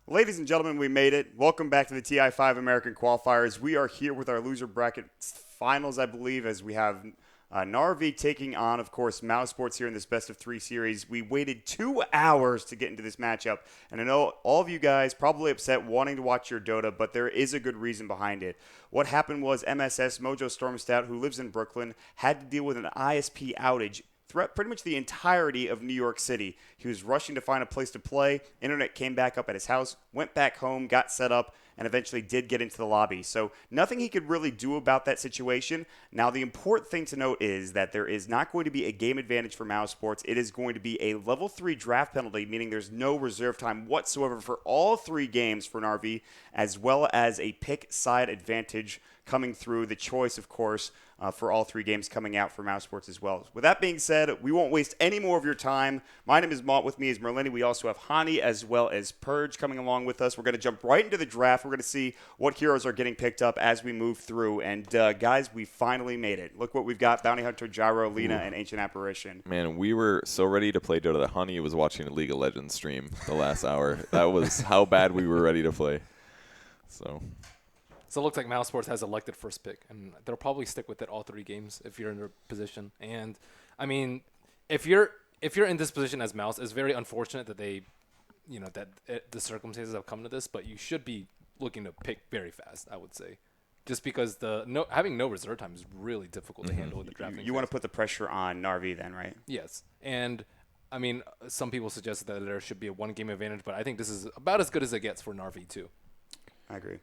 Ladies and gentlemen, we made it. Welcome back to the TI5 American Qualifiers. We are here with our loser bracket finals, I believe, as we have NARv2 taking on, of course, Mousesports here in this best-of-3 series. We waited 2 hours to get into this matchup, and I know all of you guys probably upset wanting to watch your Dota, but there is a good reason behind it. What happened was MSS, Mojo Stormstout, who lives in Brooklyn, had to deal with an ISP outage throughout pretty much the entirety of New York City. He was rushing to find a place to play. Internet came back up at his house, went back home, got set up, and eventually did get into the lobby. So nothing he could really do about that situation. Now, the important thing to note is that there is not going to be a game advantage for Mousesports. It is going to be a level 3 draft penalty, meaning there's no reserve time whatsoever for all 3 games for NARv2, as well as a pick side advantage coming through. The choice, of course, for all 3 games coming out for Mousesports as well. With that being said, we won't waste any more of your time. My name is Malt. With me is Merlini. We also have Hani as well as Purge coming along with us. We're going to jump right into the draft. We're going to see what heroes are getting picked up as we move through. And guys, we finally made it. Look what we've got. Bounty Hunter, Gyro, Lina, and Ancient Apparition. Man, we were so ready to play Dota that Hani was watching a League of Legends stream the last hour. That was how bad we were ready to play. So it looks like Mousesports has elected first pick, and they'll probably stick with it all 3 games if you're in their position. And I mean, if you're in this position as Mouse, it's very unfortunate that the circumstances have come to this, but you should be looking to pick very fast, I would say, just because having no reserve time is really difficult to handle with the drafting. You want to put the pressure on NARv2 then, right? Yes, and I mean, some people suggest that there should be a 1-game advantage, but I think this is about as good as it gets for NARv2 too. I agree.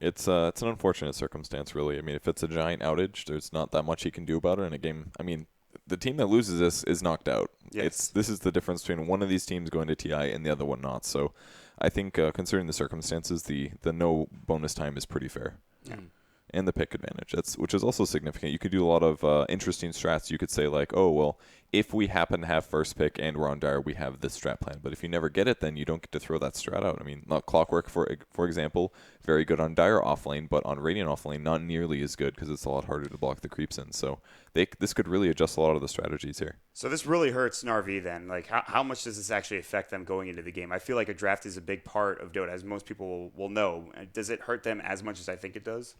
it's an unfortunate circumstance, really. I mean, if it's a giant outage, there's not that much he can do about it in a game. I mean, the team that loses this is knocked out. Yes. This is the difference between one of these teams going to TI and the other one not. So I think considering the circumstances, the no bonus time is pretty fair. Yeah. And the pick advantage, which is also significant. You could do a lot of interesting strats. You could say like, oh, well, if we happen to have first pick and we're on Dire, we have this strat plan. But if you never get it, then you don't get to throw that strat out. I mean, not Clockwork, for example, very good on Dire offlane, but on Radiant offlane, not nearly as good because it's a lot harder to block the creeps in. So this could really adjust a lot of the strategies here. So this really hurts NARv2 then. Like, how much does this actually affect them going into the game? I feel like a draft is a big part of Dota, as most people will know. Does it hurt them as much as I think it does?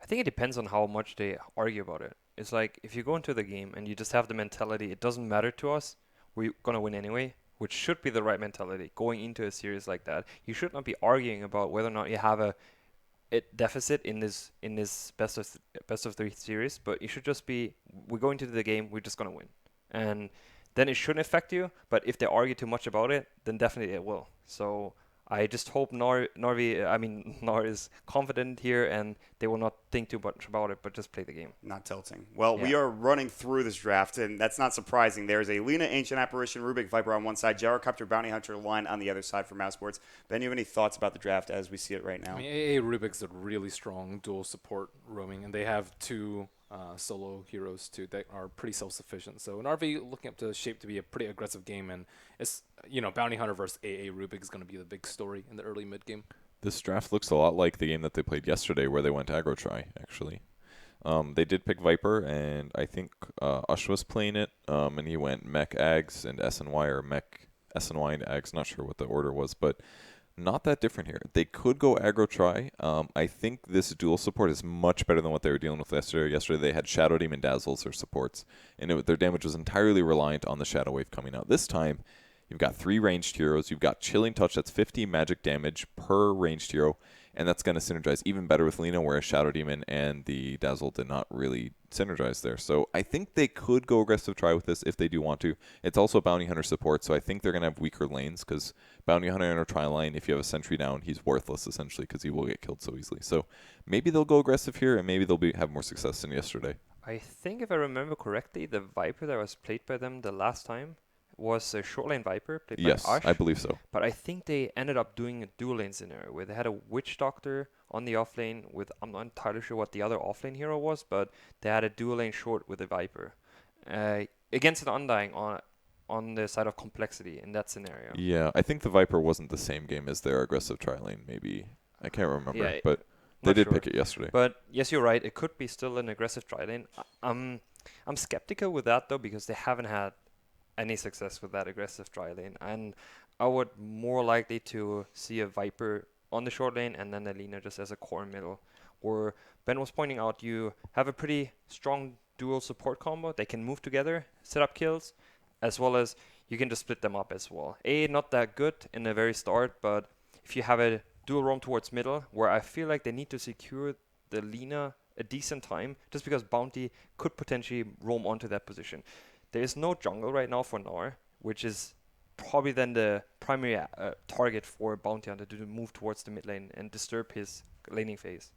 I think it depends on how much they argue about it. It's like if you go into the game and you just have the mentality, it doesn't matter to us, we're going to win anyway, which should be the right mentality going into a series like that. You should not be arguing about whether or not you have a deficit in this best of 3 series, but you should just be, we're going into the game, we're just going to win. And then it shouldn't affect you, but if they argue too much about it, then definitely it will. So I just hope NAR is confident here and they will not think too much about it, but just play the game. Not tilting. Well, we are running through this draft, and that's not surprising. There's a Lina, Ancient Apparition, Rubik, Viper on one side, Gyrocopter, Bounty Hunter line on the other side for Mousesports. Ben, you have any thoughts about the draft as we see it right now? I mean, AA Rubik's a really strong dual support roaming, and they have 2 solo heroes too that are pretty self-sufficient. So NARv2 looking up to shape to be a pretty aggressive game, and it's Bounty Hunter versus AA Rubik is going to be the big story in the early mid game. This draft looks a lot like the game that they played yesterday where they went aggro try, actually. They did pick Viper, and I think Ush was playing it, and he went Mech Ags and SNY, or Mech SNY and Ags, not sure what the order was, but not that different here. They could go aggro try. I think this dual support is much better than what they were dealing with yesterday. Yesterday they had Shadow Demon Dazzles or supports, and their damage was entirely reliant on the Shadow Wave coming out. This time, you've got 3 ranged heroes. You've got Chilling Touch, that's 50 magic damage per ranged hero, and that's going to synergize even better with Lina, whereas Shadow Demon and the Dazzle did not really synergize there. So I think they could go aggressive try with this if they do want to. It's also Bounty Hunter support, so I think they're going to have weaker lanes because Bounty Hunter in a try line, if you have a sentry down, he's worthless essentially because he will get killed so easily. So maybe they'll go aggressive here, and maybe they'll have more success than yesterday. I think if I remember correctly, the Viper that was played by them the last time was a short lane Viper played by Ash. Yes, I believe so. But I think they ended up doing a dual lane scenario where they had a Witch Doctor on the offlane with, I'm not entirely sure what the other offlane hero was, but they had a dual lane short with a Viper against an Undying on the side of complexity in that scenario. Yeah, I think the Viper wasn't the same game as their aggressive tri lane, maybe. I can't remember, but they did pick it yesterday. But yes, you're right. It could be still an aggressive tri lane. I'm skeptical with that, though, because they haven't had any success with that aggressive tri lane. And I would more likely to see a Viper on the short lane and then a Lina just as a core middle. Or Ben was pointing out you have a pretty strong dual support combo. They can move together, set up kills, as well as you can just split them up as well. Not that good in the very start, but if you have a dual roam towards middle, where I feel like they need to secure the Lina a decent time, just because Bounty could potentially roam onto that position. There is no jungle right now for NAR, which is probably then the primary target for Bounty Hunter to move towards the mid lane and disturb his laning phase.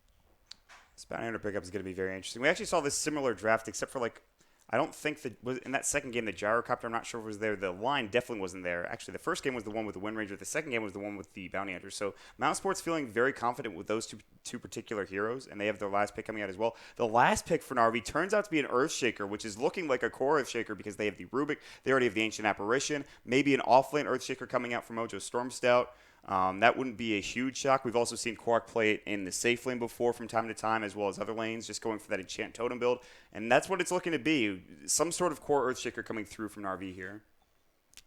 This bounty hunter pickup is going to be very interesting. We actually saw this similar draft, except for like, I don't think that was in that second game, the gyrocopter, I'm not sure if it was there. The line definitely wasn't there. Actually, the first game was the one with the Wind Ranger. The second game was the one with the Bounty Hunter. So Mousesports feeling very confident with those two particular heroes, and they have their last pick coming out as well. The last pick for NARv turns out to be an Earthshaker, which is looking like a core Earthshaker because they have the Rubik, they already have the Ancient Apparition, maybe an offlane Earthshaker coming out from Mojo Stormstout. That wouldn't be a huge shock. We've also seen Quark play it in the safe lane before from time to time, as well as other lanes, just going for that enchant totem build. And that's what it's looking to be. Some sort of core Earthshaker coming through from NARv here.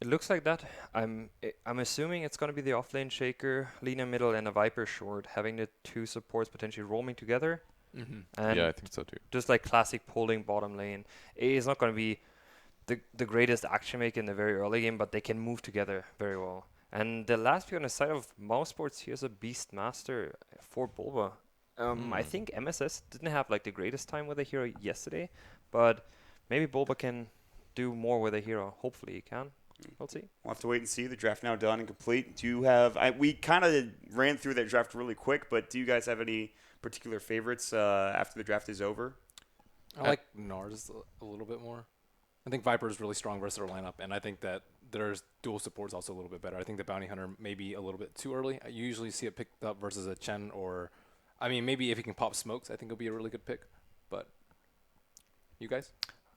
It looks like that. I'm assuming it's going to be the offlane Shaker, Lina middle, and a Viper short, having the two supports potentially roaming together. Mm-hmm. And Yeah, I think so too. just like classic polling bottom lane. A is not going to be the greatest action maker in the very early game, but they can move together very well. And the last pick on the side of Mousesports, here's a Beastmaster for Bulba. I think MSS didn't have like the greatest time with a hero yesterday, but maybe Bulba can do more with a hero. Hopefully he can. We'll see. We'll have to wait and see. The draft now done and complete. Do you have? We kind of ran through that draft really quick, but do you guys have any particular favorites after the draft is over? I like NAR's a little bit more. I think Viper is really strong versus their lineup, and I think that there's dual support is also a little bit better. I think the Bounty Hunter may be a little bit too early. I usually see it picked up versus a Chen, or, I mean, maybe if he can pop smokes, I think it'll be a really good pick. But you guys?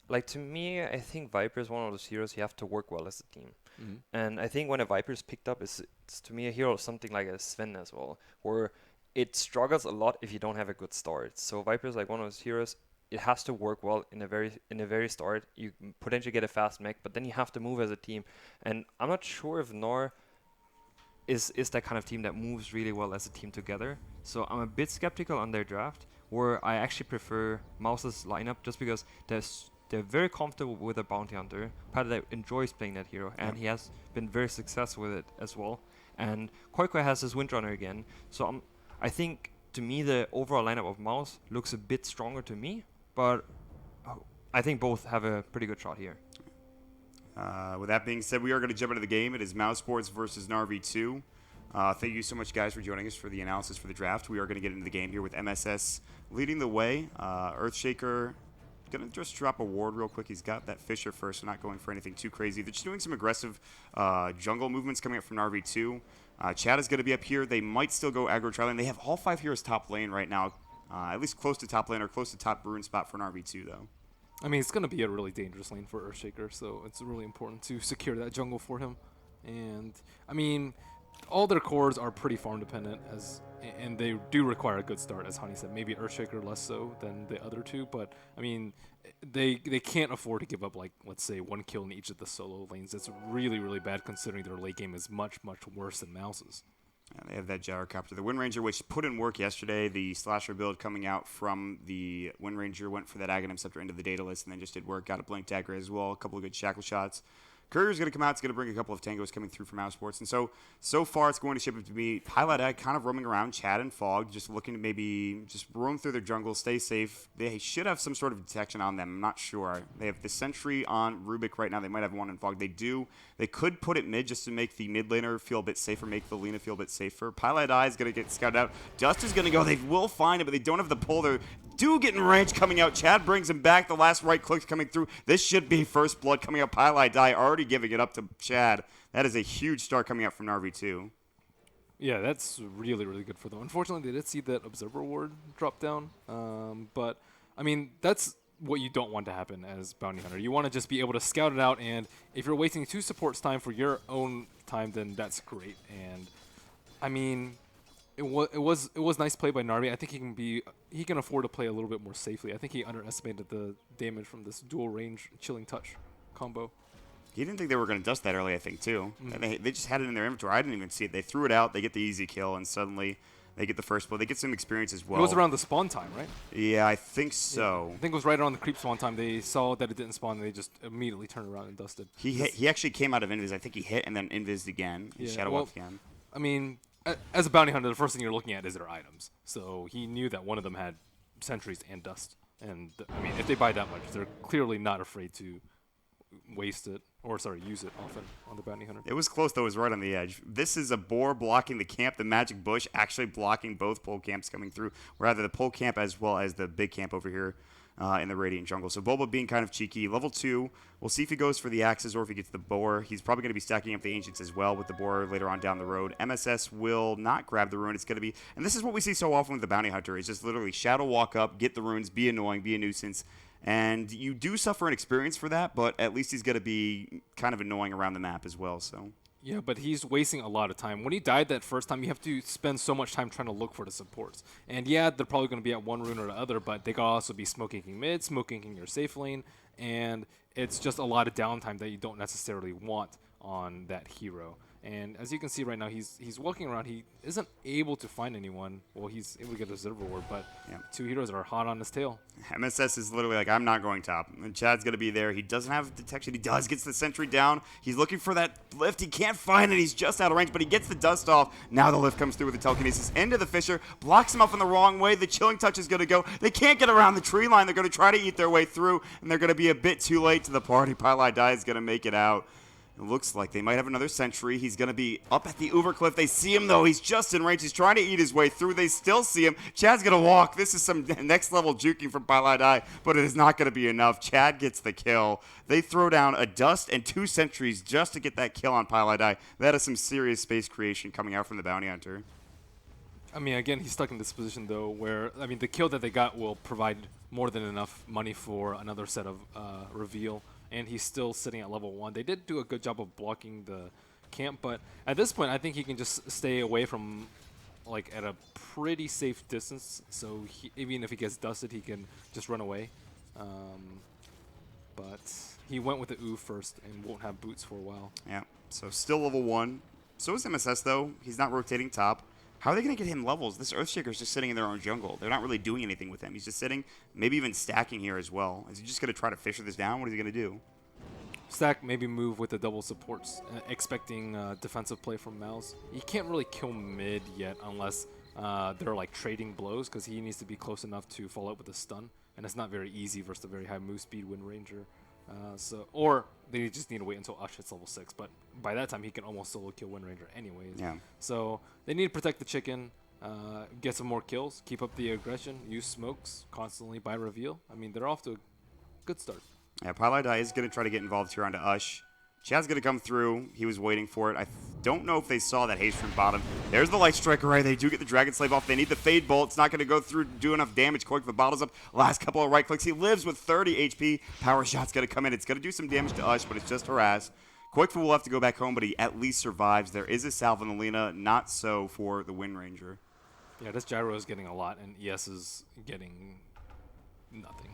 Like, to me, I think Viper is one of those heroes you have to work well as a team. Mm-hmm. And I think when a Viper is picked up, it's to me a hero something like a Sven as well, where it struggles a lot if you don't have a good start. So Viper is like one of those heroes. It has to work well in the very start. You potentially get a fast mech, but then you have to move as a team. And I'm not sure if NAR is that kind of team that moves really well as a team together. So I'm a bit skeptical on their draft, where I actually prefer Mouse's lineup just because they're very comfortable with a Bounty Hunter. Padlet enjoys playing that hero, and he has been very successful with it as well. And Koikoi has his Windrunner again. So I think, to me, the overall lineup of Mouse looks a bit stronger to me. But I think both have a pretty good shot here. With that being said, we are going to jump into the game. It is Mousesports versus NARv2. Thank you so much, guys, for joining us for the analysis for the draft. We are going to get into the game here with MSS leading the way. Earthshaker going to just drop a ward real quick. He's got that Fisher first, so not going for anything too crazy. They're just doing some aggressive jungle movements coming up from NARv2. Chad is going to be up here. They might still go aggro tri lane. They have all 5 heroes top lane right now. At least close to top lane or close to top rune spot for NARv2, though. I mean, it's going to be a really dangerous lane for Earthshaker, so it's really important to secure that jungle for him. And, I mean, all their cores are pretty farm dependent, and they do require a good start, as Hani said. Maybe Earthshaker less so than the other two, but, I mean, they can't afford to give up, like, let's say, 1 kill in each of the solo lanes. That's really, really bad considering their late game is much, much worse than Mouse's. And they have that gyrocopter. The Wind Ranger, which put in work yesterday, the slasher build coming out from the Wind Ranger, went for that Aghanim Scepter into the data list and then just did work. Got a Blink Dagger as well, a couple of good shackle shots. Courier's going to come out. It's going to bring a couple of tangos coming through from Mousesports. And so far it's going to shape up to be Highlight Ag kind of roaming around, Chad and Fog, just looking to maybe just roam through their jungle, stay safe. They should have some sort of detection on them. I'm not sure. They have the Sentry on Rubik right now. They might have one in Fog. They do. They could put it mid just to make the mid laner feel a bit safer, make the Lina feel a bit safer. Pilot Eye is going to get scouted out. Dust is going to go. They will find it, but they don't have the pull. They're get in range coming out. Chad brings him back. The last right click coming through. This should be first blood coming out. Pilot Die already giving it up to Chad. That is a huge start coming out from NARv2. Yeah, that's really, really good for them. Unfortunately, they did see that Observer Ward drop down. But, I mean, that's what you don't want to happen as Bounty Hunter. You want to just be able to scout it out, and if you're wasting 2 supports time for your own time, then that's great. And, I mean, it was nice play by NARv. I think he can afford to play a little bit more safely. I think he underestimated the damage from this dual range chilling touch combo. He didn't think they were going to dust that early, I think, too. They just had it in their inventory. I didn't even see it. They threw it out. They get the easy kill, and suddenly they get the first blow. They get some experience as well. It was around the spawn time, right? Yeah, I think so. I think it was right around the creep spawn time. They saw that it didn't spawn, and they just immediately turned around and dusted. He actually came out of invis. I think he hit and then invised again. He shadow walked again. I mean, as a bounty hunter, the first thing you're looking at is their items. So he knew that one of them had sentries and dust. And I mean, if they buy that much, they're clearly not afraid to waste it, or use it often on the bounty hunter. It was close, though. It was right on the edge. This is a boar blocking the camp. The magic bush actually blocking both pole camps coming through. Rather, the pole camp as well as the big camp over here in the Radiant Jungle. So Boba being kind of cheeky. Level 2, we'll see if he goes for the axes or if he gets the boar. He's probably going to be stacking up the ancients as well with the boar later on down the road. MSS will not grab the rune. It's going to be, and this is what we see so often with the bounty hunter, is just literally shadow walk up, get the runes, be annoying, be a nuisance. And you do suffer an experience for that, but at least he's going to be kind of annoying around the map as well. So Yeah, but he's wasting a lot of time. When he died that first time, you have to spend so much time trying to look for the supports. And yeah, they're probably going to be at one rune or the other, but they could also be smoking mid, smoking your safe lane, and it's just a lot of downtime that you don't necessarily want on that hero. And as you can see right now, he's walking around. He isn't able to find anyone. Well, he's able to get a Zerg reward, but two heroes are hot on his tail. MSS is literally like, I'm not going top. And Chad's going to be there. He doesn't have detection. He does. Gets the sentry down. He's looking for that lift. He can't find it. He's just out of range, but he gets the dust off. Now the lift comes through with the telekinesis into the Fisher. Blocks him up in the wrong way. The chilling touch is going to go. They can't get around the tree line. They're going to try to eat their way through, and they're going to be a bit too late to the party. Pylai Dai is going to make it out. It looks like they might have another sentry. He's going to be up at the Ubercliff. They see him, though. He's just in range. He's trying to eat his way through. They still see him. Chad's going to walk. This is some next-level juking from Pylai Dai, but it is not going to be enough. Chad gets the kill. They throw down a dust and two sentries just to get that kill on Pylai Dai. That is some serious space creation coming out from the bounty hunter. I mean, again, he's stuck in this position, though, where, I mean, the kill that they got will provide more than enough money for another set of reveal. And he's still sitting at level 1. They did do a good job of blocking the camp, but at this point, I think he can just stay away from, like, at a pretty safe distance. So even if he gets dusted, he can just run away. But he went with the U first and won't have boots for a while. Yeah, so still level 1. So is MSS, though. He's not rotating top. How are they going to get him levels? This Earthshaker's just sitting in their own jungle. They're not really doing anything with him. He's just sitting, maybe even stacking here as well. Is he just going to try to fisher this down? What is he going to do? Stack, maybe move with the double supports, expecting defensive play from Mouse. You can't really kill mid yet unless they're like trading blows, because he needs to be close enough to follow up with a stun. And it's not very easy versus a very high move speed Wind Ranger. Or they just need to wait until Ush hits level 6, but by that time he can almost solo kill Wind Ranger anyways. Yeah. So they need to protect the chicken, get some more kills, keep up the aggression, use smokes constantly by reveal. I mean, they're off to a good start. Yeah, Pylai Dai is going to try to get involved here onto Ush. Chad's going to come through. He was waiting for it. I don't know if they saw that haste from bottom. There's the Light Strike Array. They do get the Dragon Slave off. They need the Fade Bolt. It's not going to go through, do enough damage. Koik the bottles up. Last couple of right clicks. He lives with 30 HP. Power Shot's going to come in. It's going to do some damage to Ush, but it's just harass. Koik will have to go back home, but he at least survives. There is a Salve on the Lina. Not so for the Wind Ranger. Yeah, this Gyro is getting a lot, and ES is getting nothing.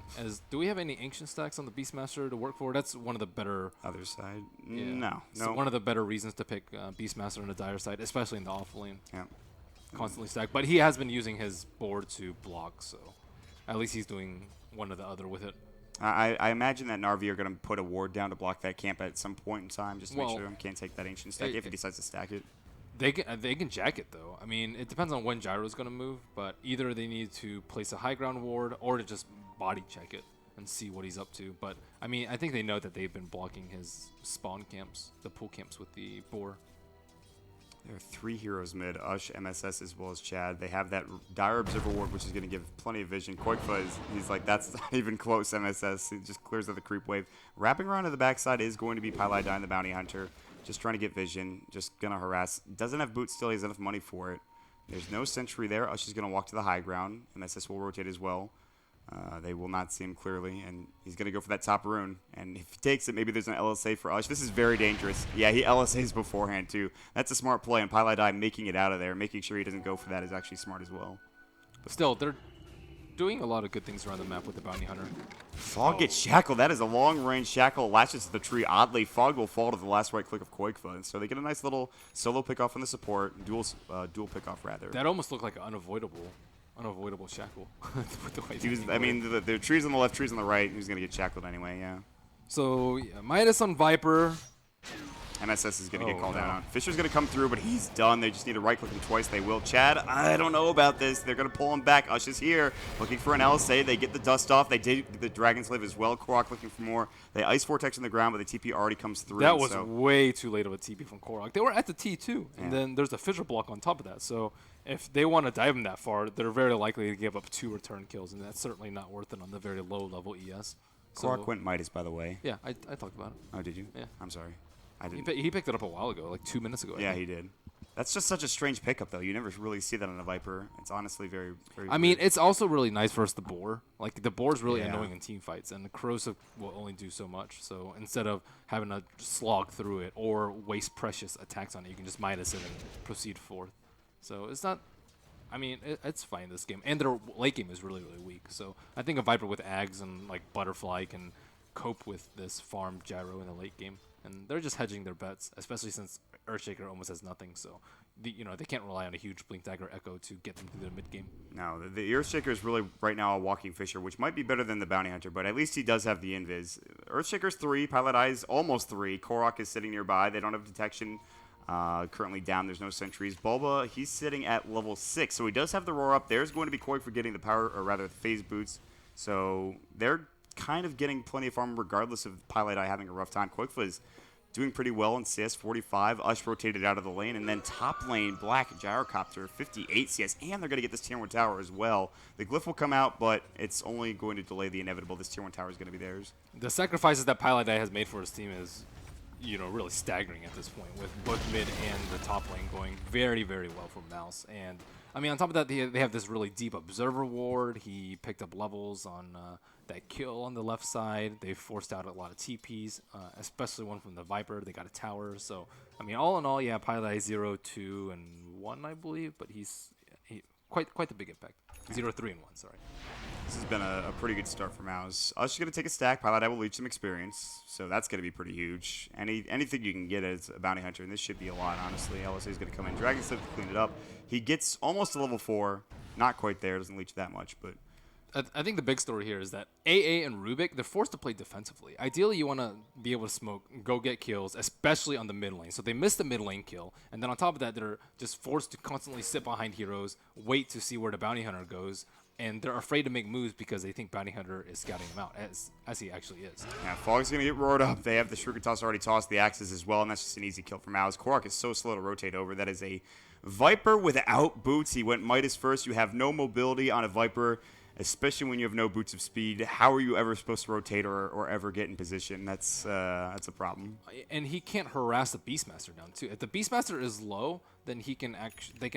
Do we have any ancient stacks on the Beastmaster to work for? That's one of the better. Other side? Yeah, No. so one of the better reasons to pick Beastmaster on the dire side, especially in the off lane. Yeah. Constantly stacked, but he has been using his board to block, so at least he's doing one or the other with it. I imagine that NARv2 are going to put a ward down to block that camp at some point in time, just to make Well, sure he can't take that ancient stack if he decides to stack it. They can jack it, though. I mean, it depends on when Gyro's going to move, but either they need to place a high ground ward or to just body check it and see what he's up to. But, I mean, I think they know that they've been blocking his spawn camps, the pool camps with the boar. There are 3 heroes mid, Ush, MSS, as well as Chad. They have that Dire Observer ward, which is going to give plenty of vision. Koikfa he's like, that's not even close, MSS. It just clears out the creep wave. Wrapping around to the backside is going to be Pylai Dai, the Bounty Hunter. Just trying to get vision, just going to harass. Doesn't have boots still, he has enough money for it. There's no sentry there. Ush is going to walk to the high ground. MSS will rotate as well. They will not see him clearly, and he's going to go for that top rune. And if he takes it, maybe there's an LSA for Ush. This is very dangerous. Yeah, he LSAs beforehand, too. That's a smart play, and Pylai Dai making it out of there, making sure he doesn't go for that is actually smart as well. But still, doing a lot of good things around the map with the Bounty Hunter. Fog gets shackled. That is a long-range shackle. Lashes to the tree. Oddly, Fog will fall to the last right click of Qualifiers. So they get a nice little solo pick-off on the support. Dual pick-off, rather. That almost looked like an unavoidable shackle. With the way He was, I mean, the trees on the left, trees on the right. He was going to get shackled anyway, yeah. So, yeah, Midas on Viper. MSS is going to get called no. out. Fisher's going to come through, but he's done. They just need to right-click him twice. They will. Chad, I don't know about this. They're going to pull him back. Ush is here, looking for an LSA. They get the dust off. They did the Dragon's Live as well. Korok looking for more. They Ice Vortex on the ground, but the TP already comes through. That was way too late of a TP from Korok. They were at the T2, and then there's the Fissure block on top of that. So if they want to dive him that far, they're very likely to give up 2 return kills, and that's certainly not worth it on the very low-level ES. Korok went Midas, by the way. Yeah, I talked about it. Oh, did you? Yeah. I'm sorry. I didn't. He picked it up a while ago, like 2 minutes ago. I Yeah, think. he did. That's just such a strange pickup, though. You never really see that on a Viper. It's honestly very, very I mean, weird. it's also really nice versus the boar. Like, the boar's really Yeah. annoying in team fights, and the corrosive will only do so much. So instead of having to slog through it or waste precious attacks on it, you can just Midas it and proceed forth. So it's not... I mean, it's fine this game. And their late game is really, really weak. So I think a Viper with Ags and, like, Butterfly can cope with this farm gyro in the late game. And they're just hedging their bets, especially since Earthshaker almost has nothing. So, they can't rely on a huge Blink Dagger Echo to get them through the mid game. No, the Earthshaker is really right now a walking Fisher, which might be better than the Bounty Hunter, but at least he does have the Invis. Earthshaker's 3, Pilot Eye's almost 3. Korok is sitting nearby. They don't have detection. Currently down. There's no sentries. Bulba, he's sitting at level 6, so he does have the roar up. There's going to be Koi for getting the power, or rather the phase boots. So they're kind of getting plenty of farm regardless of Pilot Eye having a rough time. Qualifiers is doing pretty well in CS 45. Ush rotated out of the lane, and then top lane, Black Gyrocopter, 58 CS, and they're going to get this Tier 1 tower as well. The Glyph will come out, but it's only going to delay the inevitable. This Tier 1 tower is going to be theirs. The sacrifices that Pilot Eye has made for his team is, really staggering at this point, with both mid and the top lane going very, very well for Mouse. And, I mean, on top of that, they have this really deep Observer ward. He picked up levels on that kill on the left side. They forced out a lot of TPs, especially one from the Viper. They got a tower. So, I mean, all in all, yeah, Pilot Eye 0, 2, and 1, I believe. But he's quite the big impact. 0, 3, and 1, sorry. This has been a pretty good start for Mouse. Ush is going to take a stack. Pilot Eye will leech some experience, so that's going to be pretty huge. Anything you can get as a Bounty Hunter, and this should be a lot, honestly. LSA is going to come in. Dragon Slip to clean it up. He gets almost to level 4. Not quite there. Doesn't leech that much, but... I think the big story here is that AA and Rubik, they're forced to play defensively. Ideally, you want to be able to smoke, go get kills, especially on the mid lane. So they missed the mid lane kill, and then on top of that, they're just forced to constantly sit behind heroes, wait to see where the Bounty Hunter goes, and they're afraid to make moves because they think Bounty Hunter is scouting them out, as he actually is. Yeah, Fog's going to get roared up. They have the Shuriken Toss already tossed, the axes as well, and that's just an easy kill for Mouse. Korok is so slow to rotate over. That is a Viper without boots. He went Midas first. You have no mobility on a Viper, especially when you have no boots of speed. How are you ever supposed to rotate or ever get in position? That's a problem. And he can't harass the Beastmaster down too. If the Beastmaster is low, then they can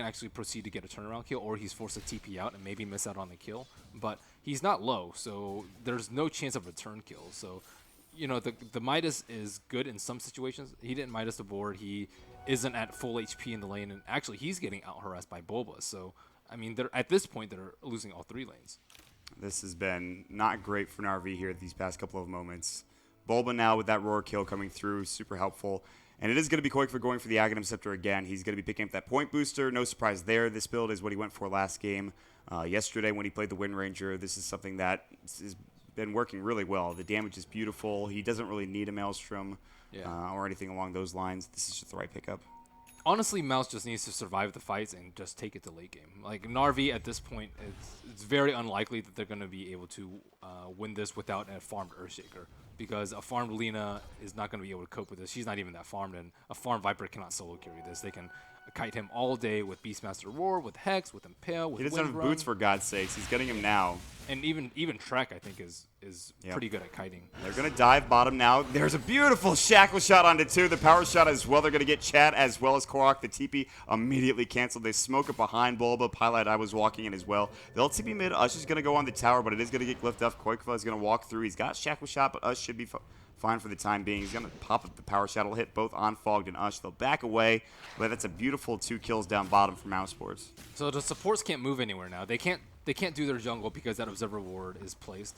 actually proceed to get a turnaround kill, or he's forced to TP out and maybe miss out on the kill. But he's not low, so there's no chance of return kill. So, the Midas is good in some situations. He didn't Midas the board. He isn't at full HP in the lane, and actually he's getting out harassed by Bulba. So, I mean, at this point, they're losing all 3 lanes. This has been not great for NARv here these past couple of moments. Bulba now with that roar kill coming through, super helpful. And it is going to be Koik for going for the Aghanim Scepter again. He's going to be picking up that point booster. No surprise there. This build is what he went for last game. Yesterday when he played the Wind Ranger, this is something that has been working really well. The damage is beautiful. He doesn't really need a Maelstrom or anything along those lines. This is just the right pickup. Honestly, Mouse just needs to survive the fights and just take it to late game. Like, NARV at this point, it's very unlikely that they're going to be able to win this without a farmed Earthshaker, because a farmed Lina is not going to be able to cope with this. She's not even that farmed, and a farmed Viper cannot solo carry this. They can kite him all day with Beastmaster Roar, with Hex, with Impale, with He doesn't Wind have Run. boots, for God's sakes. He's getting him now. And even Trek, I think, is pretty good at kiting. They're going to dive bottom now. There's a beautiful shackle shot onto 2. The power shot as well. They're going to get Chad as well as Korok. The TP immediately canceled. They smoke it behind Bulba. Pilot I was walking in as well. They'll TP mid. Ush is going to go on the tower, but it is going to get glyphed up. Koikva is going to walk through. He's got shackle shot, but Ush should be fine for the time being. He's going to pop up the power shot. It'll hit both on Fogged and Ush. They'll back away, but that's a beautiful 2 kills down bottom for Mousesports. So the supports can't move anywhere now. They can't they can't do their jungle because that observer ward is placed.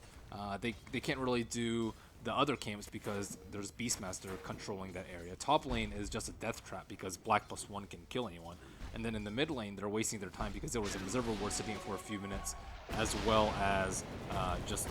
They can't really do the other camps because there's Beastmaster controlling that area. Top lane is just a death trap because Black +1 can kill anyone. And then in the mid lane, they're wasting their time because there was an observer ward sitting for a few minutes, as well as just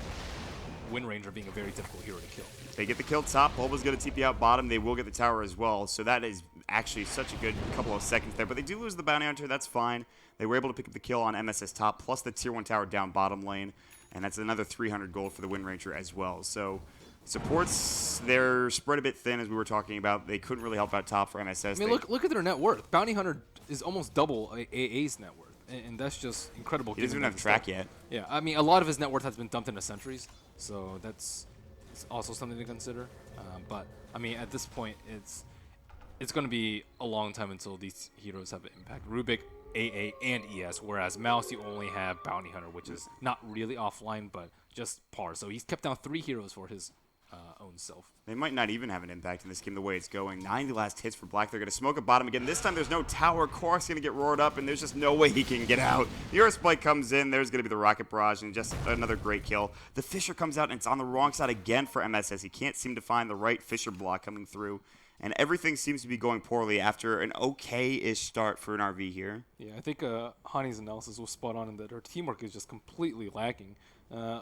Wind Ranger being a very difficult hero to kill. They get the kill top. Bulba's going to TP out bottom. They will get the tower as well. So that is actually such a good couple of seconds there. But they do lose the Bounty Hunter. That's fine. They were able to pick up the kill on MSS top, plus the tier 1 tower down bottom lane. And that's another 300 gold for the Wind Ranger as well. So supports, they're spread a bit thin, as we were talking about. They couldn't really help out top for MSS. I mean, look at their net worth. Bounty Hunter is almost double AA's net worth. And that's just incredible. He doesn't even have track yet. Yeah, I mean, a lot of his net worth has been dumped into sentries. So that's also something to consider. But, I mean, at this point, it's going to be a long time until these heroes have an impact. Rubik, AA, and ES, whereas Mouse, you only have Bounty Hunter, which is not really offline, but just par. So he's kept down 3 heroes for his own self. They might not even have an impact in this game the way it's going. 90 last hits for Black. They're going to smoke a bottom again. This time there's no tower. Korok's going to get roared up, and there's just no way he can get out. The Earth Spike comes in. There's going to be the Rocket Barrage, and just another great kill. The Fissure comes out, and it's on the wrong side again for MSS. He can't seem to find the right Fissure block coming through. And everything seems to be going poorly after an okay-ish start for NARv here. Yeah, I think Hani's analysis was spot on in that her teamwork is just completely lacking.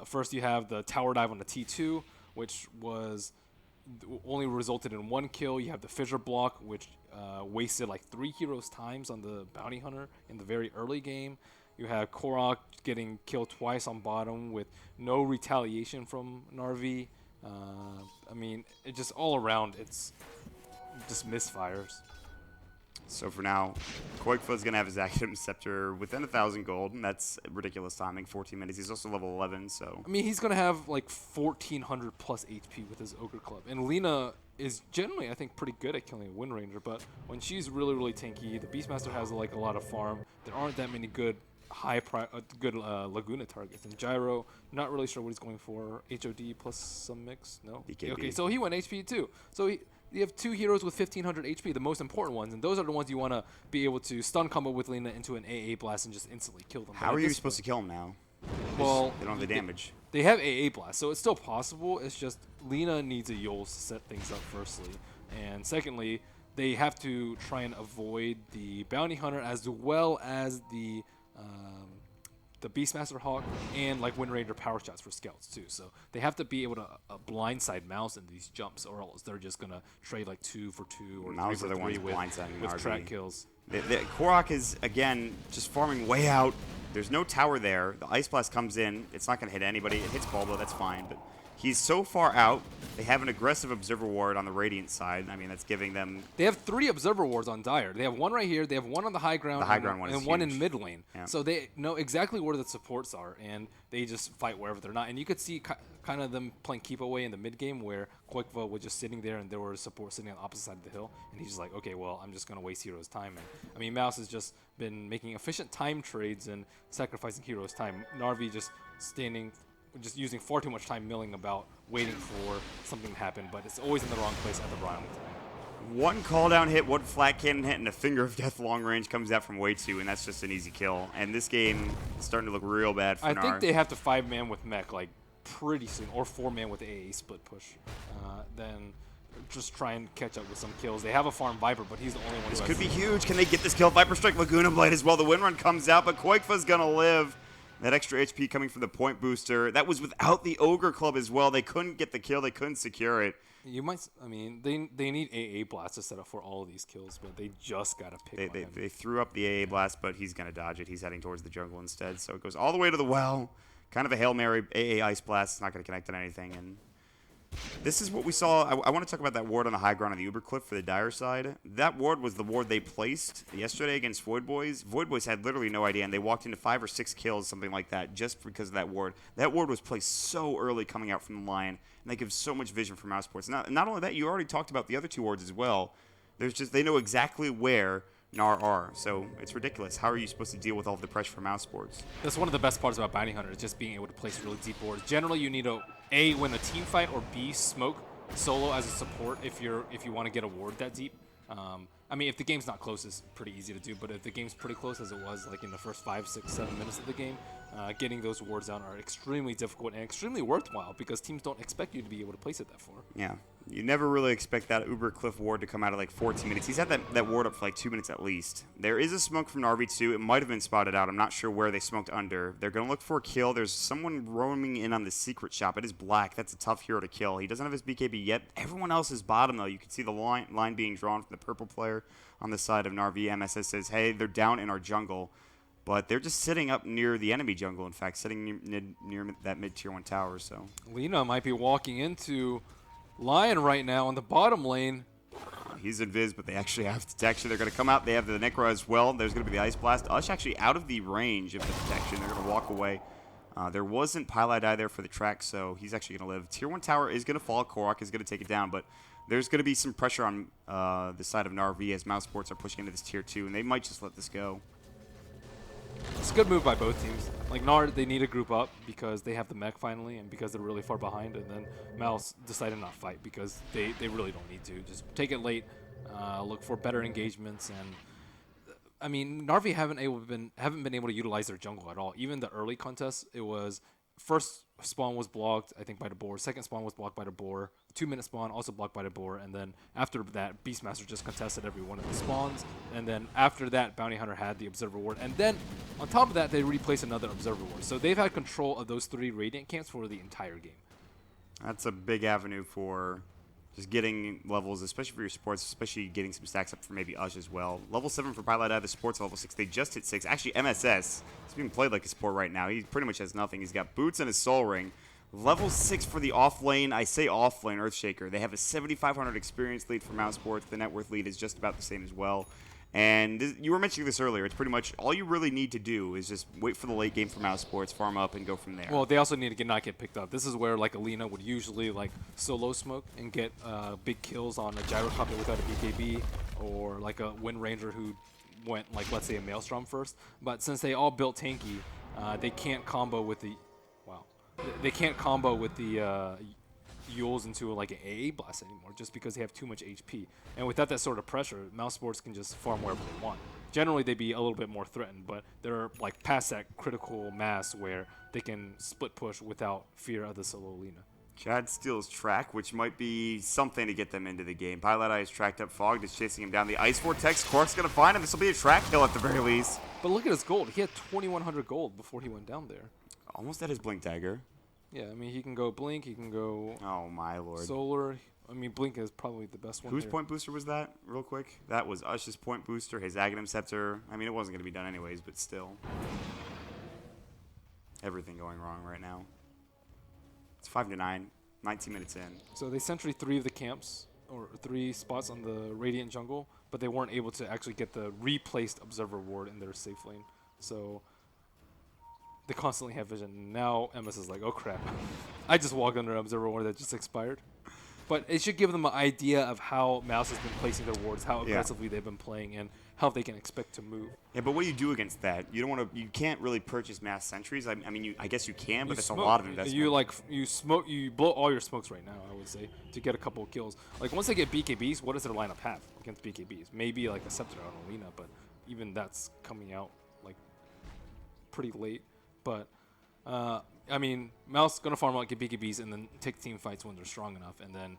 First, you have the tower dive on the T2, which was only resulted in 1 kill. You have the Fissure block, which wasted like 3 heroes times on the Bounty Hunter in the very early game. You have Korok getting killed twice on bottom with no retaliation from NARv. I mean, it just all around, it's just misfires. So for now, Quakefoot's going to have his Academic Scepter within 1,000 gold, and that's ridiculous timing, 14 minutes. He's also level 11, so... I mean, he's going to have like 1,400 plus HP with his Ogre Club. And Lina is generally, I think, pretty good at killing a Wind Ranger, but when she's really, really tanky, the Beastmaster has like a lot of farm. There aren't that many good Laguna targets. And Gyro, not really sure what he's going for. HOD plus some mix? No? BKB. Okay, so he went HP too. So you have 2 heroes with 1,500 HP, the most important ones, and those are the ones you want to be able to stun combo with Lina into an AA blast and just instantly kill them. How are you supposed to kill him now? Well, they don't have the damage. They have AA blast, so it's still possible. It's just Lina needs a Yols to set things up firstly, and secondly, they have to try and avoid the Bounty Hunter as well as the Beastmaster Hawk and like Wind Ranger power shots for scouts too. So they have to be able to blindside Mouse in these jumps, or else they're just gonna trade like 2 for 2 or Mouse 3 for 3 with track RV. kills. Korok is, again, just farming way out. There's no tower there. The Ice Blast comes in. It's not going to hit anybody. It hits Bulba. That's fine. But he's so far out. They have an aggressive Observer Ward on the Radiant side. I mean, that's giving them... They have 3 Observer Wards on Dire. They have 1 right here. They have 1 on the high ground. The high ground one is and 1 huge. in mid lane. Yeah. So they know exactly where the supports are, and they just fight wherever they're not. And you could see kind of them playing keep away in the mid game where Quakevo was just sitting there and there were support sitting on the opposite side of the hill. And he's just like, okay, well, I'm just going to waste heroes' time. And I mean, Mouse has just been making efficient time trades and sacrificing heroes' time. NARv just just using far too much time milling about, waiting for something to happen, but it's always in the wrong place at the wrong time. 1 call down hit, 1 flat cannon hit, and a Finger of Death long range comes out from way 2, and that's just an easy kill. And this game is starting to look real bad for I NARv. think they have to 5-man with mech like pretty soon, or 4-man with AA split push. Then just try and catch up with some kills. They have a farm Viper, but he's the only one. This who could has be huge. Can they get this kill? Viper Strike, Laguna Blade as well. The Wind Run comes out, but Quakefa's going to live. That extra HP coming from the point booster. That was without the Ogre Club as well. They couldn't get the kill. They couldn't secure it. You might, I mean, they need AA Blast to set up for all of these kills, but they just got to pick one. They threw up the AA Blast, but he's going to dodge it. He's heading towards the jungle instead. So it goes all the way to the well. Kind of a Hail Mary. AA Ice Blast. It's not going to connect on anything. And this is what we saw. I want to talk about that ward on the high ground on the Uber Cliff for the Dire side. That ward was the ward they placed yesterday against Void Boys. Void Boys had literally no idea, and they walked into 5 or 6 kills, something like that, just because of that ward. That ward was placed so early coming out from the line, and they give so much vision for Mousesports. Not only that, you already talked about the other 2 wards as well. They know exactly where NAR are, so it's ridiculous. How are you supposed to deal with all of the pressure from Mousesports? That's one of the best parts about Bounty Hunter, is just being able to place really deep wards. Generally, you need to A, win a team fight, or B, smoke solo as a support if you want to get a ward that deep. I mean, if the game's not close, it's pretty easy to do, but if the game's pretty close, as it was like in the first 5, 6, 7 minutes of the game, getting those wards down are extremely difficult and extremely worthwhile because teams don't expect you to be able to place it that far. Yeah. You never really expect that Uber Cliff ward to come out of like 14 minutes. He's had that ward up for like 2 minutes at least. There is a smoke from NARv2. It might have been spotted out. I'm not sure where they smoked under. They're going to look for a kill. There's someone roaming in on the secret shop. It is Black. That's a tough hero to kill. He doesn't have his BKB yet. Everyone else is bottom, though. You can see the line being drawn from the purple player on the side of NARv. MSS says, hey, they're down in our jungle. But they're just sitting up near the enemy jungle, in fact, sitting near that mid-tier 1 tower. So Lina might be walking into Lion right now on the bottom lane. he's invis, but they actually have detection. They're going to come out. They have the Necro as well. There's going to be the Ice Blast. Ush actually out of the range of the detection. They're going to walk away. There wasn't Pilot Eye there for the track, so he's actually going to live. Tier 1 tower is going to fall. Korok is going to take it down, but there's going to be some pressure on the side of NARv as Mousesports are pushing into this Tier 2, and they might just let this go. It's a good move by both teams. Like NARv, they need to group up because they have the mech finally and because they're really far behind. And then Mouse decided not to fight because they really don't need to. Just take it late, look for better engagements. And I mean, NARv haven't been able to utilize their jungle at all. Even the early contests, it was first spawn was blocked, I think, by the boar. Second spawn was blocked by the boar. 2-minute spawn also blocked by the boar. And then after that, Beastmaster just contested every one of the spawns. And then after that, Bounty Hunter had the Observer Ward. And then on top of that, they replaced another Observer Ward. So they've had control of those 3 Radiant camps for the entire game. That's a big avenue for just getting levels, especially for your supports, especially getting some stacks up for maybe Ush as well. Level 7 for Pilot Eye, the support's level 6. They just hit 6. Actually, MSS, he's being played like a support right now. He pretty much has nothing. He's got boots and his soul ring. Level 6 for the off lane. I say off lane, Earthshaker. They have a 7,500 experience lead for Mousesports. The net worth lead is just about the same as well. And you were mentioning this earlier. It's pretty much all you really need to do is just wait for the late game for Mousesports, farm up, and go from there. Well, they also need to not get picked up. This is where like Alina would usually like solo smoke and get big kills on a Gyrocopter without a BKB, or like a Wind Ranger who went like, let's say, a Maelstrom first. But since they all built tanky, they can't combo with the they can't combo with the Yules into like an AA blast anymore, just because they have too much HP. And without that sort of pressure, Mousesports can just farm wherever they want. Generally, they'd be a little bit more threatened, but they're like past that critical mass where they can split push without fear of the solo Lina. Chad steals track, which might be something to get them into the game. Pilot Eye is tracked up. Fogged is chasing him down. The Ice Vortex. Kork's going to find him. This will be a track kill at the very least. But look at his gold. He had 2,100 gold before he went down there. Almost at his Blink Dagger. Yeah, I mean, he can go Blink, he can go Oh, my lord. Solar. I mean, Blink is probably the best one. Whose here. point booster was that, real quick? That was Ush's point booster, his Aghanim Scepter. I mean, it wasn't going to be done anyways, but still. Everything going wrong right now. It's 5-9, 19 minutes in. So they sentry 3 of the camps, or 3 spots on the Radiant jungle, but they weren't able to actually get the replaced Observer Ward in their safe lane. So they constantly have vision. Now MS is like, oh crap, I just walked under an Observer Ward that just expired. But it should give them an idea of how Mouse has been placing their wards, how aggressively they've been playing, and how they can expect to move. Yeah, but what do you do against that? You don't want to. You can't really purchase mass sentries. I mean, I guess you can, but it's a lot of investment. You blow all your smokes right now, I would say, to get a couple of kills. Like once they get BKBs, what does their lineup have against BKBs? Maybe like a Scepter on Alina, but even that's coming out like pretty late. But I mean, Mouse gonna farm out, get BKBs, and then take team fights when they're strong enough, and then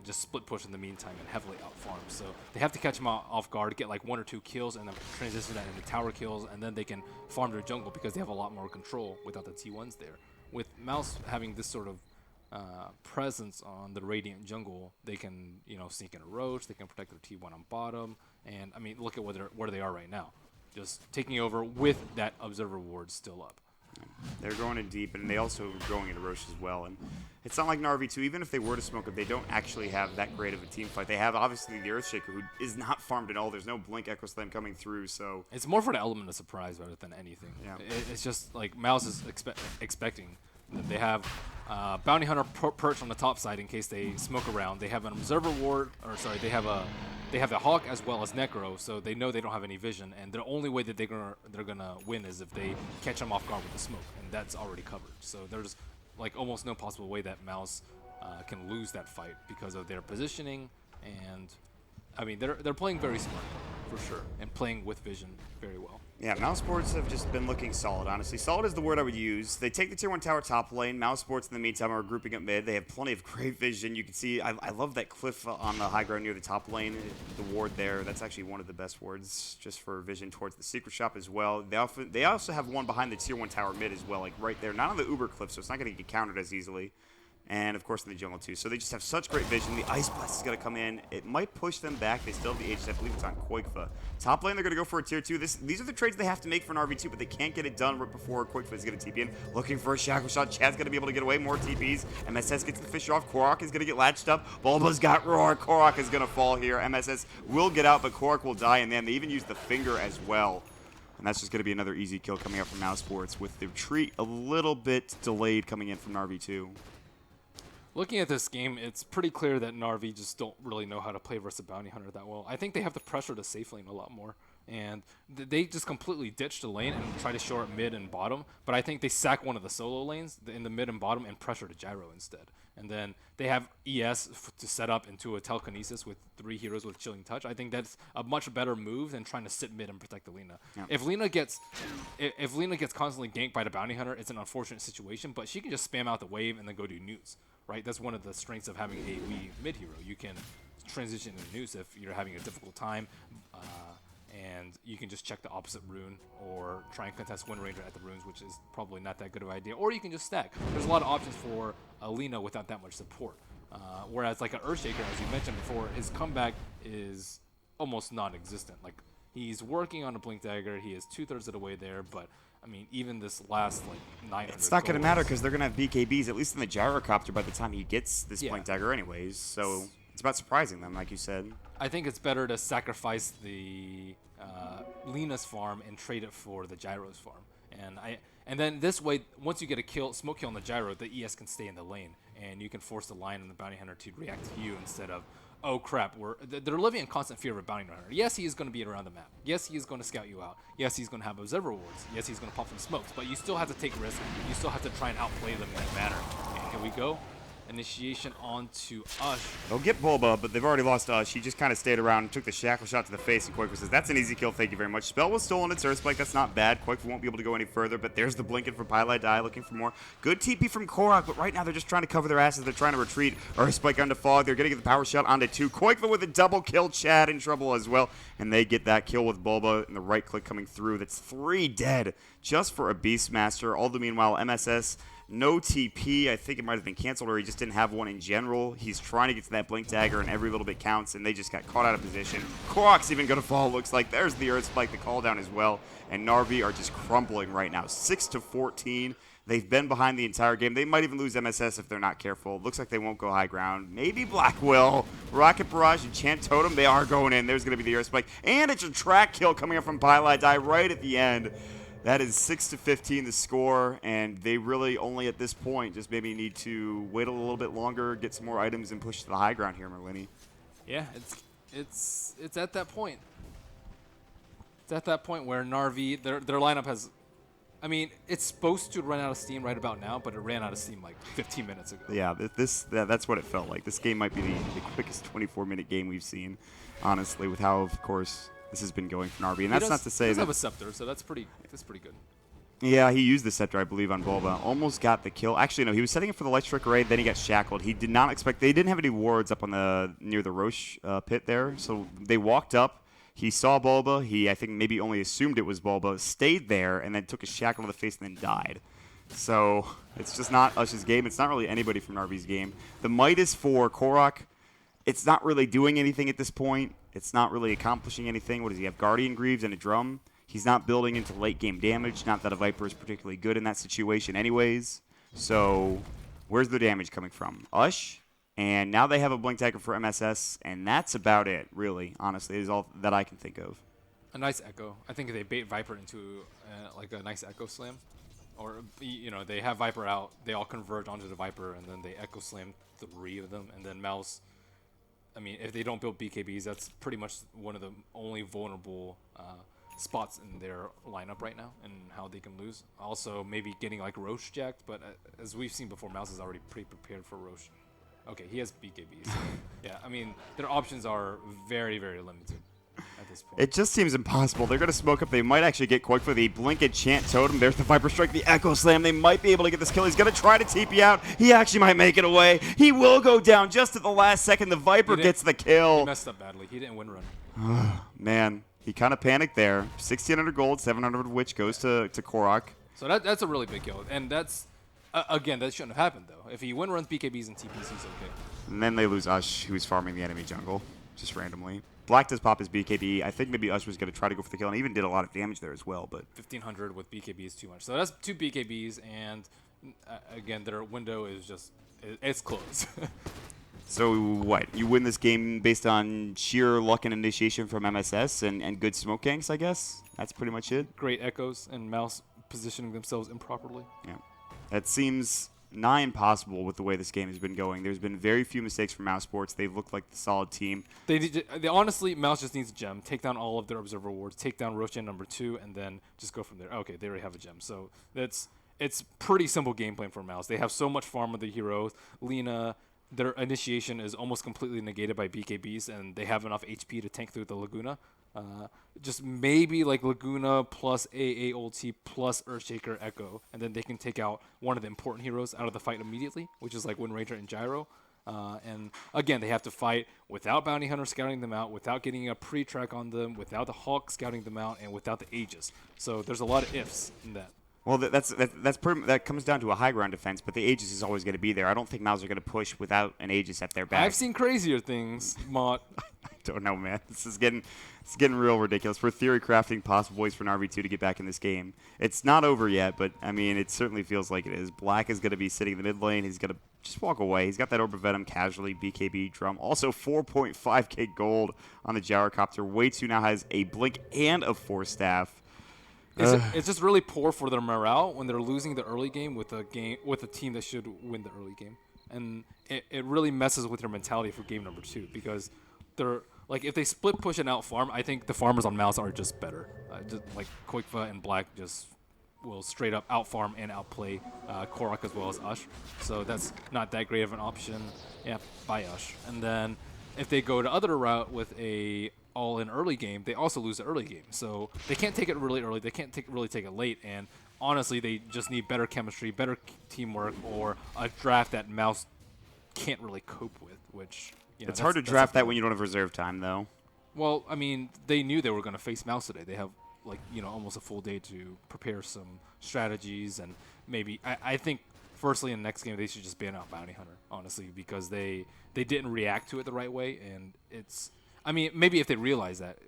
just split push in the meantime and heavily out farm. So they have to catch them off guard, get like 1 or 2 kills, and then transition that into tower kills, and then they can farm their jungle because they have a lot more control without the T1s there. With Mouse having this sort of presence on the Radiant jungle, they can sneak in a Roach, they can protect their T1 on bottom, and I mean look at where they are right now, just taking over with that Observer Ward still up. They're going in deep, and they also are going into Roche as well. And it's not like NARv2, even if they were to smoke it, they don't actually have that great of a team fight. They have, obviously, the Earthshaker, who is not farmed at all. There's no Blink Echo Slam coming through, so... It's more for the element of surprise rather than anything. Yeah. It's just, like, Mouse is expecting that they have Bounty Hunter perched on the top side in case they smoke around. They have an Observer Ward, or sorry, they have a Hawk as well as Necro, so they know they don't have any vision, and the only way that they're gonna win is if they catch them off guard with the smoke, and that's already covered. So there's like almost no possible way that Mouse can lose that fight because of their positioning, and I mean they're playing very smart for sure, and playing with vision very well. Yeah, Mousesports have just been looking solid, honestly. Solid is the word I would use. They take the Tier 1 tower top lane. Mousesports, in the meantime, are grouping up mid. They have plenty of great vision. You can see, I love that cliff on the high ground near the top lane. The ward there, that's actually one of the best wards just for vision towards the secret shop as well. They also have one behind the Tier 1 tower mid as well, like right there. Not on the Uber cliff, so it's not going to get countered as easily. And, of course, in the jungle, too. So they just have such great vision. The Ice Blast is going to come in. It might push them back. They still have the Aegis. I believe it's on Qualifiers. Top lane, they're going to go for a Tier 2. These are the trades they have to make for NARv2, but they can't get it done right before Qualifiers is going to TP in. Looking for a shackle shot. Chad's going to be able to get away. More TPs. MSS gets the fish off. Korok is going to get latched up. Bulba's got Roar. Korok is going to fall here. MSS will get out, but Korok will die, and then they even use the finger as well. And that's just going to be another easy kill coming up from Mousesports with the retreat a little bit delayed coming in from NARv2. Looking at this game, it's pretty clear that NARV just don't really know how to play versus Bounty Hunter that well. I think they have the pressure to safe lane a lot more. And they just completely ditch the lane and try to shore up mid and bottom. But I think they sack one of the solo lanes in the mid and bottom and pressure to gyro instead. And then they have ES to set up into a telekinesis with 3 heroes with chilling touch. I think that's a much better move than trying to sit mid and protect the Lina. Yeah. If Lina gets constantly ganked by the Bounty Hunter, it's an unfortunate situation. But she can just spam out the wave and then go do newts. Right, that's one of the strengths of having a Wii mid hero. You can transition into newts if you're having a difficult time, and you can just check the opposite rune or try and contest Wind Ranger at the runes, which is probably not that good of an idea. Or you can just stack. There's a lot of options for Alina without that much support. Whereas like an Earthshaker, as you mentioned before, his comeback is almost non-existent. Like he's working on a Blink Dagger. He is 2/3 of the way there, but I mean, even this last, like, 900 it's not going to matter because they're going to have BKBs, at least in the Gyrocopter, by the time he gets this Blink Dagger anyways. So it's about surprising them, like you said. I think it's better to sacrifice the Lina's farm and trade it for the Gyro's farm. And then this way, once you get a smoke kill on the Gyro, the ES can stay in the lane. And you can force the Lion and the Bounty Hunter to react to you instead of, oh crap, they're living in constant fear of a Bounty Hunter. Yes, he is going to be around the map. Yes, he is going to scout you out. Yes, he's going to have observer wards. Yes, he's going to pop some smokes. But you still have to take risks. You still have to try and outplay them in that manner. And here we go. Initiation onto Ush. They'll get Bulba, but they've already lost Ush. He just kind of stayed around and took the shackle shot to the face, and Quaker says, that's an easy kill, thank you very much. Spell was stolen, it's Earthspike, that's not bad. Quaker won't be able to go any further, but there's the blinking from Pylai Die, looking for more. Good TP from Korok, but right now they're just trying to cover their asses. They're trying to retreat. Earthspike onto Fog, they're going to get the power shot onto 2. Quaker with a double kill, Chad in trouble as well, and they get that kill with Bulba, and the right click coming through. That's 3 dead, just for a Beastmaster. All the meanwhile, MSS, no TP. I think it might have been canceled or he just didn't have one in general. He's trying to get to that Blink Dagger and every little bit counts, and they just got caught out of position. Korok's even going to fall, looks like. There's the Earth Spike, the call down as well. And NARV are just crumbling right now. 6-14. They've been behind the entire game. They might even lose MSS if they're not careful. Looks like they won't go high ground. Maybe Black will. Rocket Barrage and Chant Totem, they are going in. There's going to be the Earth Spike. And it's a track kill coming up from Pylai Die right at the end. That is 6-15 the score, and they really only at this point just maybe need to wait a little bit longer, get some more items, and push to the high ground here, Merlini. Yeah, it's at that point. It's at that point where NARV, their lineup has, I mean, it's supposed to run out of steam right about now, but it ran out of steam like 15 minutes ago. Yeah, that's what it felt like. This game might be the quickest 24-minute game we've seen, honestly, with how, of course, this has been going for NARV, and that's not to say he does that have a scepter, so that's pretty good. Yeah, he used the scepter, I believe, on Bulba. Almost got the kill. Actually, no, he was setting it for the Light Strike Array, then he got shackled. He did not expect. They didn't have any wards up on near the Roche pit there, so they walked up. He saw Bulba. He, I think, maybe only assumed it was Bulba. Stayed there and then took a shackle to the face and then died. So it's just not Ush's game. It's not really anybody from NARV's game. The Midas for Korok. It's not really doing anything at this point. It's not really accomplishing anything. What does he have? Guardian Greaves and a drum. He's not building into late game damage. Not that a Viper is particularly good in that situation anyways. So where's the damage coming from? Ush. And now they have a Blink Dagger for MSS. And that's about it, really. Honestly, is all that I can think of. A nice Echo. I think they bait Viper into like a nice Echo Slam. Or, you know, they have Viper out. They all converge onto the Viper. And then they Echo Slam 3 of them. And then Mouse... I mean, if they don't build BKBs, that's pretty much one of the only vulnerable spots in their lineup right now and how they can lose. Also, maybe getting like Roche jacked, but as we've seen before, Mouse is already pretty prepared for Roche. Okay, he has BKBs. So, yeah, I mean, their options are very, very limited at this point. It just seems impossible. They're going to smoke up. They might actually get quick for the blink and chant totem. There's the Viper Strike, the Echo Slam. They might be able to get this kill. He's going to try to TP out. He actually might make it away. He will go down just at the last second. The Viper gets the He kill. messed up badly. He didn't win run. Man, he kind of panicked there. 1,600 gold, 700 of which goes to Korok. So that's a really big kill. And that's, again, that shouldn't have happened, though. If he win runs, BKBs, and TPs, he's okay. And then they lose Ush, who's farming the enemy jungle, just randomly. Black does pop his BKB. I think maybe Ush was going to try to go for the kill, and even did a lot of damage there as well. But 1,500 with BKB is too much. So that's 2 BKBs, and again, their window is just, it's close. so what? You win this game based on sheer luck and initiation from MSS and good smoke ganks, I guess? That's pretty much it? Great echoes and Mouse positioning themselves improperly. Yeah. That seems nigh impossible with the way this game has been going. There's been very few mistakes from Mousesports. They've looked like the solid team. They honestly, Mouse just needs a gem. Take down all of their observer wards. Take down Roshan #2, and then just go from there. Okay, they already have a gem. So it's pretty simple game plan for Mouse. They have so much farm with the heroes. Lina, their initiation is almost completely negated by BKBs, and they have enough HP to tank through the Laguna. Just maybe like Laguna plus AA ulti plus Earthshaker Echo, and then they can take out one of the important heroes out of the fight immediately, which is like Wind Ranger and Gyro. And again, they have to fight without Bounty Hunter scouting them out, without getting a pre-track on them, without the Hawk scouting them out, and without the Aegis. So there's a lot of ifs in that. Well, that comes down to a high ground defense, but the Aegis is always going to be there. I don't think Mouse are going to push without an Aegis at their back. I've seen crazier things, Mott. I don't know, man. It's getting real ridiculous. We're theory crafting possible ways for NARv2 to get back in this game. It's not over yet, but I mean, it certainly feels like it is. Black is going to be sitting in the mid lane. He's going to just walk away. He's got that Orb of Venom casually, BKB drum. Also 4.5k gold on the Gyrocopter. Way2 now has a blink and a 4-staff. It's just really poor for their morale when they're losing the early game with a team that should win the early game, and it really messes with their mentality for game #2 because they're like if they split push and out farm, I think the farmers on Mouse are just better. Just like Qualifiers and Black just will straight up out farm and outplay Korok as well as Ush, so that's not that great of an option. Yeah, buy Ush, and then if they go the other route with a all-in early game, they also lose the early game. So they can't take it really early. They can't really take it late. And honestly, they just need better chemistry, better teamwork, or a draft that Mouse can't really cope with, which, you know, It's hard to draft that when you don't have reserve time, though. Well, I mean, they knew they were going to face Mouse today. They have, like, you know, almost a full day to prepare some strategies. And maybe, I think, firstly, in the next game, they should just ban out Bounty Hunter, honestly, because they didn't react to it the right way. And it's... I mean, maybe if they realize that,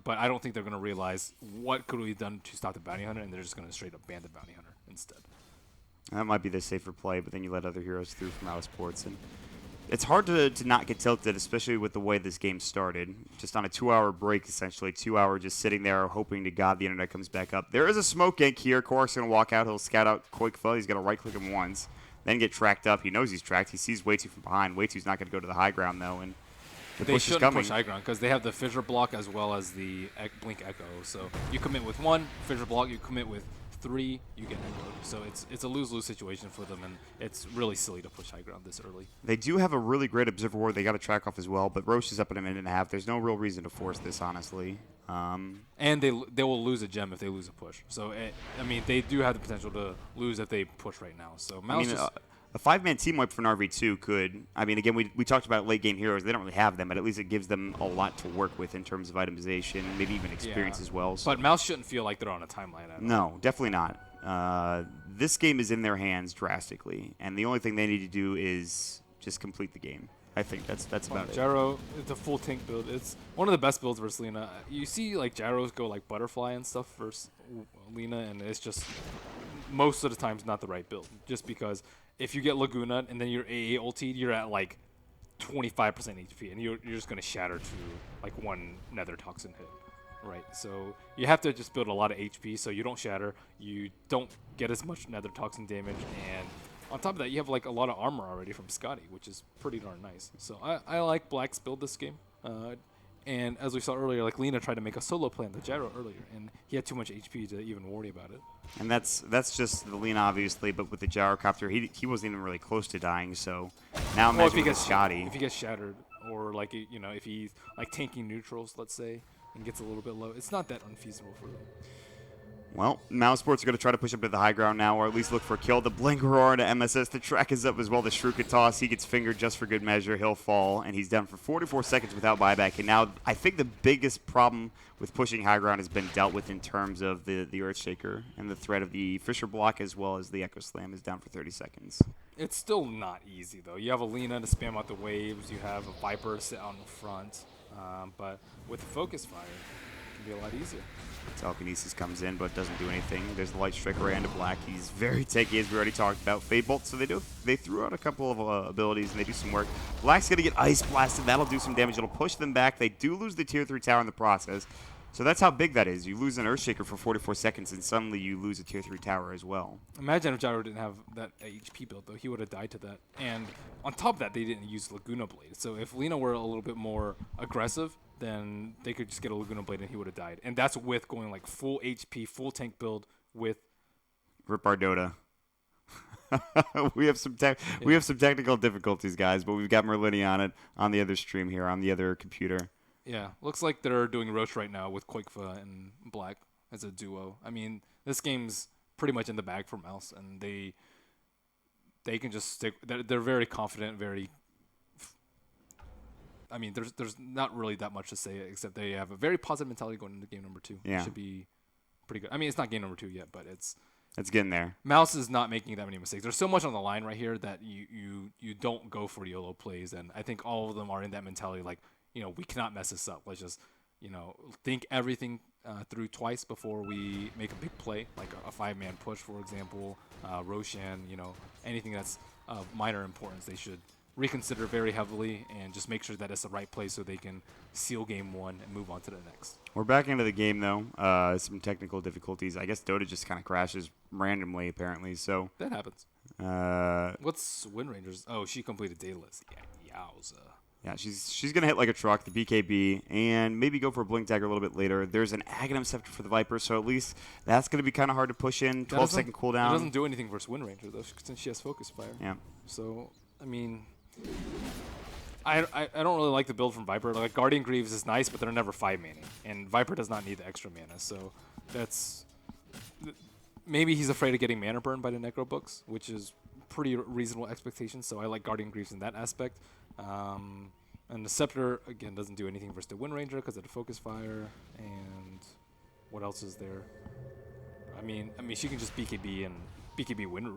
but I don't think they're going to realize what could we have done to stop the Bounty Hunter, and they're just going to straight up ban the Bounty Hunter instead. That might be the safer play, but then you let other heroes through from Mousesports. And it's hard to not get tilted, especially with the way this game started. Just on a 2-hour break, essentially. 2 hour just sitting there hoping to God the internet comes back up. There is a smoke gank here. Korok's going to walk out. He'll scout out Qualifiers. He's going to right-click him once, then get tracked up. He knows he's tracked. He sees Way2 from behind. Way2's not going to go to the high ground, though. And they shouldn't push high ground because they have the fissure block as well as the blink echo. So you commit with 1 fissure block, you commit with 3, you get echoed. So it's a lose-lose situation for them, and it's really silly to push high ground this early. They do have a really great observer ward. They got to track off as well, but Roche is up in a minute and a half. There's no real reason to force this, honestly. And they will lose a gem if they lose a push. So I mean, they do have the potential to lose if they push right now. So Mouse a 5-man team wipe for NARV2 could, I mean, again, we talked about late game heroes. They don't really have them, but at least it gives them a lot to work with in terms of itemization, maybe even experience as well. So. But Mouse shouldn't feel like they're on a timeline at all. No, definitely not. This game is in their hands drastically, and the only thing they need to do is just complete the game. I think that's about it. Gyro, it's a full tank build. It's one of the best builds versus Lina. You see like Gyros go like butterfly and stuff versus Lina, and it's just most of the times not the right build. Just because if you get Laguna and then you're AA ulti, you're at like 25% HP, and you're just gonna shatter to like 1 Nether Toxin hit, right? So you have to just build a lot of HP so you don't shatter, you don't get as much Nether Toxin damage, and on top of that, you have like a lot of armor already from Scotty, which is pretty darn nice. So I like Black's build this game. And as we saw earlier, like Lina tried to make a solo play on the Gyro earlier, and he had too much HP to even worry about it. And that's just the Lina, obviously, but with the Gyrocopter, he wasn't even really close to dying. So now imagine with Scotty. If he gets shattered, or like, you know, if he's like tanking neutrals, let's say, and gets a little bit low, it's not that unfeasible for them. Well, Mousesports are going to try to push up to the high ground now, or at least look for a kill. The Blink Roar to MSS. The track is up as well. The Shruka toss. He gets fingered just for good measure. He'll fall, and he's down for 44 seconds without buyback. And now I think the biggest problem with pushing high ground has been dealt with in terms of the Earthshaker and the threat of the Fisher block as well as the Echo Slam is down for 30 seconds. It's still not easy, though. You have a Lina to spam out the waves. You have a Viper to sit out in the front. But with Focus Fire, it can be a lot easier. Telekinesis comes in, but doesn't do anything. There's the Light Strike Ray into Black. He's very tanky, as we already talked about. Fade Bolt, so they threw out a couple of abilities, and they do some work. Black's going to get Ice Blasted. That'll do some damage. It'll push them back. They do lose the Tier 3 tower in the process. So that's how big that is. You lose an Earthshaker for 44 seconds, and suddenly you lose a Tier 3 tower as well. Imagine if Gyro didn't have that HP build, though. He would have died to that. And on top of that, they didn't use Laguna Blade. So if Lina were a little bit more aggressive, then they could just get a Laguna Blade and he would have died. And that's with going like full HP, full tank build with... Rip our Dota. we have some technical difficulties, guys, but we've got Merlini on it on the other stream here, on the other computer. Yeah, looks like they're doing Roche right now with Quakefa and Black as a duo. I mean, this game's pretty much in the bag for Mouse, and they can just stick. They're very confident, very. I mean, there's not really that much to say except they have a very positive mentality going into game number 2. Yeah, it should be pretty good. I mean, it's not game number 2 yet, but it's getting there. Mouse is not making that many mistakes. There's so much on the line right here that you don't go for YOLO plays, and I think all of them are in that mentality like. We cannot mess this up. Let's just, think everything through twice before we make a big play, like a 5-man push, for example, Roshan, anything that's of minor importance, they should reconsider very heavily and just make sure that it's the right play so they can seal game 1 and move on to the next. We're back into the game, though. Some technical difficulties. I guess Dota just kind of crashes randomly, apparently. So that happens. What's Wind Rangers? Oh, she completed Daedalus. Yeah, yowza. Yeah, she's going to hit like a truck, the BKB, and maybe go for a Blink Dagger a little bit later. There's an Aghanim Scepter for the Viper, so at least that's going to be kind of hard to push in. 12-second cooldown. It doesn't do anything versus Wind Ranger, though, since she has Focus Fire. Yeah. So, I mean, I don't really like the build from Viper. Like, Guardian Greaves is nice, but they're never 5-manning, and Viper does not need the extra mana, so that's... Maybe he's afraid of getting mana burn by the Necro books, which is pretty reasonable expectation, so I like Guardian Greaves in that aspect. And the Scepter, again, doesn't do anything versus the Wind Ranger because of the Focus Fire. And what else is there? I mean, she can just BKB and BKB wind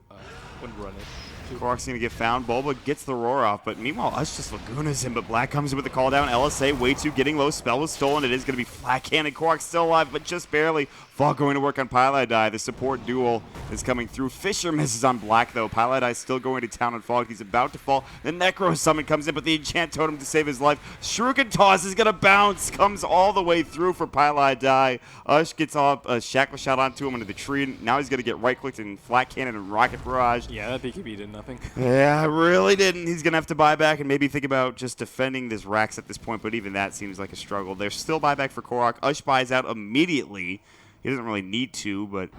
run it. Korok's going to get found. Bulba gets the roar off, but meanwhile, Us just Lagunas him, but Black comes in with the call down. LSA way too getting low. Spell was stolen. It is going to be Flat Cannon. Korok's still alive, but just barely. Fall going to work on Piledai. The support duel is coming through. Fisher misses on Black, though. Piledai still going to town on Fog. He's about to fall. The Necro Summon comes in, but the Enchant Totem to save his life. Shuriken Toss is going to bounce. Comes all the way through for Piledai. Ush gets off a Shackle Shot onto him into the tree. Now he's going to get right-clicked in Flat Cannon and Rocket Barrage. Yeah, that BKB did nothing. Yeah, really didn't. He's going to have to buy back and maybe think about just defending this Rax at this point, but even that seems like a struggle. There's still buyback for Korok. Ush buys out immediately. He doesn't really need to, but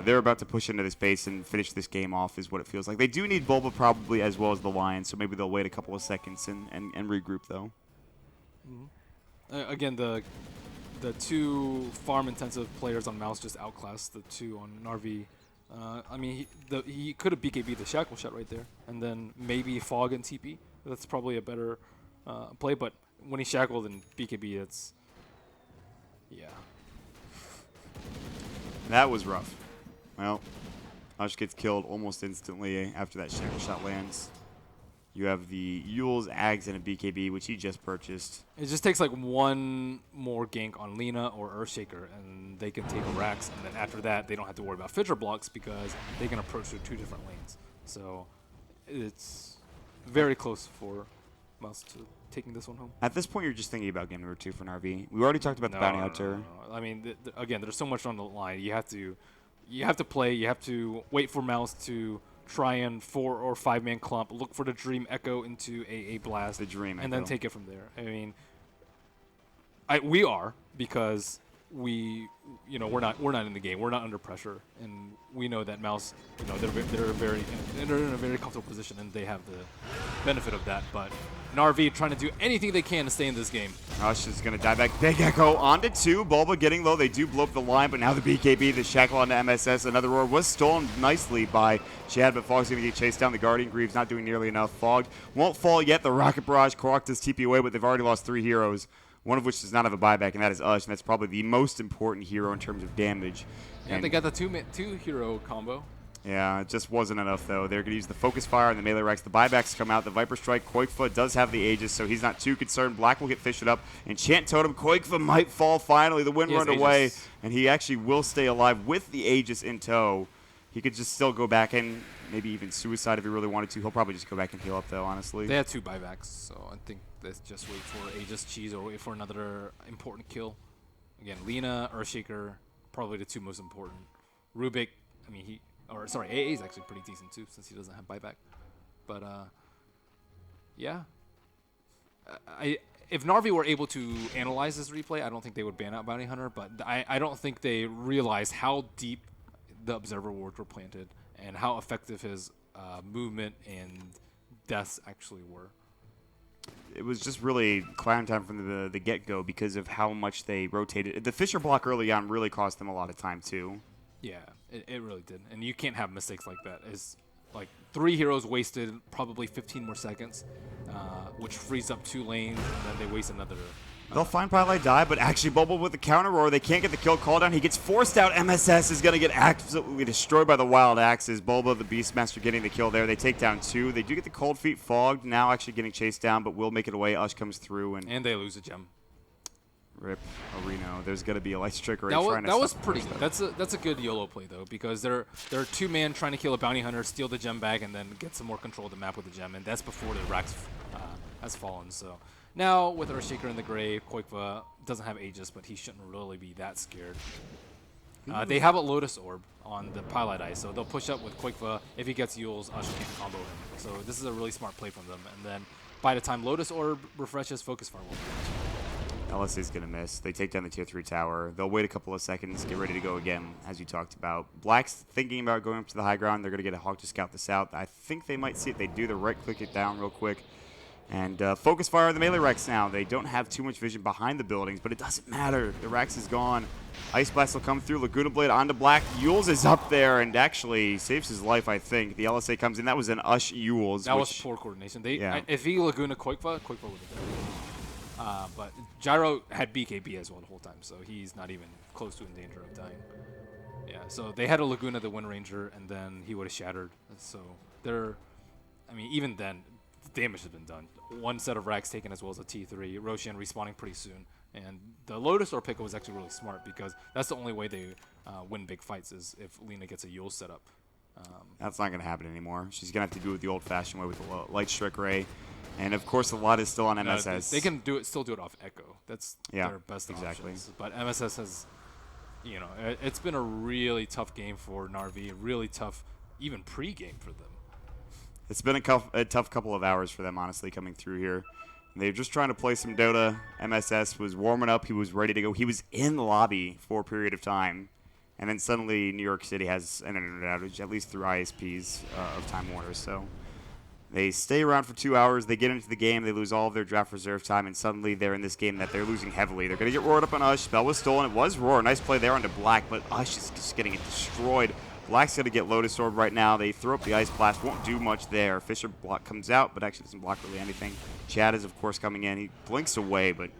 they're about to push into this base and finish this game off is what it feels like. They do need Bulba probably as well as the Lion, so maybe they'll wait a couple of seconds and regroup, though. Mm-hmm. Again, the two farm-intensive players on Mouse just outclassed the two on NARv2. I mean, he could have BKB'd the Shackle Shot right there, and then maybe Fog and TP. That's probably a better play, but when he Shackled and BKB, it's... yeah. That was rough. Well, Ush gets killed almost instantly after that Shackle Shot lands. You have the Yule's Ags and a BKB, which he just purchased. It just takes like one more gank on Lina or Earthshaker, and they can take a Rax, and then after that, they don't have to worry about Fidra blocks because they can approach through two different lanes. So it's very close for Mouse to taking this one home. At this point, you're just thinking about game number 2 for NARv2. We already talked about the Bounty Hunter. No. I mean, again, there's so much on the line. You have to play. You have to wait for Mouse to try and 4 or 5-man clump, look for the Dream Echo into a blast, the Dream and Echo. then take it from there. I mean, we are, because we're not in the game. We're not under pressure, and we know that Mouse, they're in a very comfortable position, and they have the benefit of that. But NARv trying to do anything they can to stay in this game. Ush is going to dive back. Big Echo onto 2. Bulba getting low. They do blow up the line, but now the BKB, the shackle onto MSS. Another roar was stolen nicely by Chad, but Fog's going to get chased down. The Guardian Greaves not doing nearly enough. Fog won't fall yet. The Rocket Barrage, Korok does TP away, but they've already lost 3 heroes. One of which does not have a buyback, and that is Ush, and that's probably the most important hero in terms of damage. And they got the two hero combo. Yeah, it just wasn't enough, though. They're going to use the Focus Fire and the Melee Rex. The buybacks come out. The Viper Strike. Koikfa does have the Aegis, so he's not too concerned. Black will get fished up. Enchant Totem. Koikfa might fall finally. The wind run away, Aegis. and he actually will stay alive with the Aegis in tow. He could just still go back and maybe even suicide if he really wanted to. He'll probably just go back and heal up, though, honestly. They had 2 buybacks, so I think let's just wait for Aegis Cheese or wait for another important kill. Again, Lina, Earthshaker, probably the 2 most important. Rubik, I mean, AA is actually pretty decent too since he doesn't have buyback. But yeah. If NARv were able to analyze this replay, I don't think they would ban out Bounty Hunter, but I don't think they realized how deep the Observer wards were planted and how effective his movement and deaths actually were. It was just really clown time from the get-go because of how much they rotated. The Fisher block early on really cost them a lot of time, too. Yeah, it really did. And you can't have mistakes like that. It's like 3 heroes wasted probably 15 more seconds, which frees up 2 lanes, and then they waste another. They'll find Pilot die, but actually Bubble with the counter roar. They can't get the kill call down. He gets forced out. MSS is going to get absolutely destroyed by the Wild Axes. Bulba, the Beastmaster, getting the kill there. They take down 2. They do get the Cold Feet Fogged, now actually getting chased down, but will make it away. Ush comes through. And they lose a gem. Rip Reno. There's going to be a light trick right That was pretty good. That's a good YOLO play, though, because they're 2-man trying to kill a Bounty Hunter, steal the gem back, and then get some more control of the map with the gem, and that's before the Rax has fallen, so... Now, with Earthshaker in the grave, Koikva doesn't have Aegis, but he shouldn't really be that scared. They have a Lotus Orb on the Pilot Eye, so they'll push up with Koikva. If he gets Yules, Ush can combo him. So this is a really smart play from them. And then by the time Lotus Orb refreshes, Focus Fire will be LSA's going to miss. They take down the tier 3 tower. They'll wait a couple of seconds, get ready to go again, as you talked about. Black's thinking about going up to the high ground. They're going to get a Hawk to scout the south. I think they might see it. They do. They right-click it down real quick. And Focus Fire on the Melee Rex now. They don't have too much vision behind the buildings, but it doesn't matter. The Rex is gone. Ice Blast will come through. Laguna Blade onto Black. Yules is up there and actually saves his life, I think. The LSA comes in. That was an Ush Yules. That was poor coordination. Yeah. If he Laguna Koikva would have died. But Gyro had BKB as well the whole time, so he's not even close to in danger of dying. Yeah, so they had a Laguna the Wind Ranger, and then he would have shattered. So even then, the damage has been done. 1 set of racks taken as well as a T3. Roshan respawning pretty soon. And the Lotus or Pickle was actually really smart because that's the only way they win big fights is if Lina gets a Yule set up. That's not going to happen anymore. She's going to have to do it the old-fashioned way with the Light Strike Ray. And, of course, a lot is still on MSS. They can still do it off Echo. That's their best options. But MSS has, it's been a really tough game for NARv, really tough even pre-game for them. It's been a tough couple of hours for them, honestly, coming through here. They're just trying to play some Dota. MSS was warming up. He was ready to go. He was in the lobby for a period of time. And then suddenly New York City has an internet outage, at least through ISPs of Time Warner. So they stay around for 2 hours. They get into the game. They lose all of their draft reserve time. And suddenly they're in this game that they're losing heavily. They're going to get roared up on Ush. Spell was stolen. It was Roar. Nice play there onto Black. But Ush is just getting it destroyed. Black's going to get Lotus Orb right now. They throw up the Ice Blast. Won't do much there. Fisher block comes out, but actually doesn't block really anything. Chad is, of course, coming in. He blinks away, but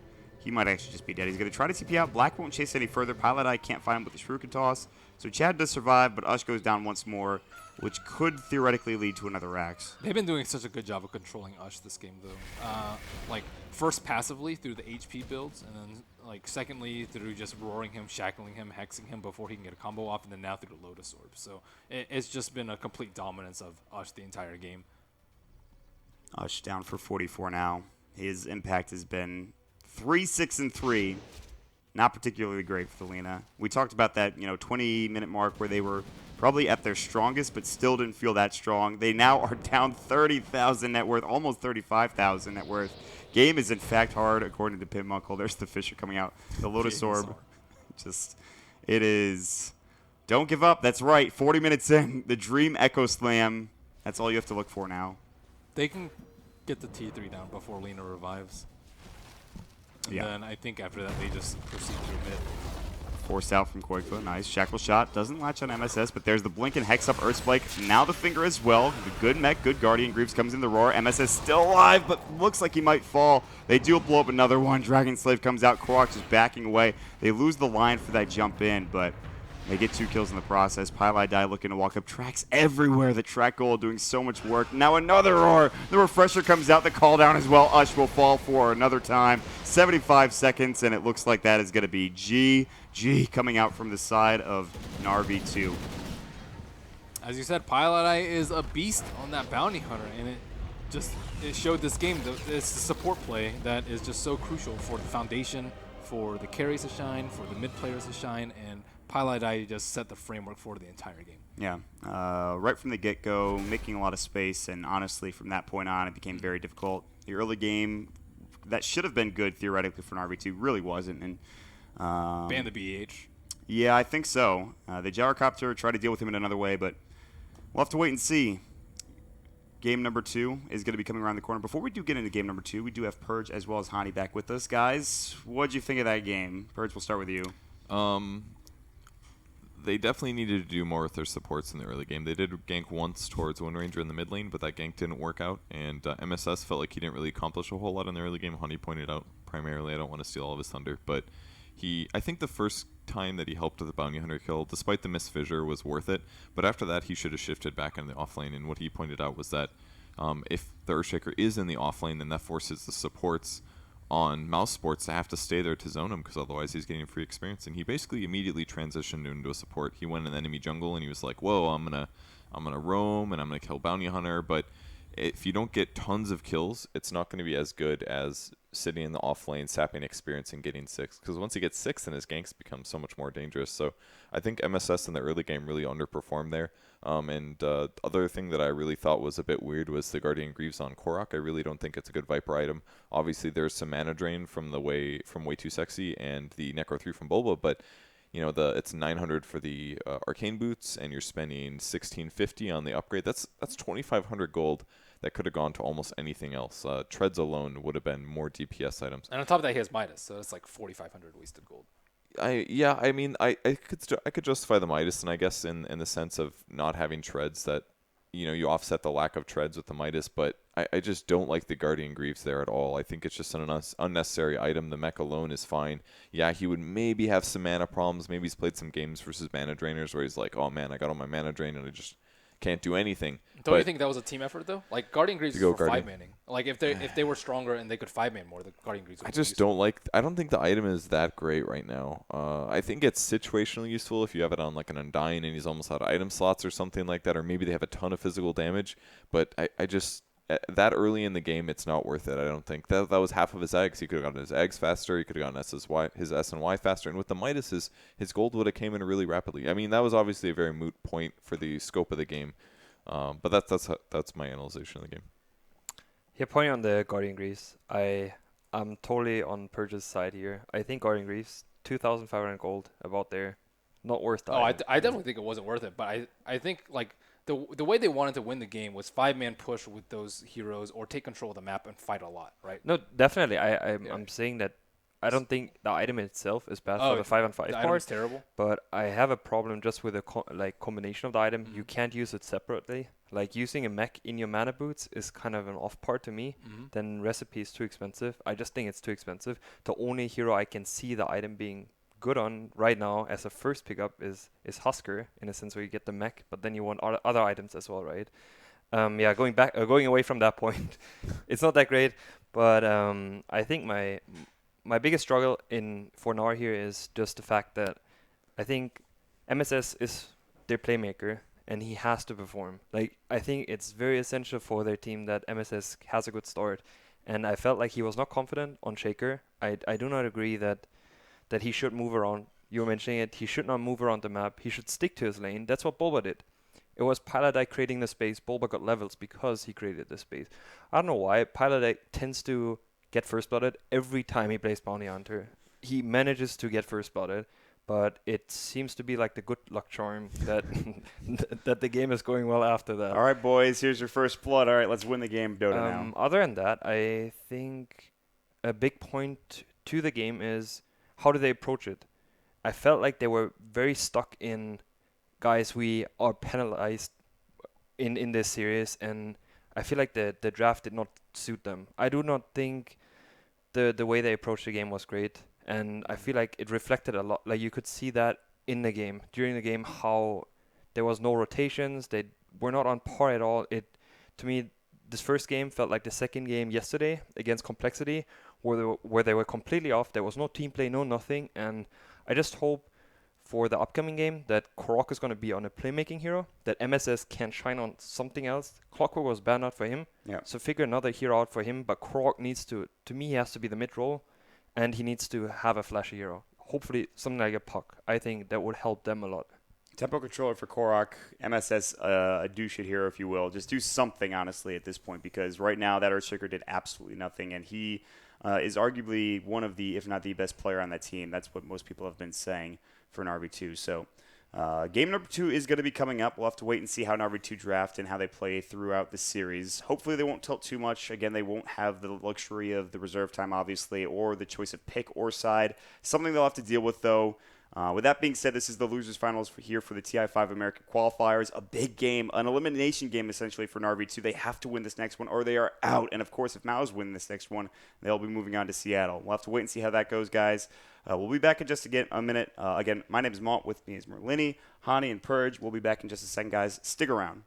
he might actually just be dead. He's going to try to TP out. Black won't chase any further. Pilot Eye can't find him with the Shuriken Toss. So Chad does survive, but Ush goes down once more, which could theoretically lead to another Rax. They've been doing such a good job of controlling Ush this game, though. First passively through the HP builds, and then secondly through just roaring him, shackling him, hexing him before he can get a combo off, and then now through the Lotus Orb. So it's just been a complete dominance of Ush the entire game. Ush down for 44 now. His impact has been 3-6-3. Not particularly great for the Lina. We talked about that 20-minute mark where they were probably at their strongest, but still didn't feel that strong. They now are down 30,000 net worth, almost 35,000 net worth. Game is in fact hard, according to Pim Muckle. There's the Fisher coming out. The Lotus Orb It is. Don't give up. That's right. 40 minutes in, the Dream Echo Slam. That's all you have to look for now. They can get the T3 down before Lena revives. And then I think after that, they just proceed through mid. Forced out from Koikla. Nice. Shackle shot. Doesn't latch on MSS, but there's the blink and hex up Earthspike. Now the finger as well. The good mech, good Guardian Greaves comes in the roar. MSS still alive, but looks like he might fall. They do blow up another one. Dragon Slave comes out. Korok just backing away. They lose the line for that jump in, but they get 2 kills in the process. Pylai looking to walk up. Tracks everywhere. The track goal doing so much work. Now another roar. The refresher comes out. The call down as well. Ush will fall for another time. 75 seconds, and it looks like that is going to be GG coming out from the side of NARv2. As you said, Pylai is a beast on that bounty hunter, and it showed this game. It's the support play that is just so crucial for the foundation, for the carries to shine, for the mid players to shine, and Pylai just set the framework for the entire game. Yeah, right from the get-go, making a lot of space, and honestly, from that point on, it became very difficult. The early game, that should have been good theoretically for NARv2, really wasn't. And ban the BH. Yeah, I think so. The gyrocopter tried to deal with him in another way, but we'll have to wait and see. Game number 2 is going to be coming around the corner. Before we do get into game number 2, we do have Purge as well as Hani back with us. Guys, what'd you think of that game? Purge, we'll start with you. They definitely needed to do more with their supports in the early game. They did gank once towards Wind Ranger in the mid lane, but that gank didn't work out. And MSS felt like he didn't really accomplish a whole lot in the early game. Honey pointed out primarily, I don't want to steal all of his thunder, but I think the first time that he helped with the bounty hunter kill, despite the missed fissure, was worth it. But after that, he should have shifted back in the offlane. And what he pointed out was that if the Earthshaker is in the offlane, then that forces the supports on Mousesports to have to stay there to zone him, because otherwise he's getting free experience. And he basically immediately transitioned into a support. He went in the enemy jungle and he was like, whoa, I'm gonna roam and I'm gonna kill bounty hunter. But if you don't get tons of kills, it's not going to be as good as sitting in the off lane, sapping experience and getting 6. Because once he gets 6, then his ganks become so much more dangerous. So I think MSS in the early game really underperformed there. Other thing that I really thought was a bit weird was the Guardian Greaves on Korok. I really don't think it's a good Viper item. Obviously, there's some mana drain from Way Too Sexy and the Necro 3 from Bulba, but you know, it's 900 for the arcane boots, and you're spending 1650 on the upgrade. That's 2,500 gold that could have gone to almost anything else. Treads alone would have been more DPS items. And on top of that, he has Midas, so it's like 4,500 wasted gold. I could justify the Midas, and I guess in the sense of not having treads, that you offset the lack of treads with the Midas, but I just don't like the Guardian Greaves there at all. I think it's just an unnecessary item. The mech alone is fine. Yeah, he would maybe have some mana problems. Maybe he's played some games versus mana drainers where he's like, oh man, I got all my mana drain and I just can't do anything. Don't you think that was a team effort though? Like Guardian Greaves is for Guardian. 5-manning. Like if they were stronger and they could 5-man more, the Guardian Greaves would I just don't like. I don't think the item is that great right now. I think it's situationally useful if you have it on like an Undying and he's almost out of item slots or something like that, or maybe they have a ton of physical damage. But I just that early in the game, it's not worth it. I don't think that was half of his eggs. He could have gotten his eggs faster. He could have gotten his S and Y faster. And with the Midas, his gold would have came in really rapidly. I mean, that was obviously a very moot point for the scope of the game. But that's my analysis of the game. Yeah, pointing on the Guardian Greaves, I'm totally on Purge's side here. I think Guardian Greaves, 2,500 gold, about there, not worth that. I definitely think it wasn't worth it. But I think like the way they wanted to win the game was 5-man push with those heroes or take control of the map and fight a lot, right? No, definitely. I'm saying that I don't think the item itself is bad for the 5-on-5 part. The item's terrible. But I have a problem just with the combination of the item. Mm-hmm. You can't use it separately. Like using a mech in your mana boots is kind of an off part to me. Mm-hmm. Then recipe is too expensive. I just think it's too expensive. The only hero I can see the item being good on right now as a first pickup is Husker, in a sense where you get the mech, but then you want other items as well, right? Going away from that point, it's not that great. But I think my biggest struggle for NAR here is just the fact that I think MSS is their playmaker and he has to perform. Like, I think it's very essential for their team that MSS has a good start. And I felt like he was not confident on Shaker. I do not agree that he should move around. You were mentioning it. He should not move around the map. He should stick to his lane. That's what Bulba did. It was Pylai creating the space. Bulba got levels because he created the space. I don't know why. Pylai tends to get first blooded every time he plays bounty hunter. He manages to get first blooded, but it seems to be like the good luck charm that that the game is going well after that. All right, boys, here's your first blood. All right, let's win the game, Dota now. Other than that, I think a big point to the game is how do they approach it. I felt like they were very stuck in, guys, we are penalized in this series, and I feel like the draft did not suit them. I do not think the way they approached the game was great, and I feel like it reflected a lot. Like you could see that in the game, during the game, how there was no rotations. They were not on par at all. To me, this first game felt like the second game yesterday against Complexity, where they were completely off. There was no team play, no nothing, and I just hope for the upcoming game that Korok is going to be on a playmaking hero, that MSS can shine on something else. Clockwork was bad out for him, so figure another hero out for him, but Korok needs to me, he has to be the mid role, and he needs to have a flashy hero. Hopefully something like a Puck. I think that would help them a lot. Tempo controller for Korok, MSS, a douche hero, if you will. Just do something, honestly, at this point, because right now that Earthshaker did absolutely nothing, and he is arguably one of the, if not the best player on that team. That's what most people have been saying for NARv2. So game number 2 is going to be coming up. We'll have to wait and see how NARv2 draft and how they play throughout the series. Hopefully they won't tilt too much. Again, they won't have the luxury of the reserve time, obviously, or the choice of pick or side. Something they'll have to deal with, though. With that being said, this is the losers finals here for the TI5 American Qualifiers. A big game, an elimination game essentially for NARv2. They have to win this next one or they are out. And of course, if Mouse win this next one, they'll be moving on to Seattle. We'll have to wait and see how that goes, guys. We'll be back in just a minute. Again, my name is Mont. With me is Merlini, Hani, and Purge. We'll be back in just a second, guys. Stick around.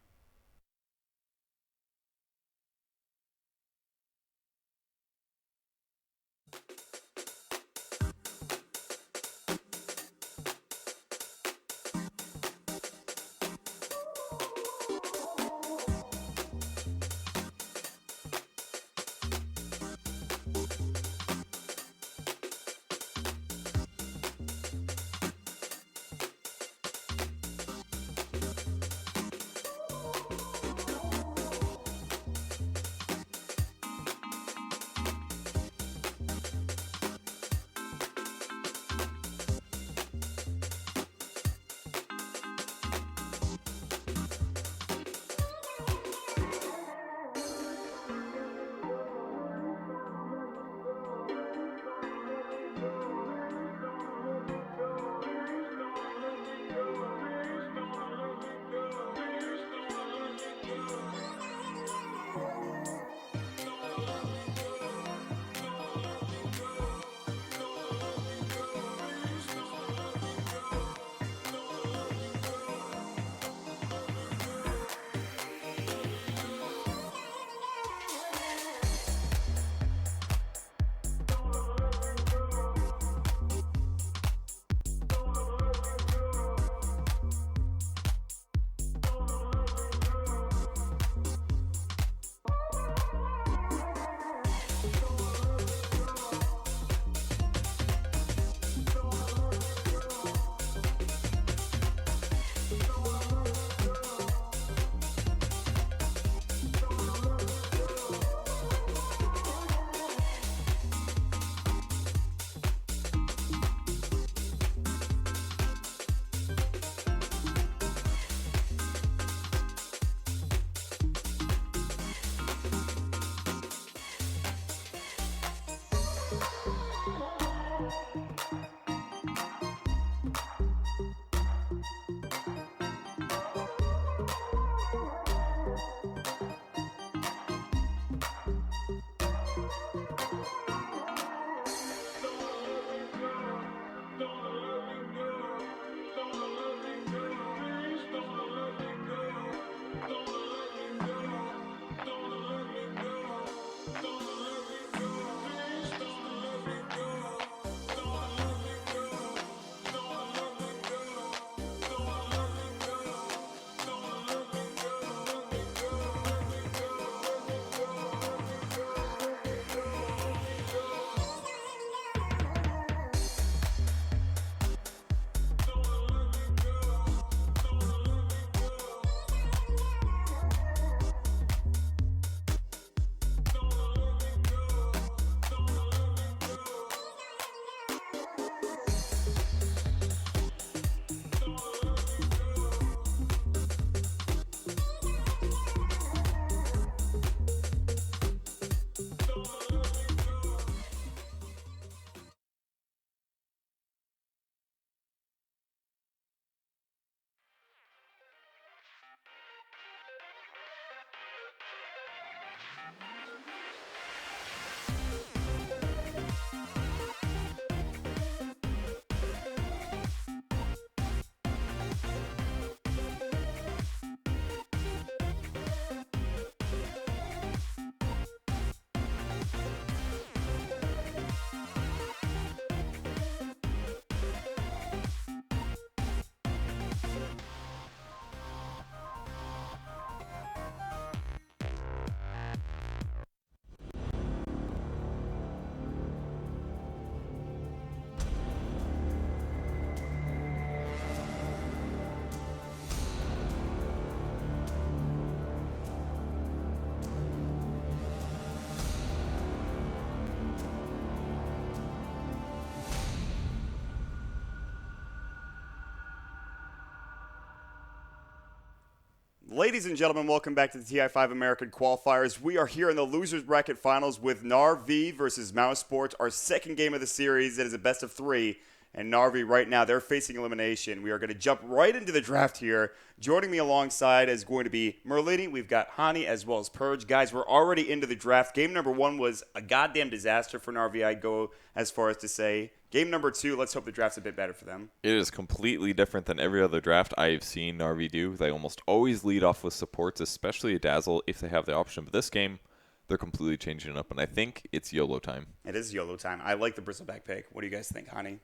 Ladies and gentlemen, welcome back to the TI5 American Qualifiers. We are here in the Losers Bracket Finals with NARv2 versus Mousesports, our second game of the series. It is a best of 3, and NARv2 right now, they're facing elimination. We are going to jump right into the draft here. Joining me alongside is going to be Merlini. We've got Hani as well as Purge. Guys, we're already into the draft. Game number 1 was a goddamn disaster for NARv2, I'd go as far as to say. Game number 2, let's hope the draft's a bit better for them. It is completely different than every other draft I've seen NARv2 do. They almost always lead off with supports, especially a Dazzle if they have the option. But this game, they're completely changing it up, and I think it's YOLO time. It is YOLO time. I like the Bristleback pick. What do you guys think, Hani?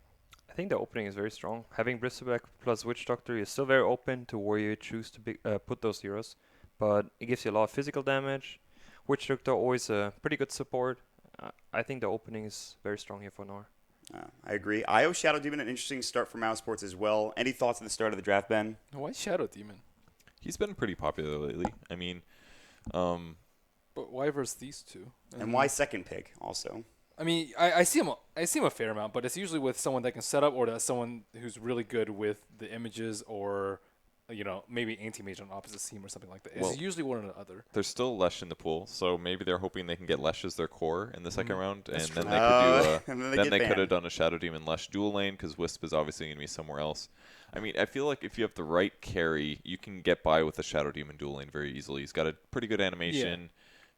I think the opening is very strong. Having Bristleback plus Witch Doctor is still very open to where you choose to put those heroes, but it gives you a lot of physical damage. Witch Doctor always a pretty good support. I think the opening is very strong here for NAR. I agree. IO Shadow Demon, an interesting start for Mousesports as well. Any thoughts at the start of the draft, Ben? Why Shadow Demon? He's been pretty popular lately. I mean, But why versus these two? And why second pick also? I mean, I see him. I see him a fair amount, but it's usually with someone that can set up, or that's someone who's really good with the images, or maybe anti-mage on opposite team or something like that. It's usually one or the other. there's still Lesh in the pool, so maybe they're hoping they can get Lesh as their core in the second round, and then they could do. Then they could have done a Shadow Demon Lesh dual lane because Wisp is obviously going to be somewhere else. I mean, I feel like if you have the right carry, you can get by with a Shadow Demon dual lane very easily. He's got a pretty good animation. Yeah.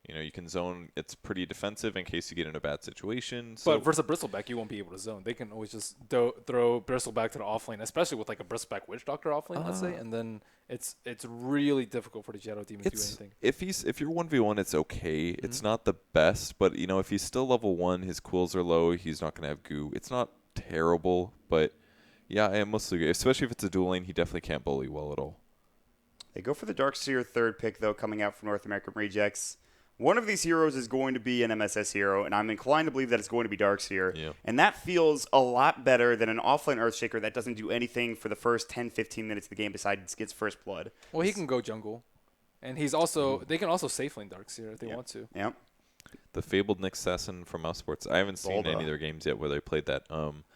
You can zone. It's pretty defensive in case you get in a bad situation. So But versus a Bristleback, you won't be able to zone. They can always just throw Bristleback to the offlane, especially with like a Bristleback Witch Doctor offlane, let's say, and then it's really difficult for the Shadow Demon to do anything. If you're 1v1, it's okay. It's not the best, but if he's still level 1, his cools are low. He's not gonna have goo. It's not terrible, but yeah, I mostly agree. Especially if it's a dual lane, he definitely can't bully well at all. They go for the Darkseer third pick, though, coming out from North American Rejects. One of these heroes is going to be an MSS hero, and I'm inclined to believe that it's going to be Darkseer. Yeah. And that feels a lot better than an offlane Earthshaker that doesn't do anything for the first 10, 15 minutes of the game besides gets first blood. Well, he can go jungle, and he's also they can also safe lane Darkseer if they want to. Yep. The fabled Nick Sasson from Mousesports. I haven't seen any of their games yet where they played that.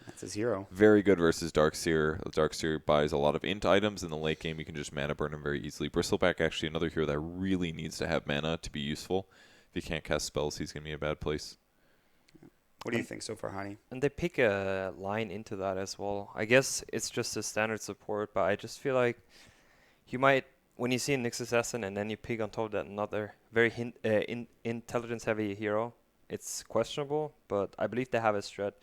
That's his hero. Very good versus Darkseer. Darkseer buys a lot of int items. In the late game, you can just mana burn him very easily. Bristleback, actually another hero that really needs to have mana to be useful. If he can't cast spells, he's going to be in a bad place. What do you think so far, Hani? And they pick a line into that as well. I guess it's just a standard support, but I just feel like you might, when you see a Nyx Assassin and then you pick on top of that another very intelligence-heavy hero, it's questionable, but I believe they have a strat.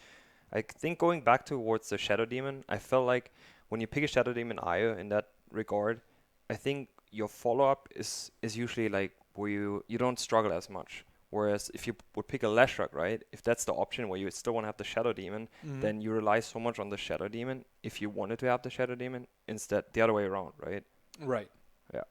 I think going back towards the Shadow Demon, I felt like when you pick a Shadow Demon IO in that regard, I think your follow-up is usually like where you don't struggle as much. Whereas if you would pick a Leshrac, right, if that's the option where you still want to have the Shadow Demon, then you rely so much on the Shadow Demon if you wanted to have the Shadow Demon instead the other way around, right? Right. Yeah.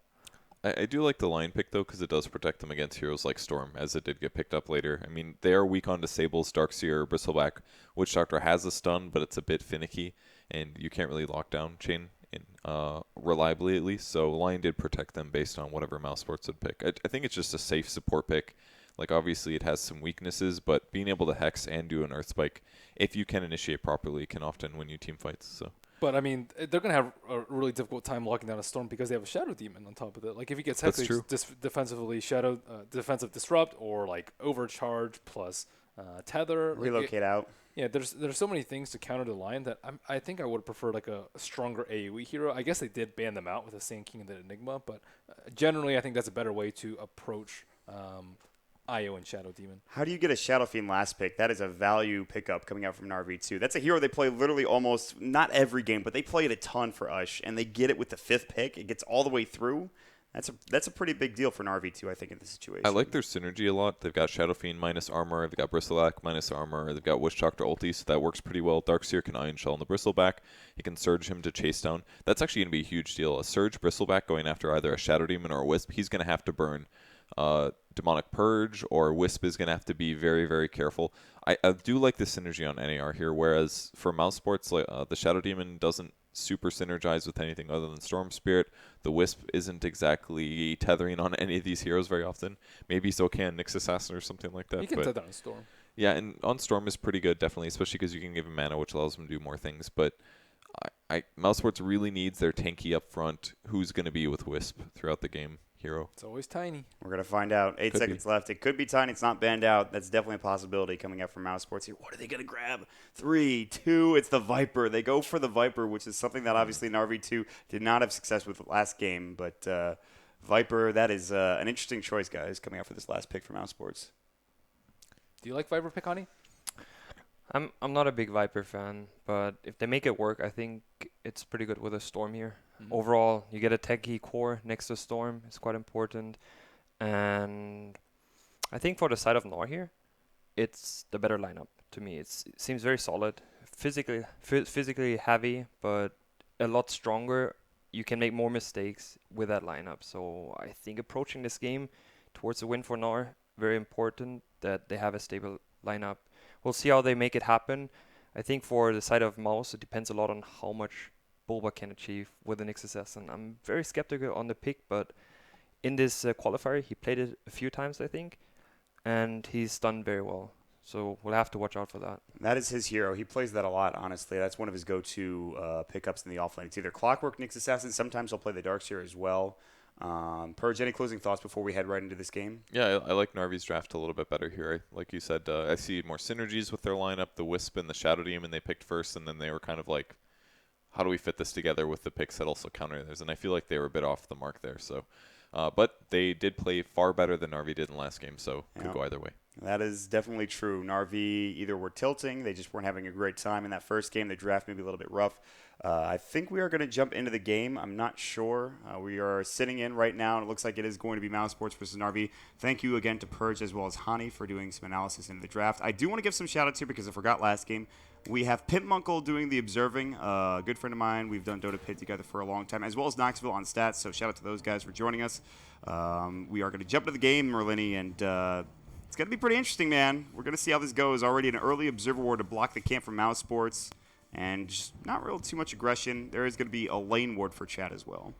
I do like the line pick, though, because it does protect them against heroes like Storm, as it did get picked up later. I mean, they are weak on disables. Darkseer, Bristleback, Witch Doctor has a stun, but it's a bit finicky, and you can't really lock down Chain reliably, at least. So Lion did protect them based on whatever Mousesports would pick. I think it's just a safe support pick. Like, obviously, it has some weaknesses, but being able to Hex and do an Earth Spike, if you can initiate properly, can often win you team fights. So. But, I mean, they're going to have a really difficult time locking down a Storm because they have a Shadow Demon on top of it. Like, if he gets Hex, defensively defensive Disrupt or, like, Overcharge plus Tether. Relocate out. Yeah, there's so many things to counter the line that I think I would prefer, like, a stronger AoE hero. I guess they did ban them out with the Sand King and the Enigma, but generally I think that's a better way to approach IO and Shadow Demon. How do you get a Shadow Fiend last pick? That is a value pickup coming out from NARv2. That's a hero they play literally almost, not every game, but they play it a ton for Ush, and they get it with the 5th pick. It gets all the way through. That's a pretty big deal for NARv2, I think, in this situation. I like their synergy a lot. They've got Shadow Fiend minus armor. They've got Bristleback minus armor. They've got Witch Doctor ulti, so that works pretty well. Darkseer can Iron Shell on the Bristleback. He can Surge him to chase down. That's actually going to be a huge deal. A Surge Bristleback going after either a Shadow Demon or a Wisp, he's going to have to burn Demonic Purge, or Wisp is going to have to be very, very careful. I do like the synergy on NAR here, whereas for Mousesports, the Shadow Demon doesn't super synergize with anything other than Storm Spirit. The Wisp isn't exactly tethering on any of these heroes very often. Maybe so can Nyx Assassin or something like that. You can tether on Storm. Yeah, and on Storm is pretty good, definitely, especially because you can give him mana, which allows him to do more things. But Mousesports really needs their tanky up front. Who's going to be with Wisp throughout the game? Hero. It's always Tiny. We're going to find out. 8 seconds left. It could be Tiny. It's not banned out. That's definitely a possibility coming up from Mousesports here. What are they going to grab? 3, 2. It's the Viper. They go for the Viper, which is something that obviously NARv2 did not have success with last game. But Viper, that is an interesting choice, guys, coming up for this last pick from Mousesports. Do you like Viper pick, Honey? I'm not a big Viper fan, but if they make it work, I think it's pretty good with a Storm here. Mm-hmm. Overall, you get a techie core next to Storm. It's quite important. And I think for the side of NAR here, it's the better lineup to me. It seems very solid, physically heavy, but a lot stronger. You can make more mistakes with that lineup. So I think approaching this game towards a win for NAR, very important that they have a stable lineup. We'll see how they make it happen. I think for the side of Mouse, it depends a lot on how much Bulba can achieve with an XSS. And I'm very skeptical on the pick, but in this qualifier, he played it a few times, I think, and he's done very well. So we'll have to watch out for that. That is his hero. He plays that a lot, honestly. That's one of his go-to pickups in the offlane. It's either Clockwork, Nyx Assassin. Sometimes he'll play the Darkseer as well. Purge, any closing thoughts before we head right into this game? Yeah, I like Narvi's draft a little bit better here. Like you said, I see more synergies with their lineup. The Wisp and the Shadow Demon they picked first, and then they were kind of like, how do we fit this together with the picks that also counter theirs? And I feel like they were a bit off the mark there. So, but they did play far better than Narvi did in the last game, so could go either way. That is definitely true. NARV either were tilting, they just weren't having a great time in that first game. The draft may be a little bit rough. I think we are going to jump into the game. I'm not sure. We are sitting in right now, and it looks like it is going to be Mousesports versus NARV. Thank you again to Purge as well as Hani for doing some analysis into the draft. I do want to give some shout-outs here because I forgot last game. We have Pimpmunkle doing the observing, a good friend of mine. We've done Dota Pit together for a long time, as well as Knoxville on stats, so shout-out to those guys for joining us. We are going to jump into the game, Merlini, and it's going to be pretty interesting, man. We're going to see how this goes. Already an early Observer Ward to block the camp from Mousesports. And just not real too much aggression. There is going to be a lane ward for Chad as well.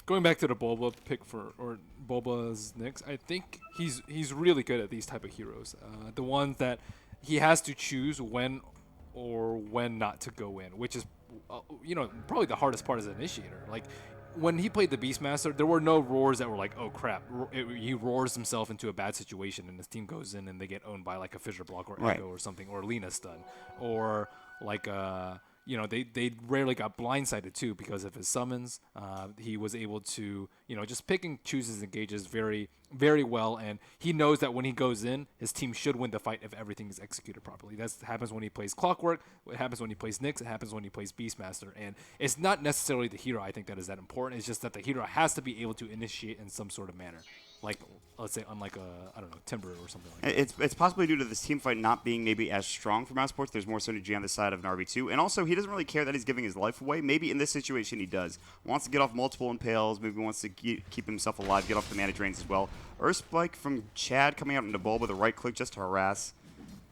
Going back to the Bulba pick or Bulba's Nyx, I think he's really good at these type of heroes. The ones that he has to choose when or when not to go in, which is, probably the hardest part as an initiator. Like, when he played the Beastmaster, there were no roars that were like, oh crap, he roars himself into a bad situation and his team goes in and they get owned by like a Fissure Block or Echo or something, or Lena Stun, or like they rarely got blindsided too because of his summons. He was able to just pick and choose his engages very, very well, and he knows that when he goes in, his team should win the fight if everything is executed properly. That happens when he plays Clockwork. It happens when he plays Nyx. It happens when he plays Beastmaster. And it's not necessarily the hero I think that is that important. It's just that the hero has to be able to initiate in some sort of manner. Like, let's say, unlike Timber or something like that. It's possibly due to this team fight not being maybe as strong for Mousesports. There's more synergy on the side of NARV2. And also, he doesn't really care that he's giving his life away. Maybe in this situation he does. Wants to get off multiple impales. Maybe wants to keep himself alive, get off the mana drains as well. Earthspike from Chad coming out into Bulb with a right click just to harass.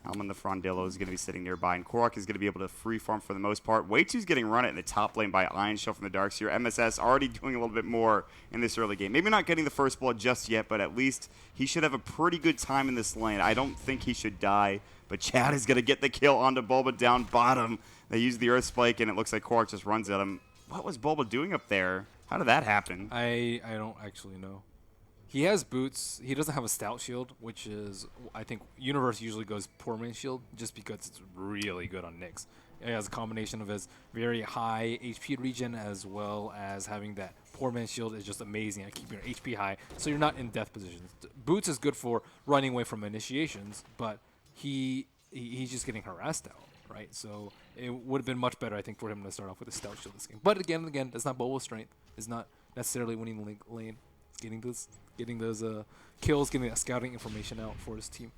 Alman the Frondillo is going to be sitting nearby, and Korok is going to be able to free farm for the most part. Way2's getting run at in the top lane by Iron Shell from the Darkseer. MSS already doing a little bit more in this early game. Maybe not getting the first blood just yet, but at least he should have a pretty good time in this lane. I don't think he should die, but Chad is going to get the kill onto Bulba down bottom. They use the Earth Spike, and it looks like Korok just runs at him. What was Bulba doing up there? How did that happen? I don't actually know. He has boots. He doesn't have a stout shield, which is, I think, Universe usually goes poor main shield just because it's really good on Nyx. It has a combination of his very high HP regen as well as having that poor man shield is just amazing at keeping your HP high, so you're not in death positions. Boots is good for running away from initiations, but he's just getting harassed out, right? So it would have been much better, I think, for him to start off with a stout shield this game. But again, that's not Bulba's strength. It's not necessarily winning lane. It's getting those kills, getting that scouting information out for his team.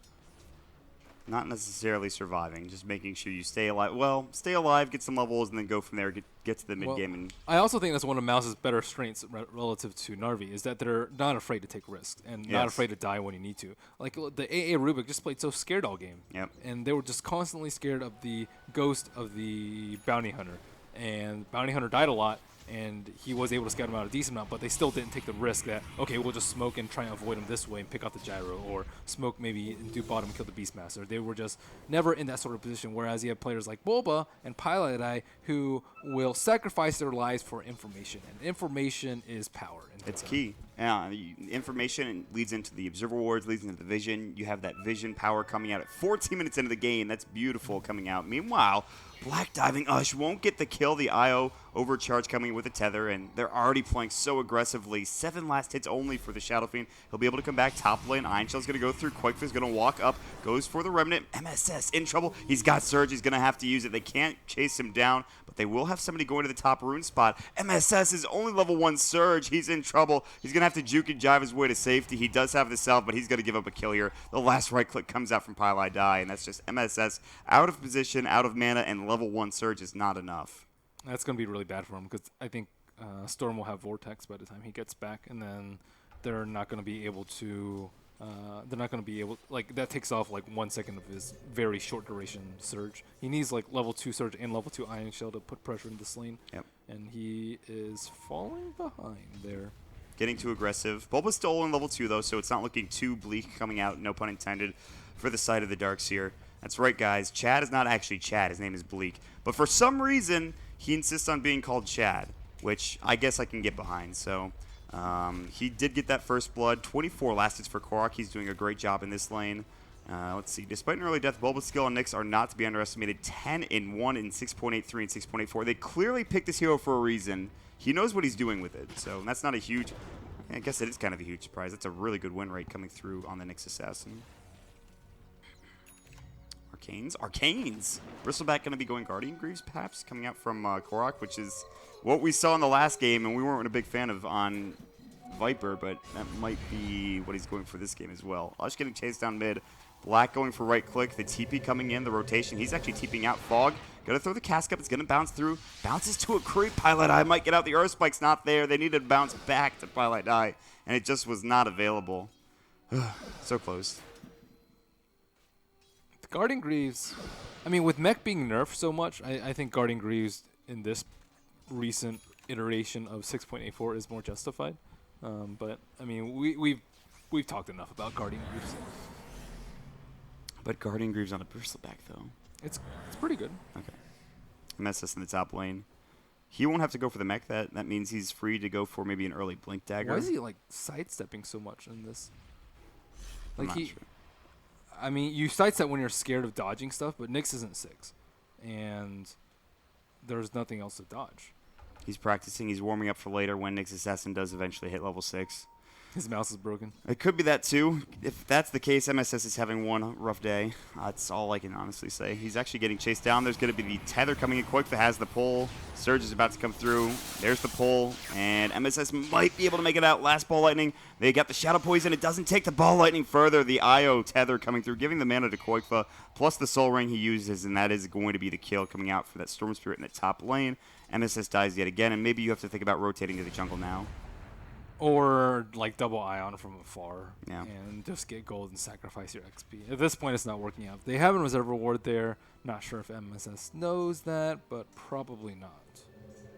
Not necessarily surviving, just making sure you stay alive. Well, stay alive, get some levels, and then go from there, get to the mid-game. And I also think that's one of Mouse's better strengths relative to NARV, is that they're not afraid to take risks and not afraid to die when you need to. Like, the AA Rubik just played so scared all game. Yep. And they were just constantly scared of the ghost of the Bounty Hunter. And Bounty Hunter died a lot, and he was able to scout him out a decent amount, but they still didn't take the risk that, okay, we'll just smoke and try and avoid him this way and pick out the gyro, or smoke maybe and do bottom kill the Beastmaster. They were just never in that sort of position, whereas you have players like Bulba and Pilot Eye who will sacrifice their lives for information, and information is power. It's key. Yeah, information leads into the Observer Wards, leads into the vision. You have that vision power coming out at 14 minutes into the game. That's beautiful coming out. Meanwhile, Black Diving Ush won't get the kill. The IO overcharge coming with a tether, and they're already playing so aggressively. 7 last hits only for the Shadow Fiend. He'll be able to come back top lane. Iron Shell's going to go through. Quakefa's going to walk up, goes for the Remnant. MSS in trouble. He's got Surge. He's going to have to use it. They can't chase him down, but they will have somebody going to the top rune spot. MSS is only level 1 Surge. He's in trouble. He's going to have to juke and jive his way to safety. He does have the self, but he's going to give up a kill here. The last right click comes out from Pile Die, and that's just MSS out of position, out of mana, and level 1 Surge is not enough. That's going to be really bad for him, because I think Storm will have Vortex by the time he gets back, and then they're not going to be able to like, that takes off like 1 second of his very short duration Surge. He needs like level 2 Surge and level 2 Iron Shell to put pressure into this lane. Yep. And he is falling behind there. Getting too aggressive. Bulba's still in level 2 though, so it's not looking too bleak coming out, no pun intended, for the side of the Darkseer. That's right, guys. Chad is not actually Chad. His name is Bleak. But for some reason, he insists on being called Chad, which I guess I can get behind. So he did get that first blood. 24 last hits for Korok. He's doing a great job in this lane. Let's see. Despite an early death, Bulba's skill and Nyx are not to be underestimated. 10 in 1 in 6.83 and 6.84. They clearly picked this hero for a reason. He knows what he's doing with it. So that's not a huge... I guess it is kind of a huge surprise. That's a really good win rate coming through on the Nyx Assassin. Arcanes. Bristleback going to be going Guardian Greaves, perhaps, coming out from Korok, which is what we saw in the last game, and we weren't a big fan of on Viper, but that might be what he's going for this game as well. Ush getting chased down mid. Black going for right click. The TP coming in, the rotation. He's actually TPing out. Fog going to throw the cask up. It's going to bounce through. Bounces to a creep. Pilot Eye might get out. The Earth Spike's not there. They needed to bounce back to Pilot Eye, and it just was not available. So close. Guardian Greaves, I mean, with mech being nerfed so much, I think Guardian Greaves in this recent iteration of 6.84 is more justified. But I mean, we've talked enough about Guardian Greaves. But Guardian Greaves on a Bristleback though. It's pretty good. Okay. MSS in the top lane. He won't have to go for the mech. That means he's free to go for maybe an early Blink Dagger. Why is he like sidestepping so much in this? I'm Like not sure. I mean, you sidestep when you're scared of dodging stuff, but Nyx isn't 6, and there's nothing else to dodge. He's practicing. He's warming up for later when Nyx Assassin does eventually hit level 6. His mouse is broken. It could be that too. If that's the case, MSS is having one rough day. That's all I can honestly say. He's actually getting chased down. There's going to be the tether coming in quick that has the pull. Surge is about to come through. There's the pull, and MSS might be able to make it out. Last Ball Lightning. They got the Shadow Poison. It doesn't take the Ball Lightning further. The IO tether coming through, giving the mana to Quakefa, plus the Soul Ring he uses, and that is going to be the kill coming out for that Storm Spirit in the top lane. MSS dies yet again, and maybe you have to think about rotating to the jungle now. Or like double Ion from afar, Yeah. and just get gold and sacrifice your XP. At this point, it's not working out. They have a reserve reward there. Not sure if MSS knows that, but probably not.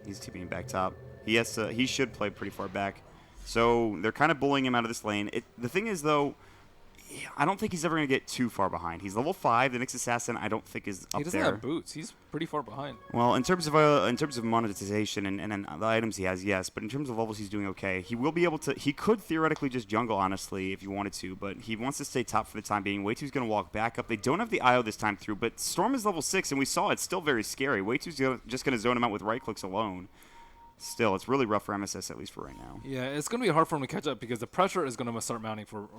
He's TPing back top. He should play pretty far back. So they're kind of bullying him out of this lane. The thing is, though, I don't think he's ever going to get too far behind. He's level 5. The Nyx Assassin, I don't think is up there. He doesn't have boots. He's pretty far behind. Well, in terms of monetization and the items he has, yes. But in terms of levels, he's doing okay. He will be able to. He could theoretically just jungle, honestly, if you wanted to. But he wants to stay top for the time being. Way2's going to walk back up. They don't have the IO this time through, but Storm is level 6, and we saw it's still very scary. Way2's just going to zone him out with right clicks alone. Still, it's really rough for MSS, at least for right now. Yeah, it's going to be hard for him to catch up because the pressure is going to start mounting for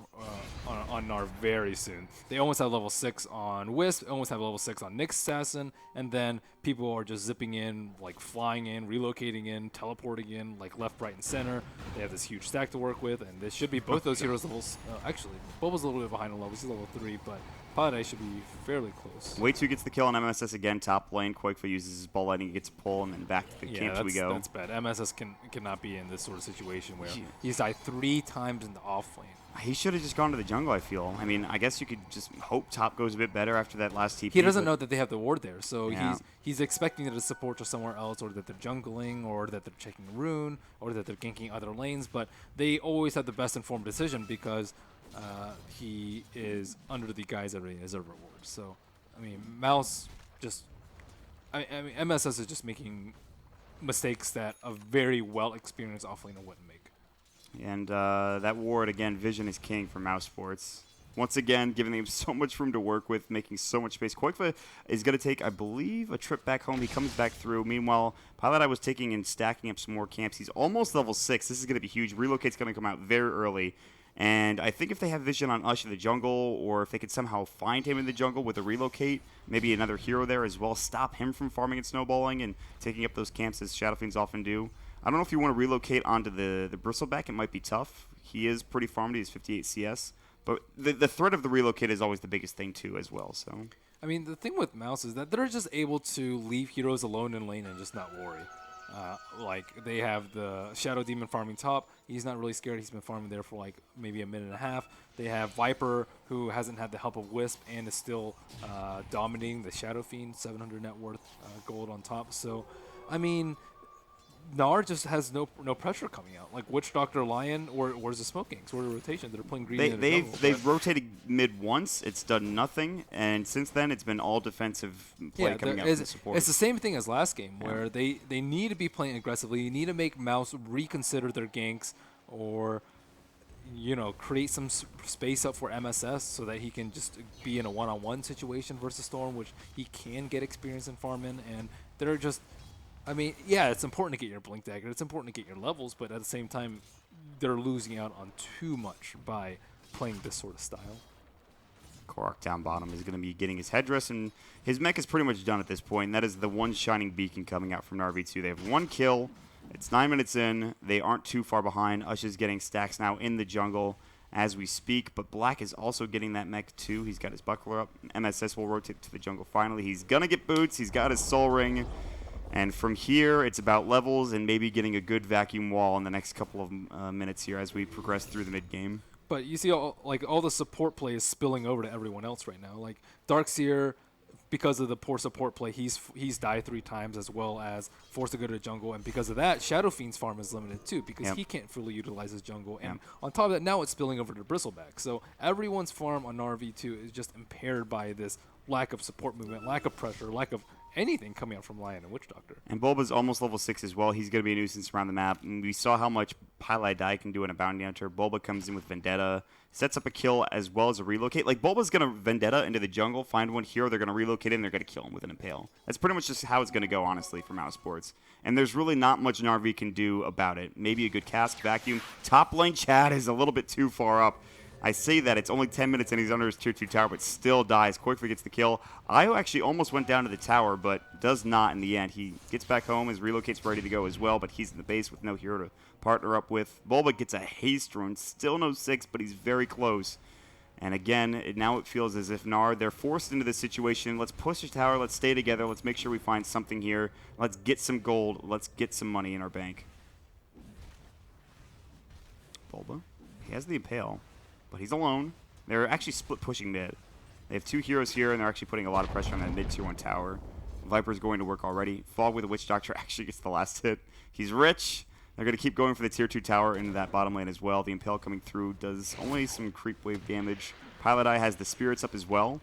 on NARv very soon. They almost have level 6 on Wisp, almost have level 6 on Nyx Assassin, and then people are just zipping in, like flying in, relocating in, teleporting in, like left, right, and center. They have this huge stack to work with, and this should be both those heroes levels. Actually, Bulba's a little bit behind on levels. He's level 3, but Paladin should be fairly close. Way 2 gets the kill on MSS again. Top lane. Quakefa uses his ball lightning, gets a pull, and then back to the camps we go. That's bad. MSS cannot be in this sort of situation where he's died 3 times in the off lane. He should have just gone to the jungle, I feel. I mean, I guess you could just hope top goes a bit better after that last TP. He doesn't know that they have the ward there, so Yeah. he's expecting that the supports are somewhere else, or that they're jungling, or that they're checking rune, or that they're ganking other lanes, but they always have the best informed decision because he is under the guise of a reserve reward. So, I mean, Mouse just... I mean, MSS is just making mistakes that a very well-experienced offlaner wouldn't make. And that ward, again, vision is king for Mousesports. Once again, giving them so much room to work with, making so much space. Quakefa is going to take, I believe, a trip back home. He comes back through. Meanwhile, Pilot was taking and stacking up some more camps. He's almost level 6. This is going to be huge. Relocate's going to come out very early. And I think if they have vision on Ush in the jungle, or if they could somehow find him in the jungle with a relocate, maybe another hero there as well, stop him from farming and snowballing and taking up those camps as Shadow Fiends often do. I don't know if you want to relocate onto the Bristleback. It might be tough. He is pretty farmed. He has 58 CS. But the threat of the relocate is always the biggest thing, too, as well. So, I mean, the thing with Mouse is that they're just able to leave heroes alone in lane and just not worry. Like, they have the Shadow Demon farming top. He's not really scared. He's been farming there for, like, maybe a minute and a half. They have Viper, who hasn't had the help of Wisp and is still dominating the Shadow Fiend, 700 net worth gold on top. So, I mean... NARv just has no pressure coming out. Like Witch Doctor, Lion, or where's the Smoke Kings? Where's the rotation? They're playing green. They've rotated mid once. It's done nothing, and since then it's been all defensive play coming out from the support. It's the same thing as last game, where they need to be playing aggressively. You need to make Mouse reconsider their ganks, or create some space up for MSS so that he can just be in a one-on-one situation versus Storm, which he can get experience in farm in, and they're just. I mean, yeah, it's important to get your Blink Dagger. It's important to get your levels, but at the same time, they're losing out on too much by playing this sort of style. Korok down bottom is going to be getting his headdress, and his mech is pretty much done at this point. And that is the one shining beacon coming out from NARv2. They have 1 kill. It's 9 minutes in. They aren't too far behind. Ush is getting stacks now in the jungle as we speak, but Black is also getting that mech too. He's got his buckler up. MSS will rotate to the jungle finally. He's going to get boots. He's got his soul ring. And from here, it's about levels and maybe getting a good vacuum wall in the next couple of minutes here as we progress through the mid-game. But you see, all the support play is spilling over to everyone else right now. Like Darkseer, because of the poor support play, he's died 3 times, as well as forced to go to the jungle. And because of that, Shadow Fiend's farm is limited too, because he can't fully utilize his jungle. And on top of that, now it's spilling over to Bristleback. So everyone's farm on NARv2 is just impaired by this lack of support movement, lack of pressure, lack of anything coming out from Lion and Witch Doctor. And Bulba's almost level 6 as well. He's going to be a nuisance around the map. And we saw how much Pylai Dai can do in a Bounty Hunter. Bulba comes in with Vendetta, sets up a kill as well as a relocate. Like, Bulba's going to Vendetta into the jungle, find one hero, they're going to relocate in, they're going to kill him with an Impale. That's pretty much just how it's going to go, honestly, for Mousesports. And there's really not much NARv can do about it. Maybe a good cask, vacuum. Top lane Chad is a little bit too far up. I say that it's only 10 minutes and he's under his tier 2 tower, but still dies. Quickly gets the kill. Io actually almost went down to the tower, but does not in the end. He gets back home. His relocate's ready to go as well, but he's in the base with no hero to partner up with. Bulba gets a haste rune. Still no 6, but he's very close. And again, now it feels as if NARv, they're forced into this situation. Let's push the tower. Let's stay together. Let's make sure we find something here. Let's get some gold. Let's get some money in our bank. Bulba. He has the Impale. But he's alone. They're actually split pushing mid. They have 2 heroes here, and they're actually putting a lot of pressure on that mid tier 1 tower. Viper's going to work already. Fog with a Witch Doctor actually gets the last hit. He's rich. They're going to keep going for the tier 2 tower into that bottom lane as well. The Impale coming through does only some creep wave damage. Pilot Eye has the spirits up as well.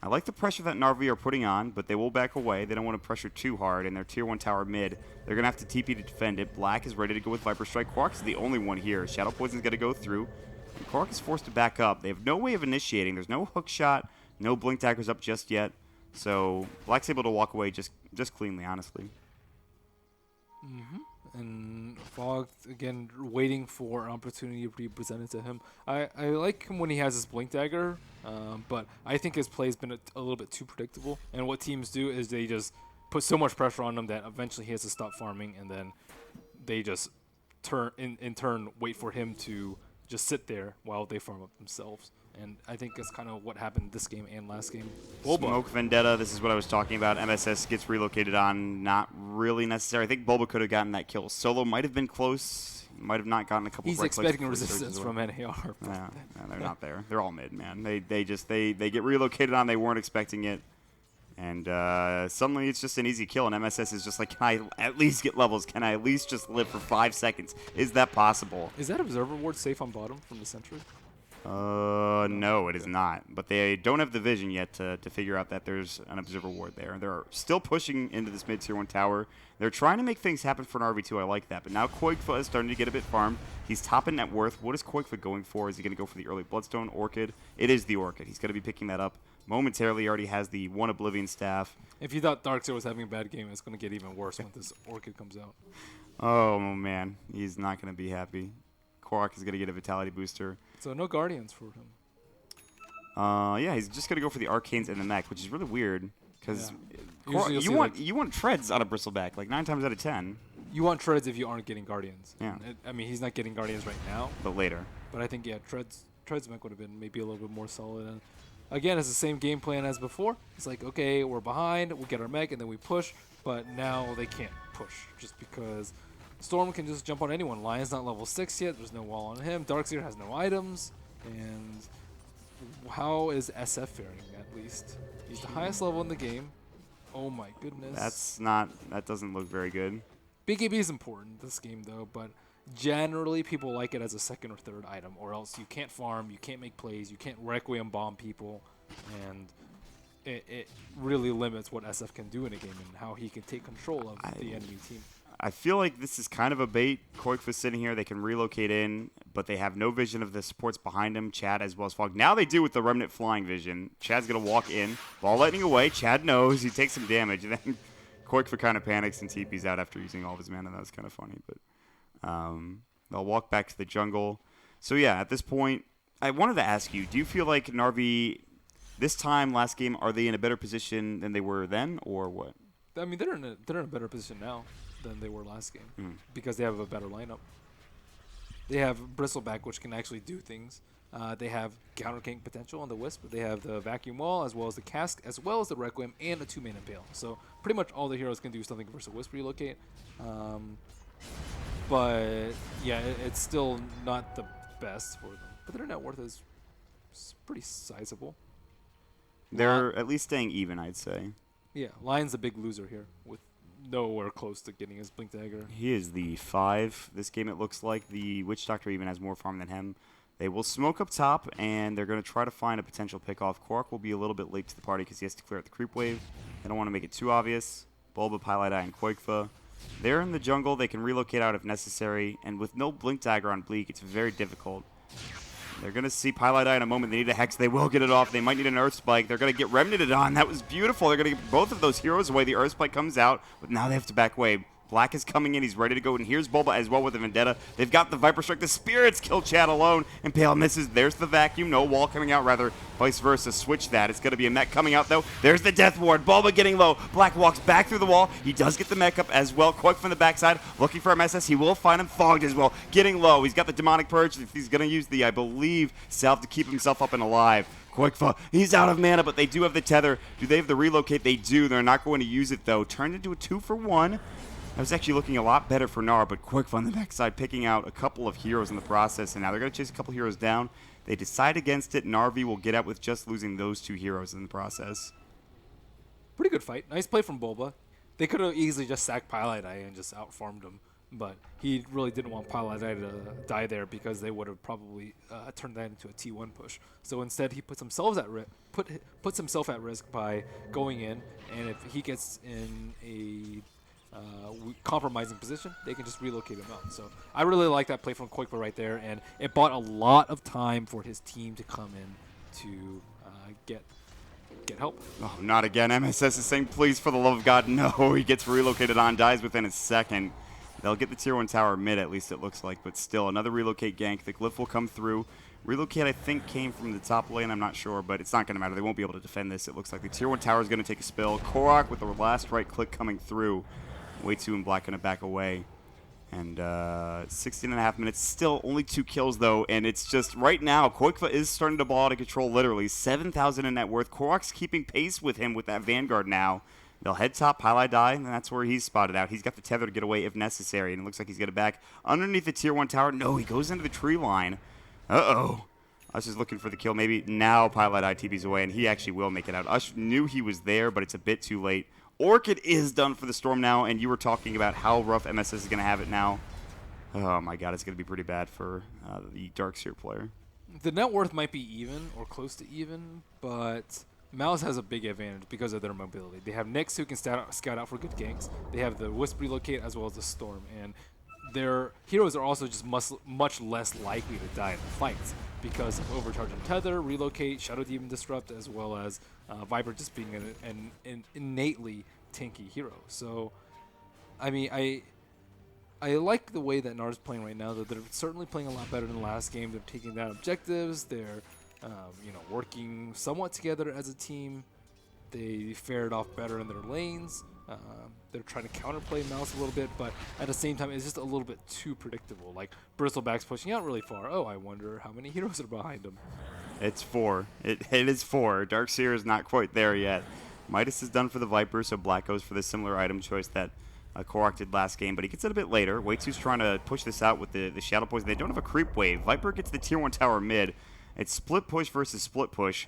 I like the pressure that NARv are putting on, but they will back away. They don't want to pressure too hard in their tier 1 tower mid. They're going to have to TP to defend it. Black is ready to go with Viper Strike. Quark is the only one here. Shadow Poison's going to go through. And Korok is forced to back up. They have no way of initiating. There's no hook shot, no blink daggers up just yet. So Black's able to walk away just cleanly, honestly. And Fog, again, waiting for an opportunity to be presented to him. I like him when he has his blink dagger, but I think his play has been a little bit too predictable. And what teams do is they just put so much pressure on him that eventually he has to stop farming, and then they just in turn wait for him to just sit there while they farm up themselves. And I think that's kind of what happened this game and last game. Bulba. Smoke Vendetta, this is what I was talking about. MSS gets relocated on, not really necessary. I think Bulba could have gotten that kill. Solo might have been close. Might have not gotten a couple. He's right clicks expecting before he surges resistance away. from NAR. Yeah, they're not there. They're all mid, man. They get relocated on. They weren't expecting it, and suddenly it's just an easy kill. And MSS is just like, can I at least get levels? Can I at least just live for 5 seconds? Is that possible? Is that observer ward safe on bottom from the sentry? No, it is not. But they don't have the vision yet to figure out that there's an observer ward there. They're still pushing into this mid tier 1 tower. They're trying to make things happen for NARv2. I like that. But now Koigfa is starting to get a bit farmed. He's top in net worth. What is Koigfa going for? Is he going to go for the early Bloodstone Orchid? It is the Orchid. He's going to be picking that up momentarily. He already has the 1 Oblivion Staff. If you thought Darkseer was having a bad game, it's going to get even worse when this Orchid comes out. Oh, man. He's not going to be happy. Korok is going to get a Vitality Booster. So no Guardians for him. Yeah, he's just going to go for the Arcanes and the mech, which is really weird. Because Usually you'll see, you want treads on a Bristleback, like 9 times out of 10. You want treads if you aren't getting Guardians. Yeah. I mean, he's not getting Guardians right now, But later. but I think, yeah, treads mech would have been maybe a little bit more solid. And again, it's the same game plan as before. It's like, okay, we're behind, we get our mech, and then we push. But now they can't push just because Storm can just jump on anyone. Lion's not level 6 yet. There's no wall on him. Darkseer has no items. And how is SF faring, at least? He's the highest level in the game. Oh my goodness. That doesn't look very good. BKB is important this game, though, but generally people like it as a second or third item, or else you can't farm, you can't make plays, you can't Requiem bomb people, and it really limits what SF can do in a game and how he can take control of the enemy team. I feel like this is kind of a bait. Koigfa's sitting here. They can relocate in, but they have no vision of the supports behind him, Chad as well as Fog. Now they do with the Remnant flying vision. Chad's going to walk in. Ball lightning away. Chad knows. He takes some damage. And then Koigfa kind of panics and TP's out after using all of his mana. That was kind of funny. But they'll walk back to the jungle. So, yeah, at this point, I wanted to ask you, do you feel like NARV, this time, last game, are they in a better position than they were then, or what? I mean, they're in a better position now than they were last game because they have a better lineup. They have Bristleback, which can actually do things. They have counter gank potential on the Wisp. They have the Vacuum Wall, as well as the Cask, as well as the Requiem, and a 2-mana Impale. So pretty much all the heroes can do something versus Wisp relocate. But yeah, it's still not the best for them. But their net worth is pretty sizable. They're at least staying even, I'd say. Yeah, Lion's a big loser here with nowhere close to getting his Blink Dagger. He is the 5. This game, it looks like the Witch Doctor even has more farm than him. They will smoke up top, and they're going to try to find a potential pick-off. Korok will be a little bit late to the party because he has to clear out the creep wave. They don't want to make it too obvious. Bulba, Pilot Eye, and Koigfa. They're in the jungle. They can relocate out if necessary, and with no Blink Dagger on Bleak, it's very difficult. They're going to see Pilot Eye in a moment. They need a Hex. They will get it off. They might need an Earth Spike. They're going to get Remnanted on. That was beautiful. They're going to get both of those heroes away. The Earth Spike comes out, but now they have to back away. Black is coming in. He's ready to go, and here's Bulba as well with the Vendetta. They've got the Viper Strike. The Spirits kill Chad alone, and Pale misses. There's the Vacuum. No wall coming out, rather vice versa. Switch that. It's going to be a mech coming out, though. There's the Death Ward. Bulba getting low. Black walks back through the wall. He does get the mech up as well. Koik from the backside, looking for MSS. He will find him. Fogged as well, getting low. He's got the Demonic Purge. He's going to use the, I believe, Salve to keep himself up and alive. Koigfa, he's out of mana, but they do have the Tether. Do they have the Relocate? They do. They're not going to use it, though. Turned into a 2-for-1. That was actually looking a lot better for NARv, but Koigfa on the backside picking out a couple of heroes in the process, and now they're going to chase a couple heroes down. They decide against it. NARV will get out with just losing those 2 heroes in the process. Pretty good fight. Nice play from Bulba. They could have easily just sacked Pilot Eye and just outfarmed him, but he really didn't want Pilot Eye to die there because they would have probably turned that into a T1 push. So instead, he puts himself at risk by going in, and if he gets in a compromising position, they can just relocate him out. So I really like that play from Koigfa right there, and it bought a lot of time for his team to come in to get help. Oh, not again. MSS is saying, please, for the love of God, no. He gets relocated on, dies within a second. They'll get the tier 1 tower mid, at least it looks like, but still, another relocate gank. The glyph will come through. Relocate, I think, came from the top lane. I'm not sure, but it's not going to matter. They won't be able to defend this. It looks like the tier 1 tower is going to take a spill. Korok with the last right click coming through. Way 2 and Black going to back away. And 16.5 minutes. Still only 2 kills, though. And it's just right now, Qualifiers is starting to ball out of control, literally. 7,000 in net worth. Korok's keeping pace with him with that Vanguard now. They'll head top, highlight die, and that's where he's spotted out. He's got the tether to get away if necessary. And it looks like he's got it back underneath the tier 1 tower. No, he goes into the tree line. Uh-oh. Ush is looking for the kill. Maybe now Pilot Eye TP's away, and he actually will make it out. Ush knew he was there, but it's a bit too late. Orchid is done for the Storm now, and you were talking about how rough MSS is going to have it now. Oh, my God, it's going to be pretty bad for the Darkseer player. The net worth might be even or close to even, but Mouse has a big advantage because of their mobility. They have Nyx who can scout out for good ganks. They have the Wisp relocate as well as the Storm, and their heroes are also just much less likely to die in the fights because of overcharging tether, relocate, Shadow Demon disrupt, as well as Viper just being an innately tanky hero. So, I mean, I like the way that NARv's playing right now. That they're certainly playing a lot better than the last game. They're taking down objectives. They're working somewhat together as a team. They fared off better in their lanes. They're trying to counterplay Mouse a little bit, but at the same time, it's just a little bit too predictable. Like, Bristleback's pushing out really far. Oh, I wonder how many heroes are behind him. It's 4. It is 4. Darkseer is not quite there yet. Midas is done for the Viper, so Black goes for the similar item choice that Korok did last game, but he gets it a bit later. Wei2's trying to push this out with the Shadow Poison. They don't have a creep wave. Viper gets the tier 1 tower mid. It's split push versus split push.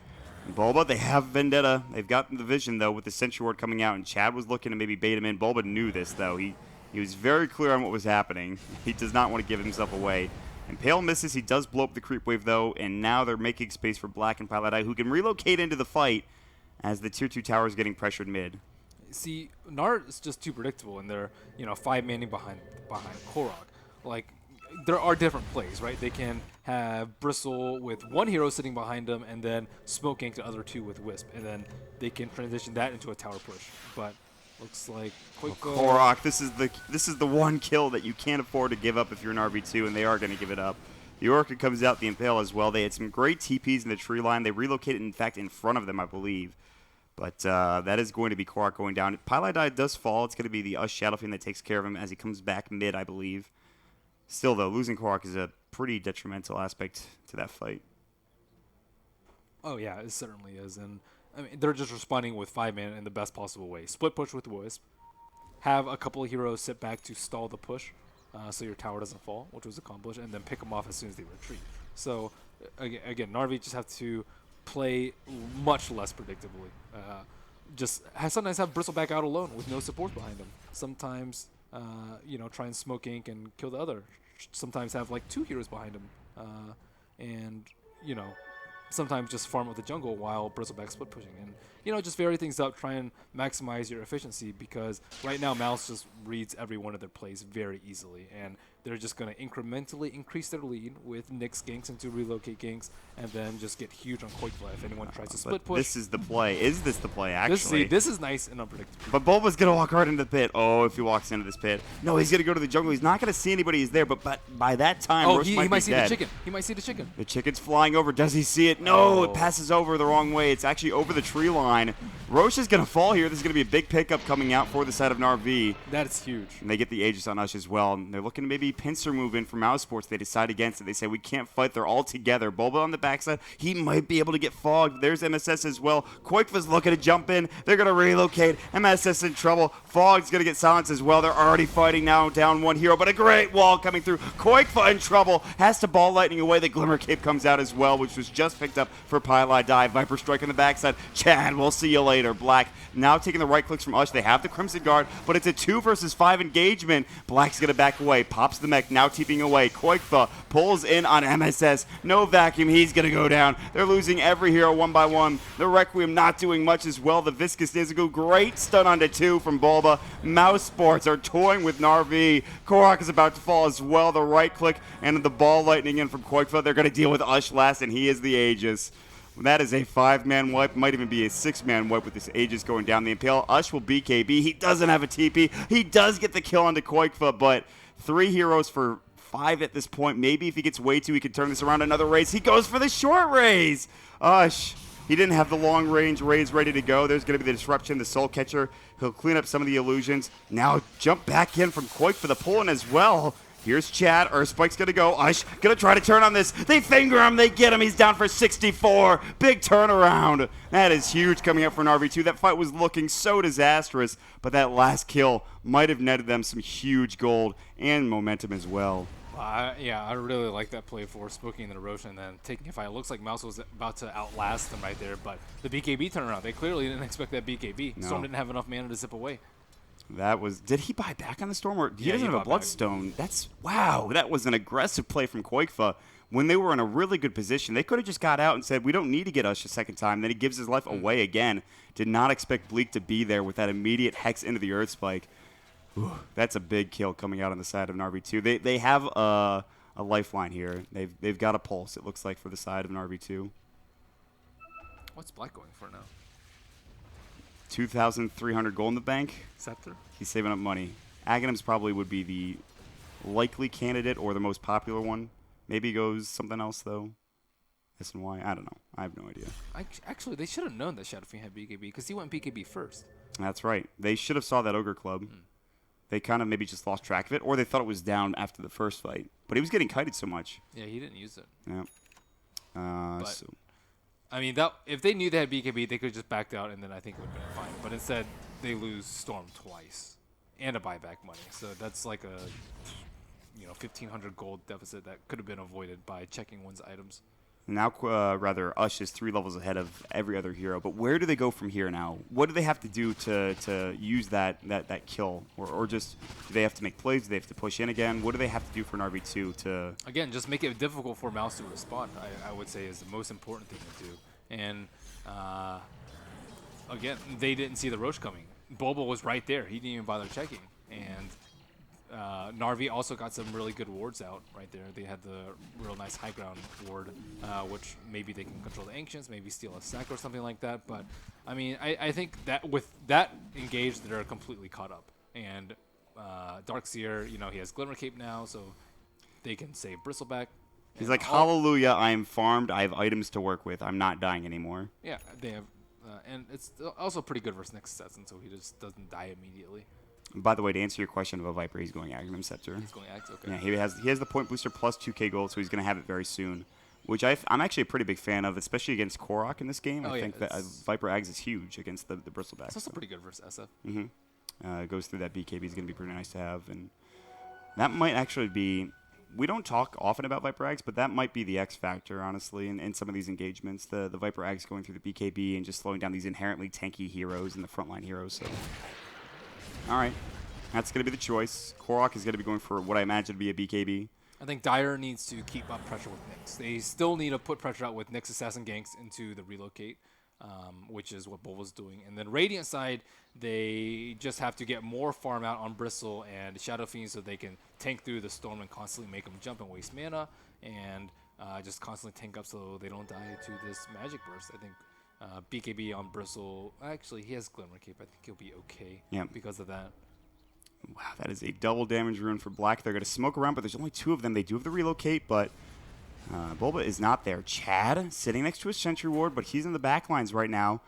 Bulba, they have Vendetta. They've got the vision, though, with the Sentry Ward coming out, and Chad was looking to maybe bait him in. Bulba knew this, though. He was very clear on what was happening. He does not want to give himself away. And Pale misses. He does blow up the creep wave, though, and now they're making space for Black and Pilot Eye, who can relocate into the fight as the tier 2 tower is getting pressured mid. See, NARv is just too predictable, and they're 5-manning behind Korok. Like, there are different plays, right? They can have Bristle with one hero sitting behind them, and then smoke gank the other 2 with Wisp, and then they can transition that into a tower push. But looks like Korok, this is the one kill that you can't afford to give up if you're an RB2, and they are going to give it up. The Orchid comes out, the Impale as well. They had some great TPs in the tree line. They relocated, in fact, in front of them, I believe. But that is going to be Korok going down. Pilot Eye does fall. It's going to be the Ush Shadow Fiend that takes care of him as he comes back mid, I believe. Still, though, losing Korok is a pretty detrimental aspect to that fight. Oh, yeah, it certainly is. And I mean, they're just responding with 5-man in the best possible way. Split push with Wisp. Have a couple of heroes sit back to stall the push so your tower doesn't fall, which was accomplished, and then pick them off as soon as they retreat. So, again, NARv just have to play much less predictably. Sometimes have Bristleback out alone with no support behind him. Sometimes, try and smoke ink and kill the other. Sometimes have like 2 heroes behind him. And sometimes just farm with the jungle while Bristleback split pushing. And, just vary things up, try and maximize your efficiency, because right now Mouse just reads every one of their plays very easily. And they're just going to incrementally increase their lead with Nyx ganks into relocate ganks, and then just get huge on Qualifiers if anyone tries to split push. This is the play. Is this the play, actually? This is nice and unpredictable. But Bulba's going to walk right into the pit. Oh, if he walks into this pit. No, he's going to go to the jungle. He's not going to see anybody who's there, but by that time, Roche he might might be see dead. the chicken. He might see the chicken. The chicken's flying over. Does he see it? No, it passes over the wrong way. It's actually over the tree line. Roche is going to fall here. This is going to be a big pickup coming out for the side of NARv. That's huge. And they get the Aegis on Ush as well. And they're looking to maybe pincer move in for Mousesports. They decide against it. They say, we can't fight. They're all together. Bulba on the backside. He might be able to get fogged. There's MSS as well. Quakefa's looking to jump in. They're going to relocate. MSS in trouble. Fogg's going to get silenced as well. They're already fighting now, down 1 hero. But a great wall coming through. Quakefa in trouble. Has to ball lightning away. The Glimmer Cape comes out as well, which was just picked up for Pylai Dive. Viper Strike on the backside. Chad, we'll see you later. Black now taking the right clicks from Ush. They have the Crimson Guard, but it's a 2 versus 5 engagement. Black's going to back away. Pops the mech, now TPing away. Quakefa pulls in on MSS. No vacuum. He's going to go down. They're losing every hero 1 by 1. The Requiem not doing much as well. The Viscous Nizuku, great stun onto 2 from Bulba. Mousesports are toying with NARv. Korok is about to fall as well. The right click and the ball lightning in from Quakefa. They're going to deal with Ush last, and he is the Aegis. That is a 5-man wipe. Might even be a 6-man wipe with this Aegis going down the Impale. Ush will BKB. He doesn't have a TP. He does get the kill onto Quakefa, but 3 heroes for 5 at this point. Maybe if he gets way too, he can turn this around. Another raise. He goes for the short raise. Ush He didn't have the long-range raids ready to go. There's going to be the disruption, the Soul Catcher. He'll clean up some of the illusions. Now jump back in from Quake for the pull-in as well. Here's Chad. Earthspike's going to go. Ush going to try to turn on this. They finger him. They get him. He's down for 64. Big turnaround. That is huge coming up for NARv2. That fight was looking so disastrous, but that last kill might have netted them some huge gold and momentum as well. Yeah, I really like that play for Spooking the Erosion and then taking a fight. It looks like Mouse was about to outlast them right there, but the BKB turnaround, they clearly didn't expect that BKB. No. Storm didn't have enough mana to zip away. That was. Did he buy back on the Storm? Or he Yeah, doesn't he have a bought back. Bloodstone. That's wow. That was an aggressive play from Quakefa. When they were in a really good position, they could have just got out and said, "We don't need to get Ush a second time." Then he gives his life away again. Did not expect Bleak to be there with that immediate hex into the Earth Spike. Ooh, that's a big kill coming out on the side of NARv2. They have a lifeline here. They've got a pulse. It looks like for the side of NARv2. What's Black going for now? 2,300 gold in the bank. Scepter? He's saving up money. Aghanim's probably would be the likely candidate or the most popular one. Maybe he goes something else, though. SNY? I don't know. I have no idea. Actually, they should have known that Shadow Fiend had BKB because he went BKB first. That's right. They should have saw that Ogre Club. They kind of maybe just lost track of it, or they thought it was down after the first fight. But he was getting kited so much. Yeah, he didn't use it. Yeah. But- So I mean, that if they knew they had BKB, they could have just backed out, and then I think it would have been fine. But instead, they lose Storm twice and a buyback money. So that's like a 1,500 gold deficit that could have been avoided by checking one's items. now, rather, Ush is 3 levels ahead of every other hero. But where do they go from here now? What do they have to do to use that kill? Or just, do they have to make plays? Do they have to push in again? What do they have to do for NARv2 to... Again, just make it difficult for Mouse to respond, I would say is the most important thing to do. And, again, they didn't see the Roche coming. Bobo was right there. He didn't even bother checking. And Narvi also got some really good wards out right there. They had the real nice high ground ward, which maybe they can control the Ancients, maybe steal a sack or something like that. But, I mean, I think that with that engaged, they're completely caught up. And Darkseer, he has Glimmer Cape now, so they can save Bristleback. He's like, hallelujah, I am farmed. I have items to work with. I'm not dying anymore. Yeah, they have, and it's also pretty good versus Next Sets, and so he just doesn't die immediately. By the way, to answer your question about Viper, he's going Aghanim Scepter. He's going Axe, okay. Yeah, he has the point booster plus 2k gold, so he's going to have it very soon, which I'm actually a pretty big fan of, especially against Korok in this game. Oh, I yeah, think that Viper Ags is huge against the Bristleback. It's also pretty good versus SF. Goes through that BKB is going to be pretty nice to have, and that might actually be. We don't talk often about Viper Ags, but that might be the X factor, honestly, in some of these engagements. The Viper Ags going through the BKB and just slowing down these inherently tanky heroes and the frontline heroes. So, all right, that's going to be the choice. Korok is going to be going for what I imagine to be a BKB. I think Dire needs to keep up pressure with Nyx. They still need to put pressure out with Nyx Assassin ganks into the relocate, which is what Bull was doing. And then Radiant side, they just have to get more farm out on Bristle and Shadow Fiend so they can tank through the Storm and constantly make them jump and waste mana and just constantly tank up so they don't die to this Magic Burst. I think BKB on Bristle, actually he has Glimmer Cape. I think he'll be okay because of that. Wow, that is a double damage rune for Black. They're going to smoke around, but there's only 2 of them. They do have the relocate, but Bulba is not there. Chad sitting next to his Sentry Ward, but he's in the back lines right now.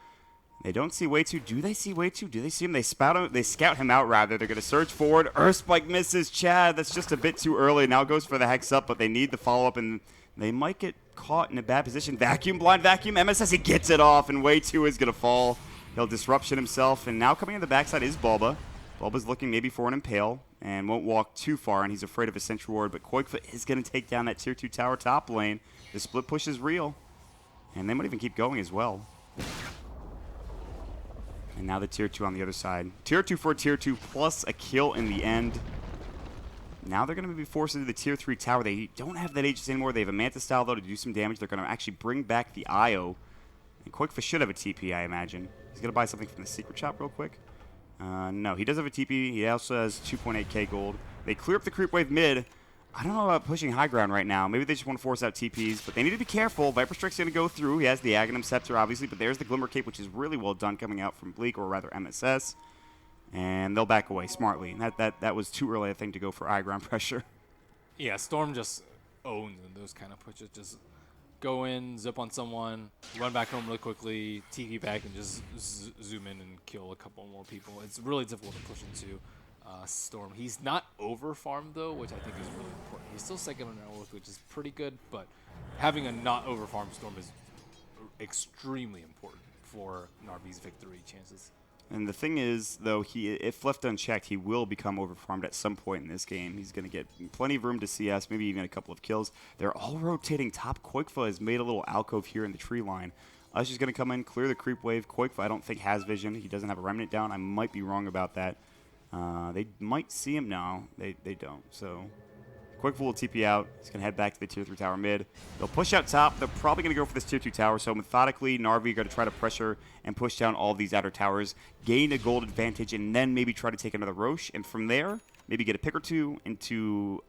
They don't see way 2. Do they see way 2? Do they see him? They scout him out, rather. They're going to surge forward. Earthspike misses Chad. That's just a bit too early. Now goes for the Hex Up, but they need the follow-up, and they might get caught in a bad position. Vacuum, blind vacuum. MSS, he gets it off, and way 2 is going to fall. He'll disruption himself, and now coming in the backside is Bulba. Bulba's looking maybe for an Impale and won't walk too far, and he's afraid of a Sentry Ward, but Quakefoot is going to take down that Tier 2 tower top lane. The split push is real, and they might even keep going as well. And now the Tier 2 on the other side. Tier 2 for Tier 2 plus a kill in the end. Now they're going to be forced into the Tier 3 tower. They don't have that Aegis anymore. They have a Manta Style, though, to do some damage. They're going to actually bring back the Io. And Quakefoot should have a TP, I imagine. He's going to buy something from the Secret Shop real quick. No, he does have a TP. He also has 2.8k gold. They clear up the creep wave mid. I don't know about pushing high ground right now. Maybe they just want to force out TPs, but they need to be careful. Viper Strike's going to go through. He has the Aghanim Scepter, obviously, but there's the Glimmer Cape, which is really well done coming out from Bleak, or rather MSS. And they'll back away smartly. And that was too early, I think, to go for high ground pressure. Yeah, Storm just owns those kind of pushes. Just go in, zip on someone, run back home really quickly, TP back, and just zoom in and kill a couple more people. It's really difficult to push into Storm. He's not over farmed though, which I think is really important. He's still second on net worth, which is pretty good, but having a not over farmed Storm is extremely important for NARV's victory chances. And the thing is, though, if left unchecked, he will become overfarmed at some point in this game. He's going to get plenty of room to CS, maybe even a couple of kills. They're all rotating top. Koikfa has made a little alcove here in the tree line. Ush is going to come in, clear the creep wave. Koikfa, I don't think, has vision. He doesn't have a remnant down. I might be wrong about that. They might see him now. They don't. So Koikfa will TP out. He's going to head back to the tier 3 tower mid. They'll push out top. They're probably going to go for this tier 2 tower. So methodically, NARV going to try to pressure and push down all these outer towers, gain a gold advantage, and then maybe try to take another Roche. And from there, maybe get a pick or two into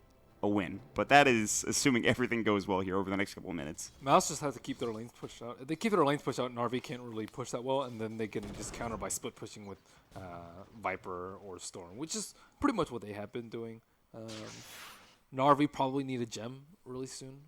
a win. But that is assuming everything goes well here over the next couple of minutes. Mouse just has to keep their lanes pushed out. If they keep their lanes pushed out, NARV can't really push that well, and then they can just counter by split pushing with Viper or Storm, which is pretty much what they have been doing. NARV probably need a gem really soon.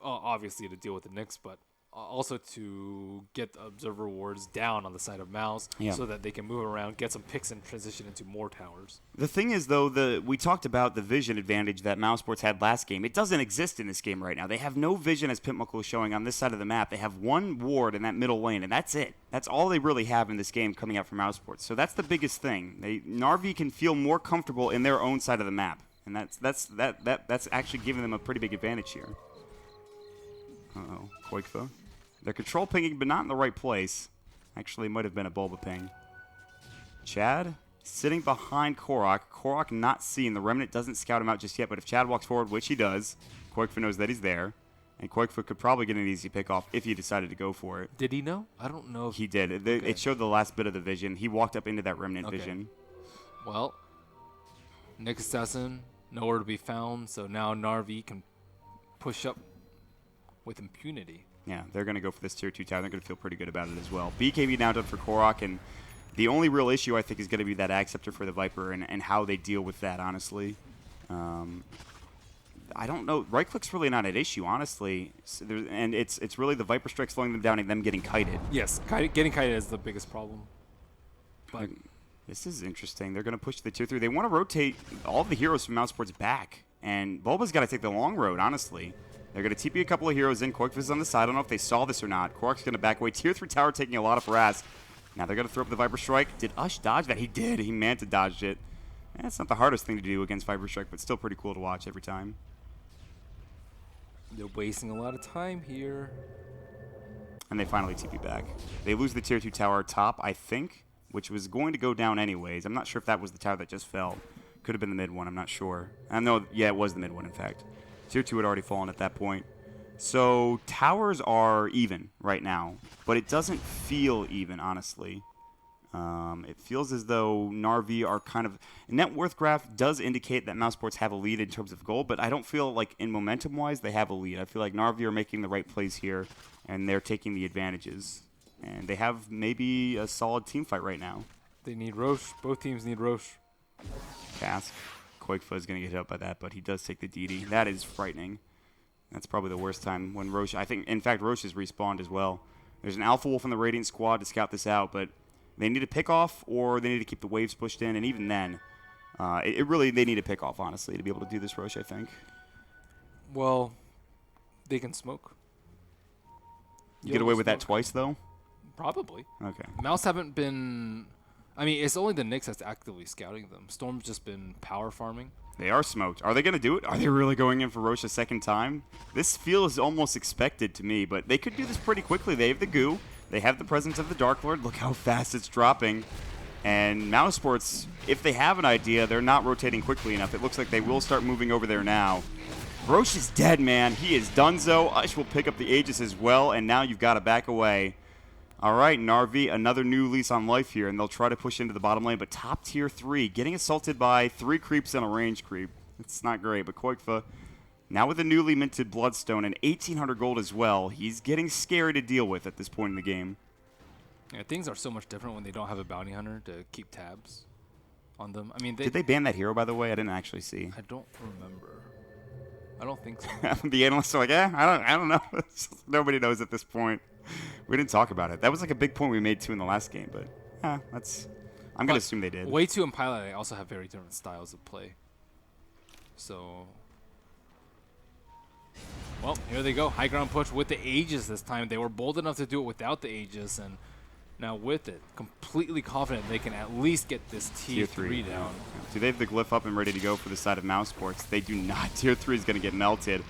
Obviously to deal with the Nyx, but also to get the observer wards down on the side of Mouse so that they can move around, get some picks, and transition into more towers. The thing is, though, we talked about the vision advantage that Mousesports had last game. It doesn't exist in this game right now. They have no vision, as Pitmuckle is showing on this side of the map. They have one ward in that middle lane, and that's it. That's all they really have in this game coming out from Mousesports. So that's the biggest thing. NARV can feel more comfortable in their own side of the map. And that's actually giving them a pretty big advantage here. Uh-oh, Koikfa. They're control pinging, but not in the right place. Actually, it might have been a Bulba ping. Chad sitting behind Korok. Korok not seen. The Remnant doesn't scout him out just yet, but if Chad walks forward, which he does, Koikfa knows that he's there. And Koikfa could probably get an easy pick-off if he decided to go for it. Did he know? I don't know. He did. It showed the last bit of the vision. He walked up into that Remnant vision. Well, Nyx Assassin, nowhere to be found, so now NARV can push up with impunity. Yeah, they're going to go for this tier 2 tower. They're going to feel pretty good about it as well. BKB now done for Korok, and the only real issue, I think, is going to be that Ag Scepter for the Viper and how they deal with that, honestly. I don't know. Right-click's really not an issue, honestly. So and it's really the Viper Strike slowing them down and them getting kited. Yes, getting kited is the biggest problem. But this is interesting. They're going to push to the tier 3. They want to rotate all of the heroes from Mousesports back, and Bulba's got to take the long road, honestly. They're going to TP a couple of heroes in. Koikfa's on the side. I don't know if they saw this or not. Korok's going to back away. Tier 3 tower taking a lot of harass. Now they're going to throw up the Viper Strike. Did Ush dodge that? He did. He Manta dodged it. That's not the hardest thing to do against Viper Strike, but still pretty cool to watch every time. They're wasting a lot of time here. And they finally TP back. They lose the tier 2 tower top, I think, which was going to go down anyways. I'm not sure if that was the tower that just fell. Could have been the mid one. I'm not sure. I know, yeah, it was the mid one, in fact. Tier 2 had already fallen at that point. So towers are even right now, but it doesn't feel even, honestly. It feels as though NARV are kind of... Net worth graph does indicate that Mousesports have a lead in terms of gold, but I don't feel like in momentum-wise they have a lead. I feel like NARV are making the right plays here, and they're taking the advantages. And they have maybe a solid team fight right now. They need Roche. Both teams need Roche. Cask. Koikfa is going to get hit up by that, but he does take the DD. That is frightening. That's probably the worst time when Roche... I think, in fact, Roche is respawned as well. There's an Alpha Wolf in the Radiant squad to scout this out, but they need to pick off or they need to keep the waves pushed in, and even then, they need to pick off, honestly, to be able to do this Roche, I think. Well, they can smoke. You get away with that twice, though? Probably. Okay. Mouse haven't been... I mean, it's only the Nyx that's actively scouting them. Storm's just been power farming. They are smoked. Are they going to do it? Are they really going in for Roche a second time? This feels almost expected to me, but they could do this pretty quickly. They have the goo. They have the presence of the Dark Lord. Look how fast it's dropping. And Mousesports, if they have an idea, they're not rotating quickly enough. It looks like they will start moving over there now. Roche is dead, man. He is donezo. Ush will pick up the Aegis as well, and now you've got to back away. All right, NARV, another new lease on life here, and they'll try to push into the bottom lane, but top tier 3, getting assaulted by 3 creeps and a range creep. It's not great, but Koikfa, now with a newly minted Bloodstone and 1,800 gold as well, he's getting scary to deal with at this point in the game. Yeah, things are so much different when they don't have a bounty hunter to keep tabs on them. I mean, did they ban that hero, by the way? I didn't actually see. I don't remember. I don't think so. The analysts are like, I don't know. Nobody knows at this point. We didn't talk about it. That was like a big point we made too in the last game, but I'm going to assume they did. Way 2 and Pilot also have very different styles of play. So, well, here they go. High ground push with the Aegis this time. They were bold enough to do it without the Aegis, and now with it, completely confident they can at least get this Tier 3 down. Do they have the glyph up and ready to go for the side of Mousesports? They do not. Tier 3 is going to get melted.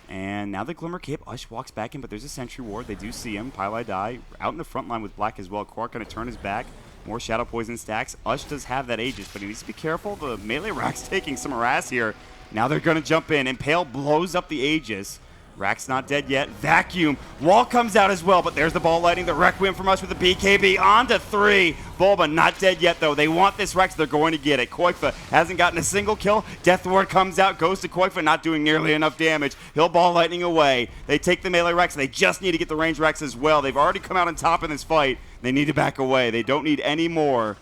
And now the Glimmer Cape, Ush walks back in, but there's a Sentry Ward. They do see him. Pylai die out in the front line with Black as well. Quark going to turn his back. More Shadow Poison stacks. Ush does have that Aegis, but he needs to be careful. The melee Rack's taking some harass here. Now they're going to jump in. Impale blows up the Aegis. Rack's not dead yet. Vacuum. Wall comes out as well, but there's the ball lighting. The Requiem from us with the BKB on to 3. Bulba not dead yet, though. They want this Rex. They're going to get it. Koifa hasn't gotten a single kill. Death Ward comes out, goes to Koifa, not doing nearly enough damage. He'll ball lightning away. They take the melee Rex. They just need to get the range Rex as well. They've already come out on top in this fight. They need to back away. They don't need any more.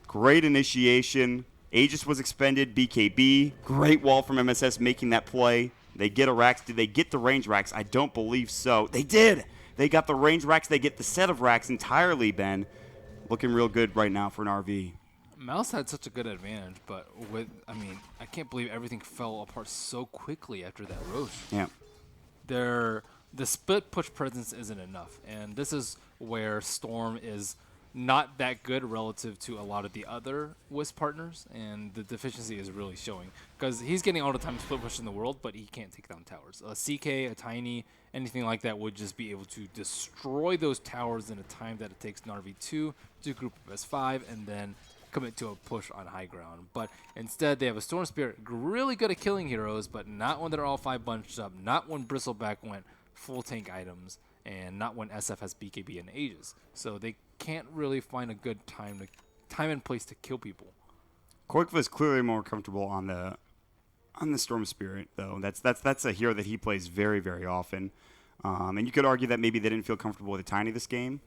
Great initiation. Aegis was expended. BKB. Great wall from MSS making that play. They get a Rax. Did they get the range Rax? I don't believe so. They did. They got the range Rax. They get the set of Rax entirely, Ben. Looking real good right now for NARv. Mouse had such a good advantage, but I can't believe everything fell apart so quickly after that Roche. Yeah. The split push presence isn't enough, and this is where Storm is not that good relative to a lot of the other Wisp partners, and the deficiency is really showing. Because he's getting all the time split push in the world, but he can't take down towers. A CK, a Tiny, anything like that would just be able to destroy those towers in a time that it takes NARv2 to group up as 5 and then commit to a push on high ground. But instead, they have a Storm Spirit, really good at killing heroes, but not when they're all 5 bunched up, not when Bristleback went full tank items, and not when SF has BKB and Aegis. So they can't really find a good time and place to kill people. Koikva is clearly more comfortable on the Storm Spirit, though. That's a hero that he plays very, very often. And you could argue that maybe they didn't feel comfortable with a Tiny this game.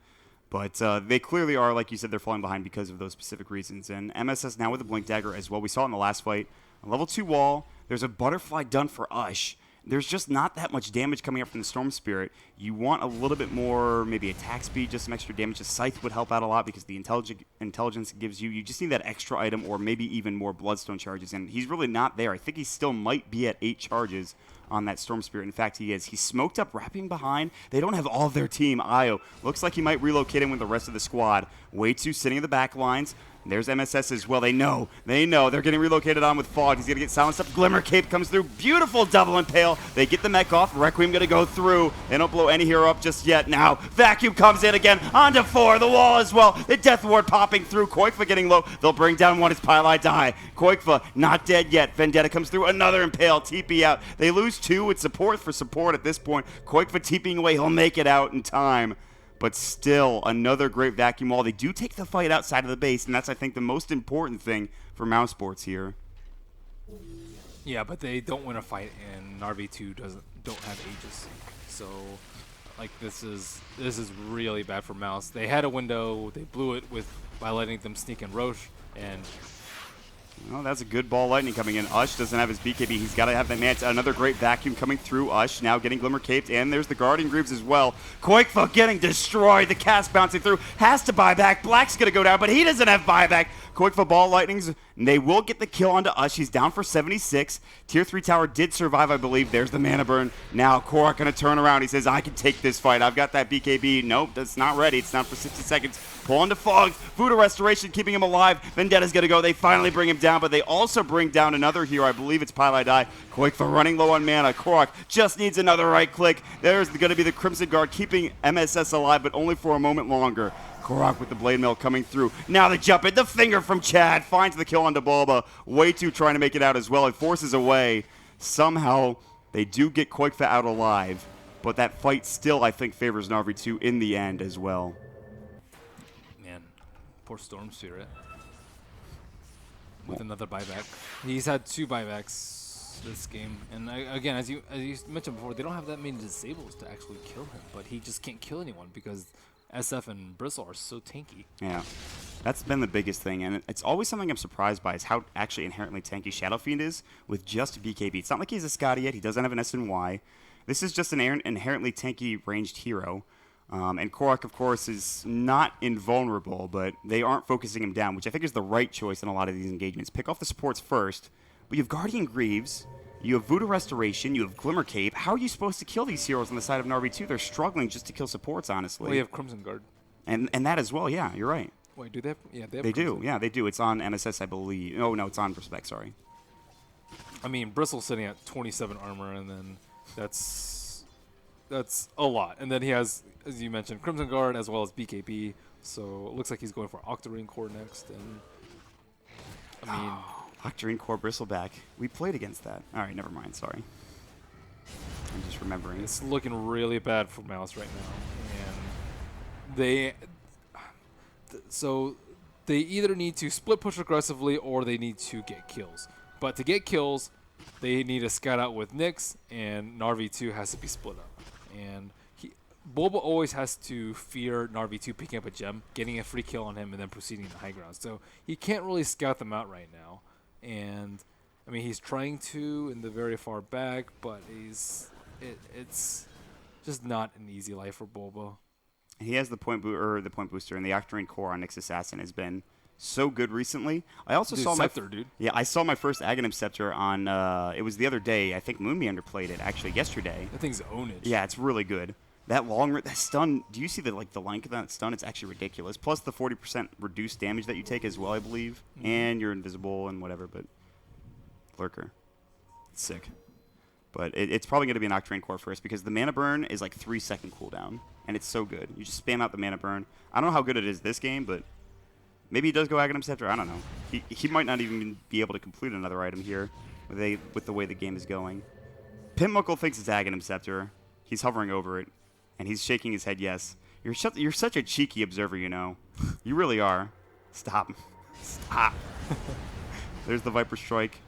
But they clearly are, like you said, they're falling behind because of those specific reasons. And MSS now with the Blink Dagger as well. We saw it in the last fight. A level 2 wall. There's a Butterfly done for Ush. There's just not that much damage coming up from the Storm Spirit. You want a little bit more, maybe attack speed, just some extra damage. The Scythe would help out a lot because the intelligence it gives you. You just need that extra item or maybe even more Bloodstone charges. And he's really not there. I think he still might be at 8 charges on that Storm Spirit. In fact, he is. He's smoked up, wrapping behind. They don't have all of their team. Io looks like he might relocate him with the rest of the squad. Way 2 sitting in the back lines. There's MSS as well. They know. They're getting relocated on with Fog. He's going to get silenced up. Glimmer Cape comes through. Beautiful double impale. They get the mech off. Requiem going to go through. They don't blow any hero up just yet. Now, Vacuum comes in again. Onto 4. The wall as well. The Death Ward popping through. Koikva getting low. They'll bring down one as Pylai die. Koikva not dead yet. Vendetta comes through. Another impale. TP out. They lose 2 with support for support at this point. Koikva TPing away. He'll make it out in time. But still, another great vacuum wall. They do take the fight outside of the base, and that's, I think, the most important thing for Mousesports here. Yeah, but they don't win a fight, and NARv2 don't have Aegis. So, like, this is really bad for Mouse. They had a window. They blew it by letting them sneak in Roche, and well, that's a good ball lightning coming in. Ush doesn't have his BKB. He's got to have that match. Another great vacuum coming through. Ush now getting Glimmer Caped, and there's the Guardian Greaves as well. Koikva getting destroyed. The cast bouncing through. Has to buy back. Black's going to go down, but he doesn't have buyback. Koikva ball lightnings. They will get the kill onto Ush. He's down for 76. Tier 3 tower did survive, I believe. There's the mana burn. Now Korak going to turn around. He says, I can take this fight. I've got that BKB. Nope, that's not ready. It's not for 60 seconds. Pull into Fog. Voodoo Restoration keeping him alive. Vendetta's going to go. They finally bring him down, but they also bring down another hero. I believe it's Pylai Die. Koikva running low on mana. Korak just needs another right click. There's going to be the Crimson Guard keeping MSS alive, but only for a moment longer. Korak with the Blade Mail coming through. Now the jump in. The finger from Chad finds the kill onto Bulba. Way 2 trying to make it out as well. It forces away. Somehow they do get Koikva out alive, but that fight still, I think, favors NARv2 in the end as well. man, poor Storm Spirit with another buyback. He's had 2 buybacks this game, and again, as you mentioned before, they don't have that many disables to actually kill him, but he just can't kill anyone because SF and Bristle are so tanky. Yeah. That's been the biggest thing, and it's always something I'm surprised by is how actually inherently tanky Shadow Fiend is with just BKB. It's not like he's a Scotty yet. He doesn't have an SNY. This is just an inherently tanky ranged hero. And Korok, of course, is not invulnerable, but they aren't focusing him down, which I think is the right choice in a lot of these engagements. Pick off the supports first, but you have Guardian Greaves, you have Voodoo Restoration, you have Glimmer Cape. How are you supposed to kill these heroes on the side of NARv2? They're struggling just to kill supports, honestly. Well, you have Crimson Guard. And that as well, yeah, you're right. Wait, do they have? Yeah, they have. They Crimson. do, yeah, they do. It's on MSS, I believe. Oh, no, it's on Respect, sorry. I mean, Bristle's sitting at 27 armor, and then that's a lot. And then he has, as you mentioned, Crimson Guard as well as BKB. So it looks like he's going for Octarine Core next. And I mean, Octarine Core Bristleback. We played against that. All right, never mind, sorry. I'm just remembering. it's looking really bad for Mouse right now. And so they either need to split push aggressively or they need to get kills. But to get kills, they need to scout out with Nyx, and NARv2 has to be split up. And Bulba always has to fear NARv2 picking up a gem, getting a free kill on him, and then proceeding to high ground. So he can't really scout them out right now. And I mean, he's trying to in the very far back, but it's just not an easy life for Bulba. He has the point booster, and the Octarine Core on Nyx Assassin has been so good recently. I also saw Scepter, dude. Yeah, I saw my first Aghanim Scepter on. It was the other day. I think Moonmeander played it actually yesterday. That thing's ownage. Yeah, it's really good. That that stun. Do you see the length of that stun? It's actually ridiculous. Plus the 40% reduced damage that you take as well, I believe. And you're invisible and whatever. But Lurker, it's sick. But it's probably going to be an Octarine Core first because the mana burn is like 3-second cooldown, and it's so good. You just spam out the mana burn. I don't know how good it is this game, but maybe he does go Aghanim Scepter. I don't know. He might not even be able to complete another item here with the way the game is going. Pimmuckle thinks it's Aghanim Scepter. He's hovering over it, and he's shaking his head yes. You're such a cheeky observer, you know. You really are. Stop. Stop. There's the Viper Strike.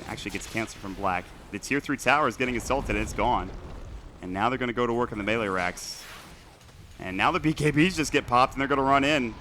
Actually gets canceled from Black. The tier 3 tower is getting assaulted and it's gone. And now they're going to go to work on the melee racks. And now the BKBs just get popped and they're going to run in.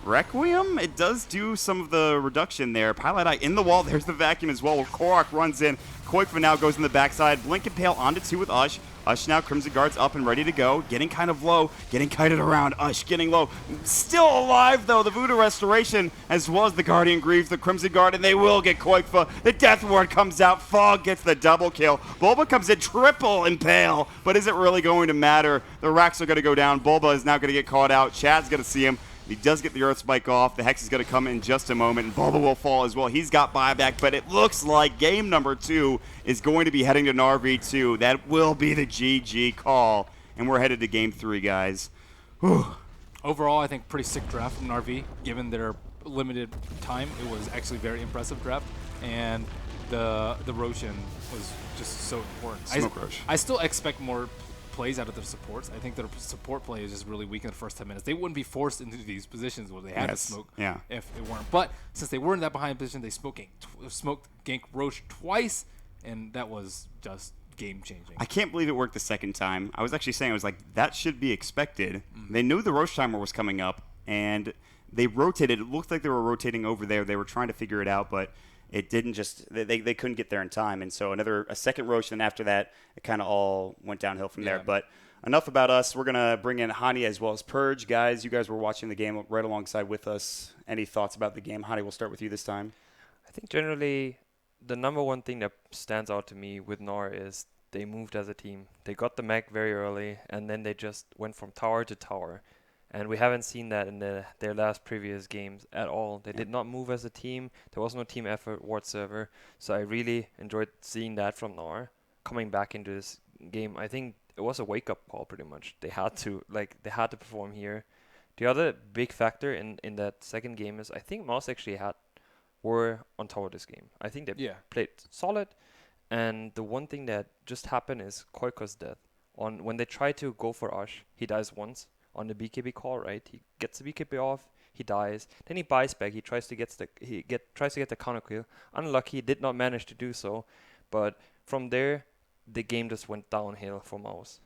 Requiem, it does do some of the reduction there. Pilot Eye in the wall. There's the vacuum as well. Korok runs in. Koikva now goes in the backside. Blink and Pale onto 2 with Ush. Ush now Crimson Guard's up and ready to go. Getting kind of low. Getting kited around. Ush getting low. Still alive, though. The Voodoo Restoration as well as the Guardian Greaves, the Crimson Guard, and they will get Koikva. The Death Ward comes out. Fog gets the double kill. Bulba comes in triple Impale. But is it really going to matter? The racks are going to go down. Bulba is now going to get caught out. Chad's going to see him. He does get the Earth Spike off. The Hex is going to come in just a moment, and Bulba will fall as well. He's got buyback, but it looks like game number 2 is going to be heading to NARv2. That will be the GG call, and we're headed to game 3, guys. Whew. Overall, I think pretty sick draft from NARv, given their limited time. It was actually very impressive draft, and the Roshan was just so important. Smoke Rosh. I still expect more plays out of their supports. I think their support play is just really weak in the first 10 minutes. They wouldn't be forced into these positions where they had to smoke if it weren't. But since they were in that behind position, they smoked gank Roche twice, and that was just game-changing. I can't believe it worked the second time. I was actually saying, I was like, that should be expected. They knew the Roche timer was coming up, and they rotated. It looked like they were rotating over there. They were trying to figure it out, but it didn't just they couldn't get there in time, and so a second Roche, and after that it kind of all went downhill from there. But enough about us. We're gonna bring in Hani as well as Purge. Guys, you guys were watching the game right alongside with us. Any thoughts about the game? Hani, we'll start with you this time. I think generally the number one thing that stands out to me with NAR is they moved as a team. They got the mech very early, and then they just went from tower to tower. And we haven't seen that in their last previous games at all. They did not move as a team. There was no team effort whatsoever. So I really enjoyed seeing that from NAR coming back into this game. I think it was a wake-up call pretty much. They had to perform here. The other big factor in that second game is I think Mouse actually were on top of this game. I think they played solid. And the one thing that just happened is Koiko's death. When they try to go for Ush, he dies once. On the BKB call, right? He gets the BKB off, he dies. Then he buys back. He tries to get the counter kill. Unlucky, did not manage to do so. But from there, the game just went downhill for Mouse.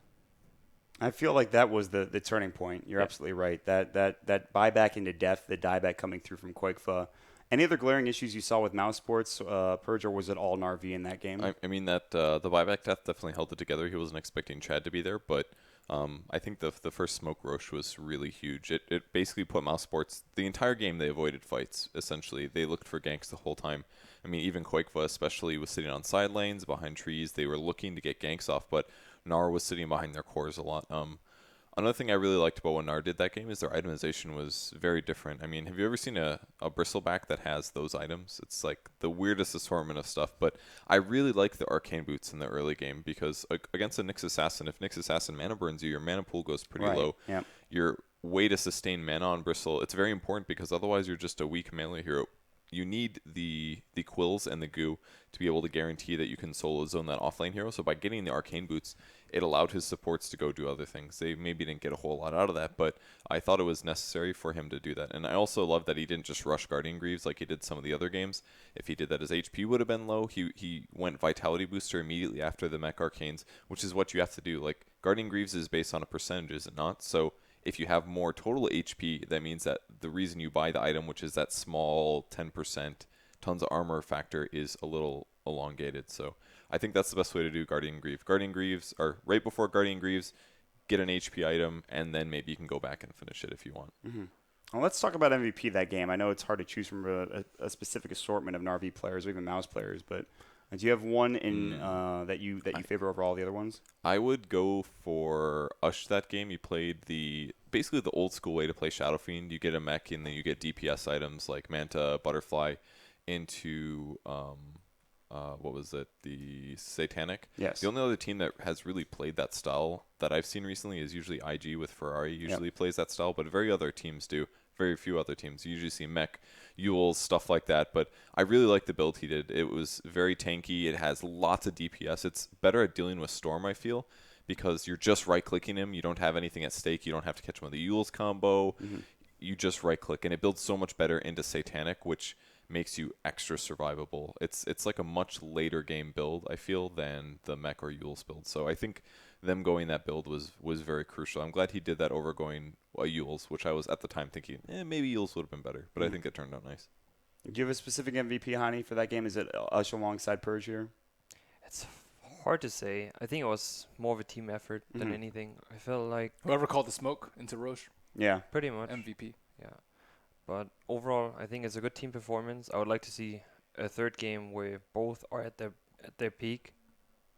I feel like that was the turning point. You're absolutely right. That buyback into death, the dieback coming through from Quakefa. Any other glaring issues you saw with Mousesports, Purge, or was it all NARV in that game? I mean that the buyback death definitely held it together. He wasn't expecting Chad to be there, but I think the first smoke Roche was really huge. It basically put Mousesports, the entire game they avoided fights, essentially. They looked for ganks the whole time. I mean, even Quakefa especially was sitting on side lanes, behind trees. They were looking to get ganks off, but NAR was sitting behind their cores a lot. Another thing I really liked about when NAR did that game is their itemization was very different. I mean, have you ever seen a bristleback that has those items? It's like the weirdest assortment of stuff, but I really like the arcane boots in the early game because against a Nyx Assassin, if Nyx Assassin mana burns you, your mana pool goes pretty low. Yep. Your way to sustain mana on Bristle, it's very important because otherwise you're just a weak melee hero. You need the quills and the goo to be able to guarantee that you can solo zone that offlane hero. So by getting the arcane boots, it allowed his supports to go do other things. They maybe didn't get a whole lot out of that, but I thought it was necessary for him to do that. And I also love that he didn't just rush Guardian Greaves like he did some of the other games. If he did that, his HP would have been low. He went Vitality Booster immediately after the Mech Arcanes, which is what you have to do. Like, Guardian Greaves is based on a percentage, is it not? So if you have more total HP, that means that the reason you buy the item, which is that small 10% tons of armor factor, is a little elongated. So I think that's the best way to do Guardian Greaves. Guardian Greaves, or right before Guardian Greaves, get an HP item, and then maybe you can go back and finish it if you want. Mm-hmm. Well, let's talk about MVP that game. I know it's hard to choose from a specific assortment of NARV players or even Mouse players, but do you have one in that you favor over all the other ones? I would go for Ush that game. You played basically the old school way to play Shadow Fiend. You get a mech and then you get DPS items like Manta, Butterfly into what was it? The Satanic. Yes. The only other team that has really played that style that I've seen recently is usually IG with Ferrari. Usually plays that style, but very other teams do. Very few other teams. You usually see mech, Yules, stuff like that. But I really like the build he did. It was very tanky. It has lots of DPS. It's better at dealing with Storm, I feel, because you're just right-clicking him. You don't have anything at stake. You don't have to catch him with the Yules combo. Mm-hmm. You just right-click, and it builds so much better into Satanic, which makes you extra survivable. It's like a much later game build, I feel, than the mech or Yules build. So I think them going that build was very crucial. I'm glad he did that over going Yules, which I was at the time thinking, maybe Yules would have been better, but I think it turned out nice. Do you have a specific MVP, Hani, for that game? Is it Ush alongside Purge here? It's hard to say. I think it was more of a team effort than anything. I felt like Whoever called the smoke into Roche, yeah, pretty much MVP. Yeah, but overall, I think it's a good team performance. I would like to see a third game where both are at their peak,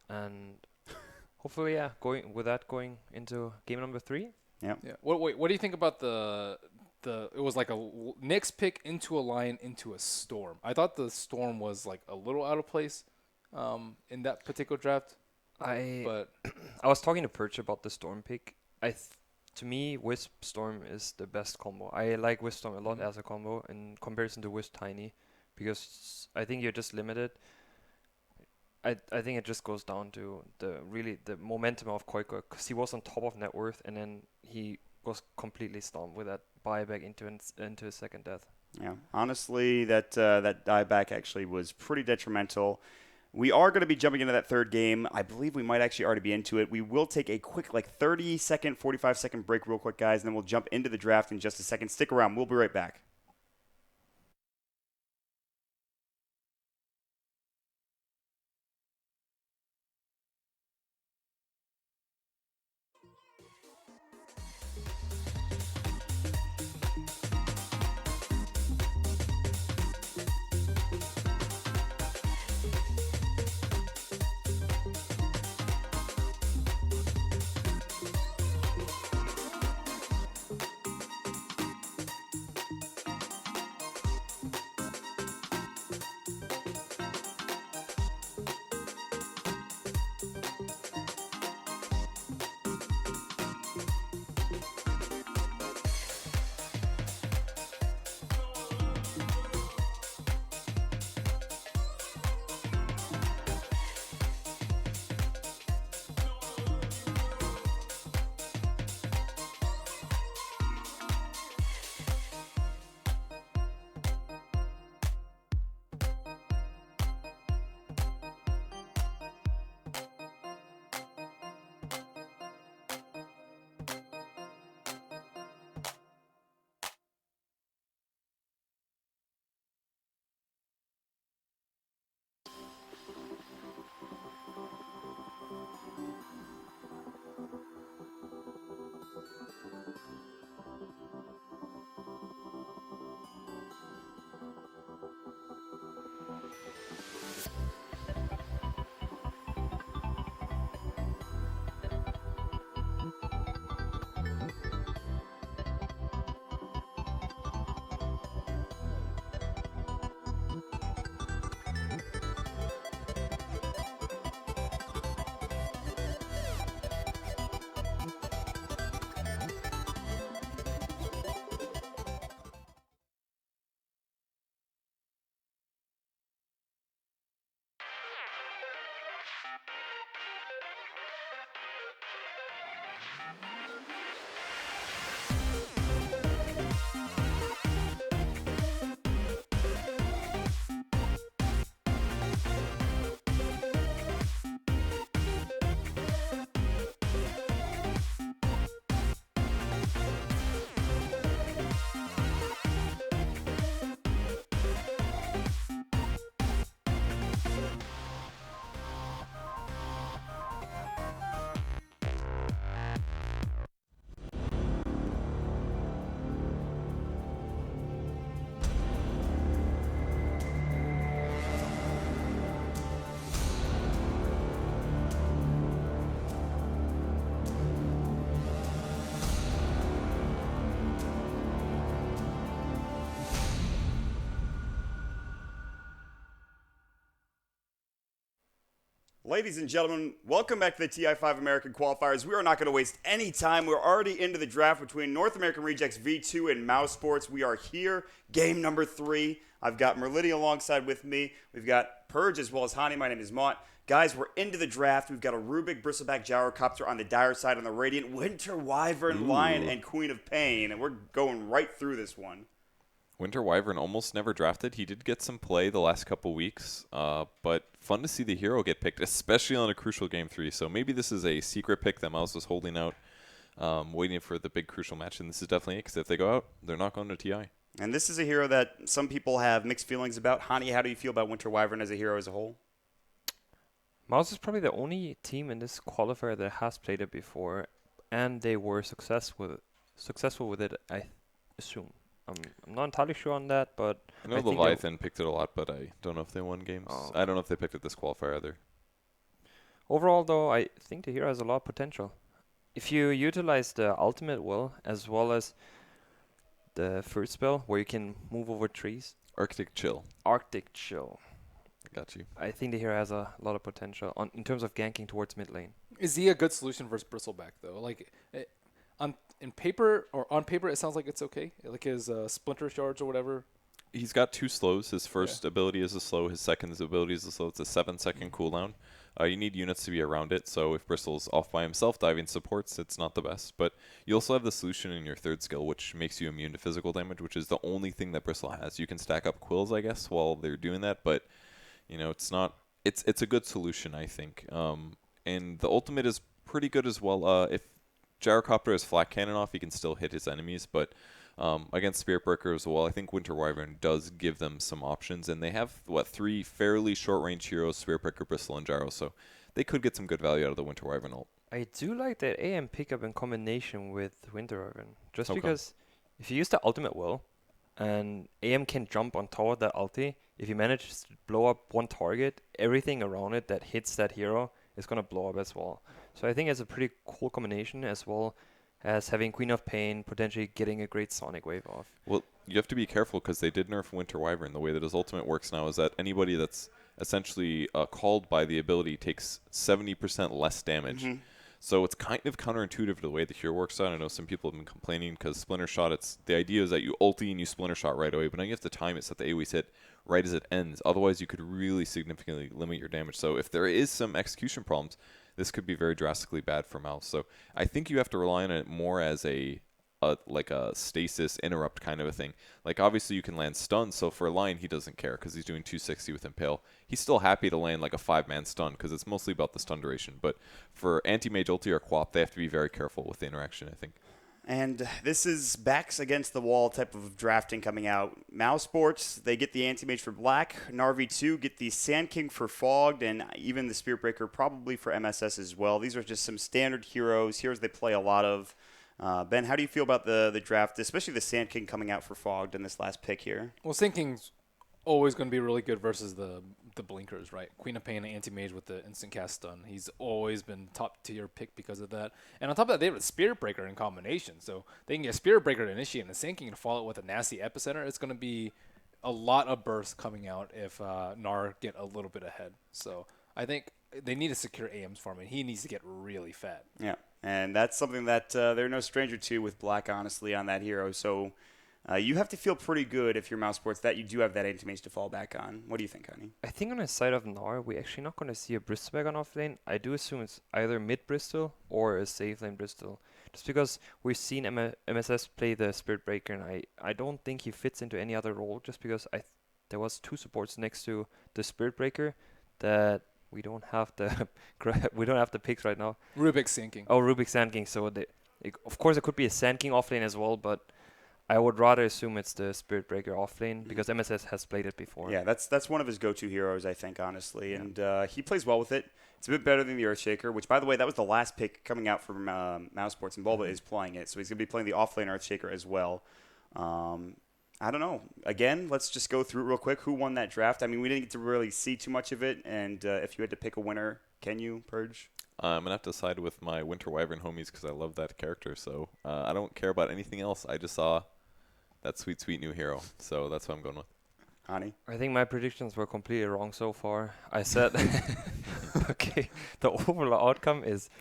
and hopefully, going into game number 3. Yeah. What do you think about the it was like a Nyx pick into a Lion into a Storm? I thought the Storm was like a little out of place in that particular draft. I was talking to Perch about the Storm pick. To me, Wisp Storm is the best combo. I like Wisp Storm a lot as a combo in comparison to Wisp Tiny, because I think you're just limited. I think it just goes down to the momentum of Koiko, because he was on top of net worth, and then he was completely stomped with that buyback into his second death. Yeah, honestly, that dieback actually was pretty detrimental. We are going to be jumping into that third game. I believe we might actually already be into it. We will take a quick 30-second, 45-second break real quick, guys, and then we'll jump into the draft in just a second. Stick around. We'll be right back. Ladies and gentlemen, welcome back to the TI5 American Qualifiers. We are not going to waste any time. We're already into the draft between North American Rejects V2 and Mousesports. We are here, game number 3. I've got Merlidia alongside with me. We've got Purge as well as Hani. My name is Mont. Guys, we're into the draft. We've got a Rubik Bristleback Gyrocopter on the dire side on the Radiant, Winter Wyvern, Lion, and Queen of Pain. And we're going right through this one. Winter Wyvern almost never drafted. He did get some play the last couple weeks, but fun to see the hero get picked, especially on a crucial game 3. So maybe this is a secret pick that Mouse was holding out, waiting for the big crucial match. And this is definitely it, because if they go out, they're not going to TI. And this is a hero that some people have mixed feelings about. Hani, how do you feel about Winter Wyvern as a hero as a whole? Mouse is probably the only team in this qualifier that has played it before, and they were successful with it, I assume. I'm not entirely sure on that, but I know think Leviathan picked it a lot, but I don't know if they won games. Oh. I don't know if they picked it this qualifier either. overall, though, I think the hero has a lot of potential. If you utilize the ultimate will as well as the first spell where you can move over trees, Arctic Chill. Arctic Chill, Got you. I think the hero has a lot of potential in terms of ganking towards mid lane. Is he a good solution versus Bristleback though? Like, on paper, it sounds like it's okay. Like his splinter shards or whatever. He's got 2 slows. His first ability is a slow. His second ability is a slow. It's a 7-second cooldown. You need units to be around it, so if Bristle's off by himself diving supports, it's not the best. But you also have the solution in your third skill, which makes you immune to physical damage, which is the only thing that Bristle has. You can stack up quills, I guess, while they're doing that, but you know, it's not. It's a good solution, I think. And the ultimate is pretty good as well. If Gyrocopter has flat cannon off, he can still hit his enemies, but against Spirit Breaker as well, I think Winter Wyvern does give them some options, and they have, 3 fairly short-range heroes, Spirit Breaker, Bristle, and Gyro, so they could get some good value out of the Winter Wyvern ult. I do like that AM pickup in combination with Winter Wyvern, just Okay. because if you use the ultimate will, and AM can jump on top of that ulti, if you manage to blow up one target, everything around it that hits that hero is going to blow up as well. So I think it's a pretty cool combination, as well as having Queen of Pain, potentially getting a great Sonic Wave off. Well, you have to be careful because they did nerf Winter Wyvern. The way that his ultimate works now is that anybody that's essentially called by the ability takes 70% less damage. Mm-hmm. So it's kind of counterintuitive to the way the hero works out. I know some people have been complaining because Splinter Shot, the idea is that you ulti and you Splinter Shot right away, but now you have to time it so that the AoE's hit right as it ends. Otherwise, you could really significantly limit your damage. So if there is some execution problems, this could be very drastically bad for Mouse. So I think you have to rely on it more as like a stasis interrupt kind of a thing. Like, obviously you can land stun, so for Lion he doesn't care because he's doing 260 with Impale. He's still happy to land like a 5-man stun because it's mostly about the stun duration. But for anti-mage ulti or Quap, they have to be very careful with the interaction, I think. And this is backs against the wall type of drafting coming out. Mousesports, they get the Anti-Mage for black. NARv2 get the Sand King for fogged, and even the Spirit Breaker probably for MSS as well. These are just some standard heroes they play a lot of. Ben, how do you feel about the draft, especially the Sand King coming out for fogged in this last pick here? Well, Sand King's always going to be really good versus the blinkers, right? Queen of Pain and Anti-Mage with the instant cast stun. He's always been top tier pick because of that. And on top of that, they have a Spirit Breaker in combination. So they can get Spirit Breaker to initiate and the Sand King to follow it with a nasty Epicenter. It's going to be a lot of bursts coming out if Nar get a little bit ahead. So I think they need to secure AM's farm, and he needs to get really fat. Yeah, and that's something that they're no stranger to with black, honestly, on that hero. So You have to feel pretty good if you're Mousesports that you do have that intimation to fall back on. What do you think, honey? I think on the side of NARv, we're actually not going to see a Bristol back on offlane. I do assume it's either mid Bristol or a safe lane Bristol. Just because we've seen MSS play the Spirit Breaker, and I don't think he fits into any other role, just because there was 2 supports next to the Spirit Breaker that we don't have the we don't have the picks right now. Rubik's Sand King. Oh, Rubik's Sand King. So of course it could be a Sand King offlane as well, but I would rather assume it's the Spirit Breaker offlane because MSS has played it before. Yeah, that's one of his go-to heroes, I think, honestly, and he plays well with it. It's a bit better than the Earthshaker, which, by the way, that was the last pick coming out from Mousesports, and Bulba is playing it, so he's going to be playing the offlane Earthshaker as well. I don't know. Again, let's just go through it real quick. Who won that draft? I mean, we didn't get to really see too much of it, and if you had to pick a winner, can you, Purge? I'm going to have to side with my Winter Wyvern homies because I love that character, so I don't care about anything else. I just saw that sweet, sweet new hero, so that's what I'm going with. Hani? I think my predictions were completely wrong so far. I said, okay, the overall outcome is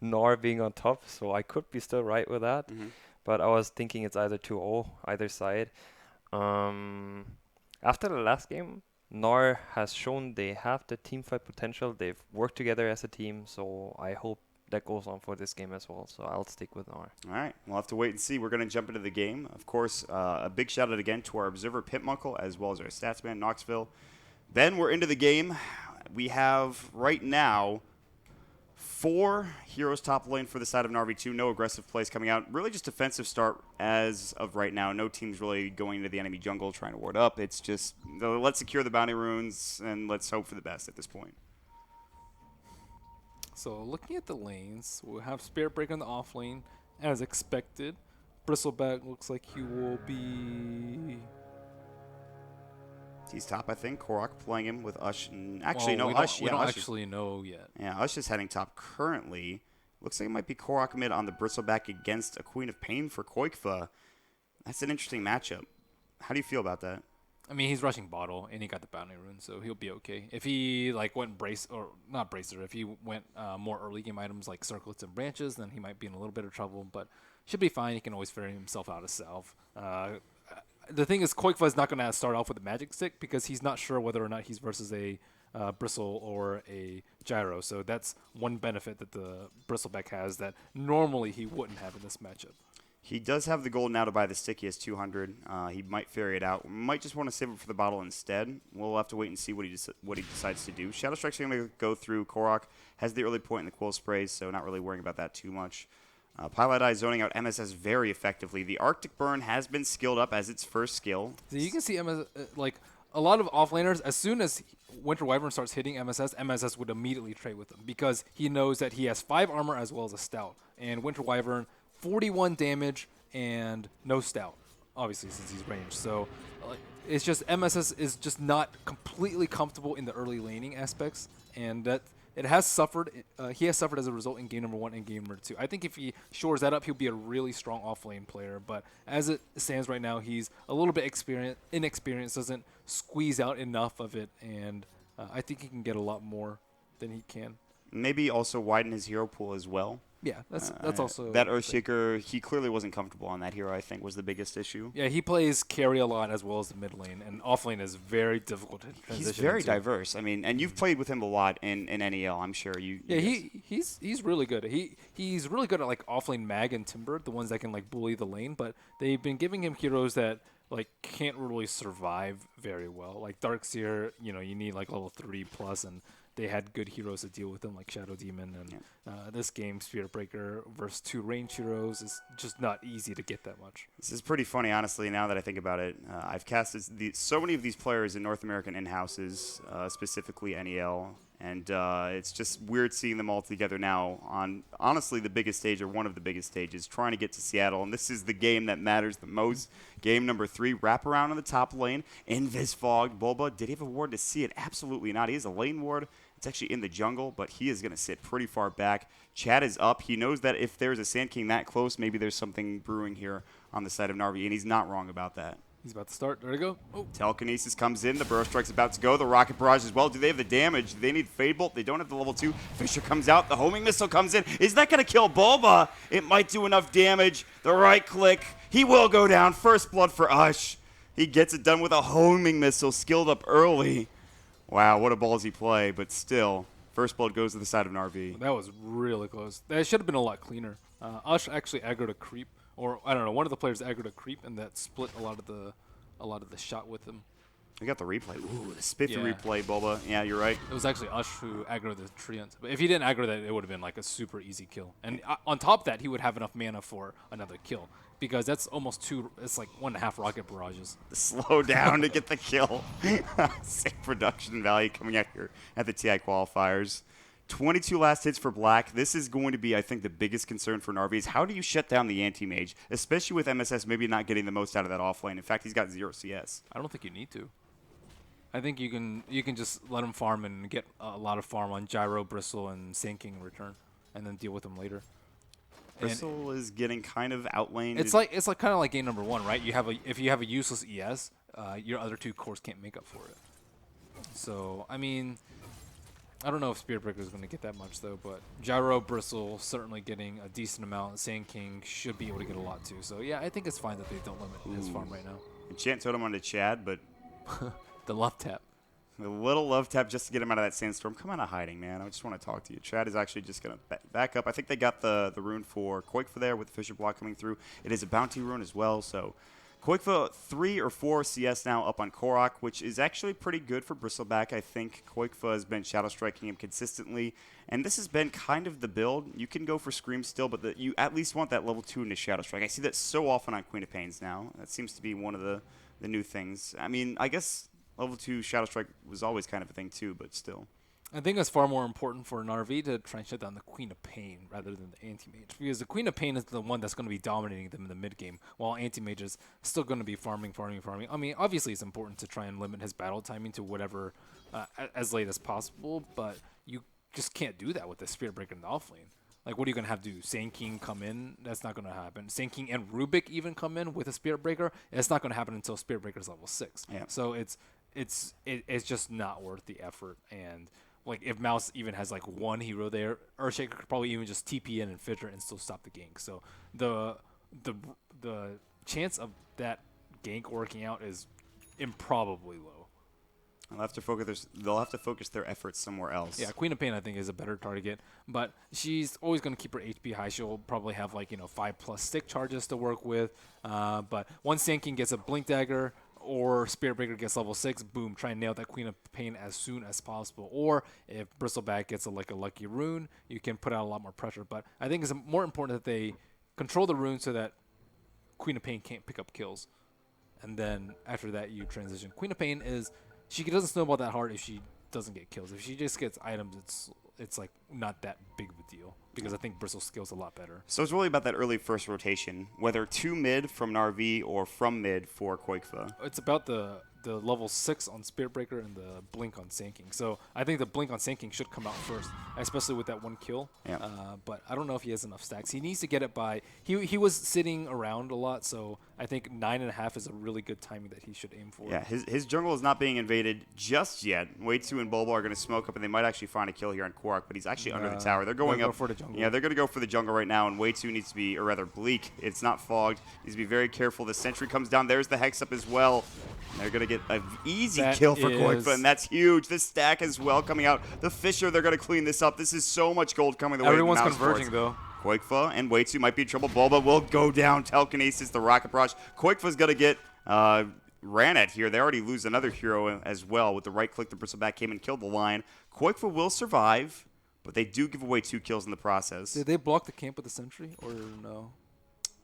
NARv being on top, so I could be still right with that. Mm-hmm. But I was thinking it's either 2-0, either side. After the last game, NARv has shown they have the team fight potential. They've worked together as a team, so I hope that goes on for this game as well. So I'll stick with NARv. All right, we'll have to wait and see. We're going to jump into the game. Of course, a big shout out again to our observer Pitmunkle as well as our statsman Knoxville. Then we're into the game. We have right now 4 heroes top lane for the side of NARv2. No aggressive plays coming out. Really just defensive start as of right now. No team's really going into the enemy jungle trying to ward up. It's just let's secure the bounty runes and let's hope for the best at this point. So looking at the lanes, we'll have Spirit Breaker in the off lane, as expected. Bristleback looks like he will be... He's top, I think. Korok playing him with Ush. And actually, no, Ush. We don't Ush actually know yet. Yeah, Ush is heading top currently. Looks like it might be Korok mid on the Bristleback against a Queen of Pain for Koikfa. That's an interesting matchup. How do you feel about that? I mean, he's rushing bottle, and he got the bounty rune, so he'll be okay. If he went not bracer, if he went more early game items like circlets and branches, then he might be in a little bit of trouble, but should be fine. He can always ferry himself out of salve. The thing is, Koikfa is not going to start off with a magic stick because he's not sure whether or not he's versus a bristle or a gyro. So that's one benefit that the bristleback has that normally he wouldn't have in this matchup. He does have the gold now to buy the stick. He has 200. He might ferry it out. Might just want to save it for the bottle instead. We'll have to wait and see what he decides to do. Shadow Strike's going to go through. Korok has the early point in the Quill Sprays, so not really worrying about that too much. Pilot Eye zoning out MSS very effectively. The Arctic Burn has been skilled up as its first skill. So you can see MS, a lot of offlaners, as soon as Winter Wyvern starts hitting MSS would immediately trade with him because he knows that he has 5 armor as well as a stout. And Winter Wyvern, 41 damage and no stout, obviously, since he's ranged. So it's just MSS is just not completely comfortable in the early laning aspects, and that it has suffered. He has suffered as a result in game number 1 and game number 2. I think if he shores that up, he'll be a really strong off-lane player. But as it stands right now, he's a little bit inexperienced, doesn't squeeze out enough of it, and I think he can get a lot more than he can. Maybe also widen his hero pool as well. Yeah, that's also... That Earthshaker, he clearly wasn't comfortable on that hero, I think, was the biggest issue. Yeah, he plays carry a lot as well as the mid lane, and off lane is very difficult to transition He's very into. diverse. I mean, and you've played with him a lot in NEL, I'm sure. Yeah, he's really good. He's really good at off lane mag and timber, the ones that can bully the lane, but they've been giving him heroes that can't really survive very well. Like Darkseer, you need level 3+, and they had good heroes to deal with them, like Shadow Demon. And this game, Spirit Breaker versus 2 range heroes, is just not easy to get that much. This is pretty funny, honestly, now that I think about it. I've casted so many of these players in North American in-houses, specifically NEL, and it's just weird seeing them all together now on, honestly, the biggest stage, or one of the biggest stages, trying to get to Seattle. And this is the game that matters the most. Game number 3, wraparound on the top lane. Invis Fog. Bulba, did he have a ward to see it? Absolutely not. He has a lane ward. It's actually in the jungle, but he is going to sit pretty far back. Chad is up. He knows that if there's a Sand King that close, maybe there's something brewing here on the side of NARv, and he's not wrong about that. He's about to start. There we go. Oh. Telekinesis comes in. The Burrow Strike's about to go. The Rocket Barrage as well. Do they have the damage? Do they need Fade Bolt? They don't have the level 2. Fisher comes out. The Homing Missile comes in. Is that going to kill Bulba? It might do enough damage. The right click. He will go down. First blood for Ush. He gets it done with a homing missile, skilled up early. Wow, what a ballsy play, but still, first blood goes to the side of NARv. That was really close. That should have been a lot cleaner. Ush actually aggroed a creep, or I don't know, one of the players aggroed a creep, and that split a lot of the shot with him. We got the replay. Ooh, the spiffy Yeah. replay, Boba. Yeah, you're right. It was actually Ush who aggroed the treant. But if he didn't aggro that, it would have been like a super easy kill. And on top of that, he would have enough mana for another kill. Because that's almost it's like 1.5 rocket barrages. Slow down to get the kill. Sick production value coming out here at the TI qualifiers. 22 last hits for Black. This is going to be, I think, the biggest concern for NARv is how do you shut down the anti-mage, especially with MSS maybe not getting the most out of that offlane. In fact, he's got 0 CS. I don't think you need to. I think you can just let him farm and get a lot of farm on Gyro, Bristle, and Sand King in return, and then deal with them later. Bristle is getting kind of outlaned. It's like kind of like game number 1, right? If you have a useless ES, your other 2 cores can't make up for it. So I mean, I don't know if Spirit Breaker is going to get that much though, but Gyro, Bristle certainly getting a decent amount. Sand King should be able to get a lot too. So yeah, I think it's fine that they don't limit his farm right now. Enchant Totem onto Chad, but The love tap. a little love tap just to get him out of that sandstorm. Come out of hiding, man. I just want to talk to you. Chad is actually just going to back up. I think they got the rune for Koikfa there with the Fisher Block coming through. It is a bounty rune as well, so Koikfa 3 or 4 CS now up on Korok, which is actually pretty good for Bristleback. I think Koikfa has been shadow striking him consistently, and this has been kind of the build. You can go for Scream still, but you at least want that level 2 into shadow strike. I see that so often on Queen of Pains now. That seems to be one of the new things. I mean, I guess level 2 shadow strike was always kind of a thing too, but still. I think it's far more important for NARV to try and shut down the Queen of Pain rather than the Anti-Mage. Because the Queen of Pain is the one that's going to be dominating them in the mid-game, while Anti-Mage is still going to be farming. I mean, obviously it's important to try and limit his battle timing to whatever, as late as possible, but you just can't do that with the Spirit Breaker in the offlane. Like, what are you going to have to do? Sand King come in? That's not going to happen. Sand King and Rubik even come in with a Spirit Breaker? It's not going to happen until Spirit Breaker is level 6. Yeah. So it's just not worth the effort. And like if Mouse even has like one hero there, Earthshaker could probably even just TP in and Fidger and still stop the gank. So the chance of that gank working out is improbably low. They'll have to focus their efforts somewhere else. Yeah, Queen of Pain I think is a better target, but she's always going to keep her HP high. She'll probably have 5+ stick charges to work with. But once Sand King gets a Blink Dagger or Spirit Breaker gets level 6, boom, try and nail that Queen of Pain as soon as possible. Or if Bristleback gets a lucky rune, you can put out a lot more pressure. But I think it's more important that they control the rune so that Queen of Pain can't pick up kills. And then after that, you transition. Queen of Pain she doesn't snowball that hard if she doesn't get kills. If she just gets items, it's like not that big of a deal because I think Bristle's skill's a lot better. So it's really about that early first rotation, whether to mid from NARV or from mid for Koikfa. It's about the level 6 on Spirit Breaker and the Blink on Sand King. So I think the Blink on Sand King should come out first, especially with that one kill. Yeah. But I don't know if he has enough stacks. He needs to get it by he was sitting around a lot, so I think 9.5 is a really good timing that he should aim for. Yeah, his jungle is not being invaded just yet. Wei2 and Bulba are going to smoke up, and they might actually find a kill here on Korok, but he's actually under the tower. They're going up for the jungle. Yeah, they're going to go for the jungle right now, and Wei2 needs to be, or rather Bleak. It's not fogged. Needs to be very careful. The sentry comes down. There's the Hex up as well. They're going to get an easy kill for Koikfa, and that's huge. This stack as well coming out. The Fisher, they're going to clean this up. This is so much gold coming the way of the Everyone's Mousesports. converging, though. Koikfa and Wei2 might be in trouble. Bulba will go down. Telekinesis, the Rocket Barrage. Koikfa's going to get ran at here. They already lose another hero as well. With the right click, the Bristleback came and killed the Lion. Koikfa will survive, but they do give away 2 kills in the process. Did they block the camp with the sentry or no?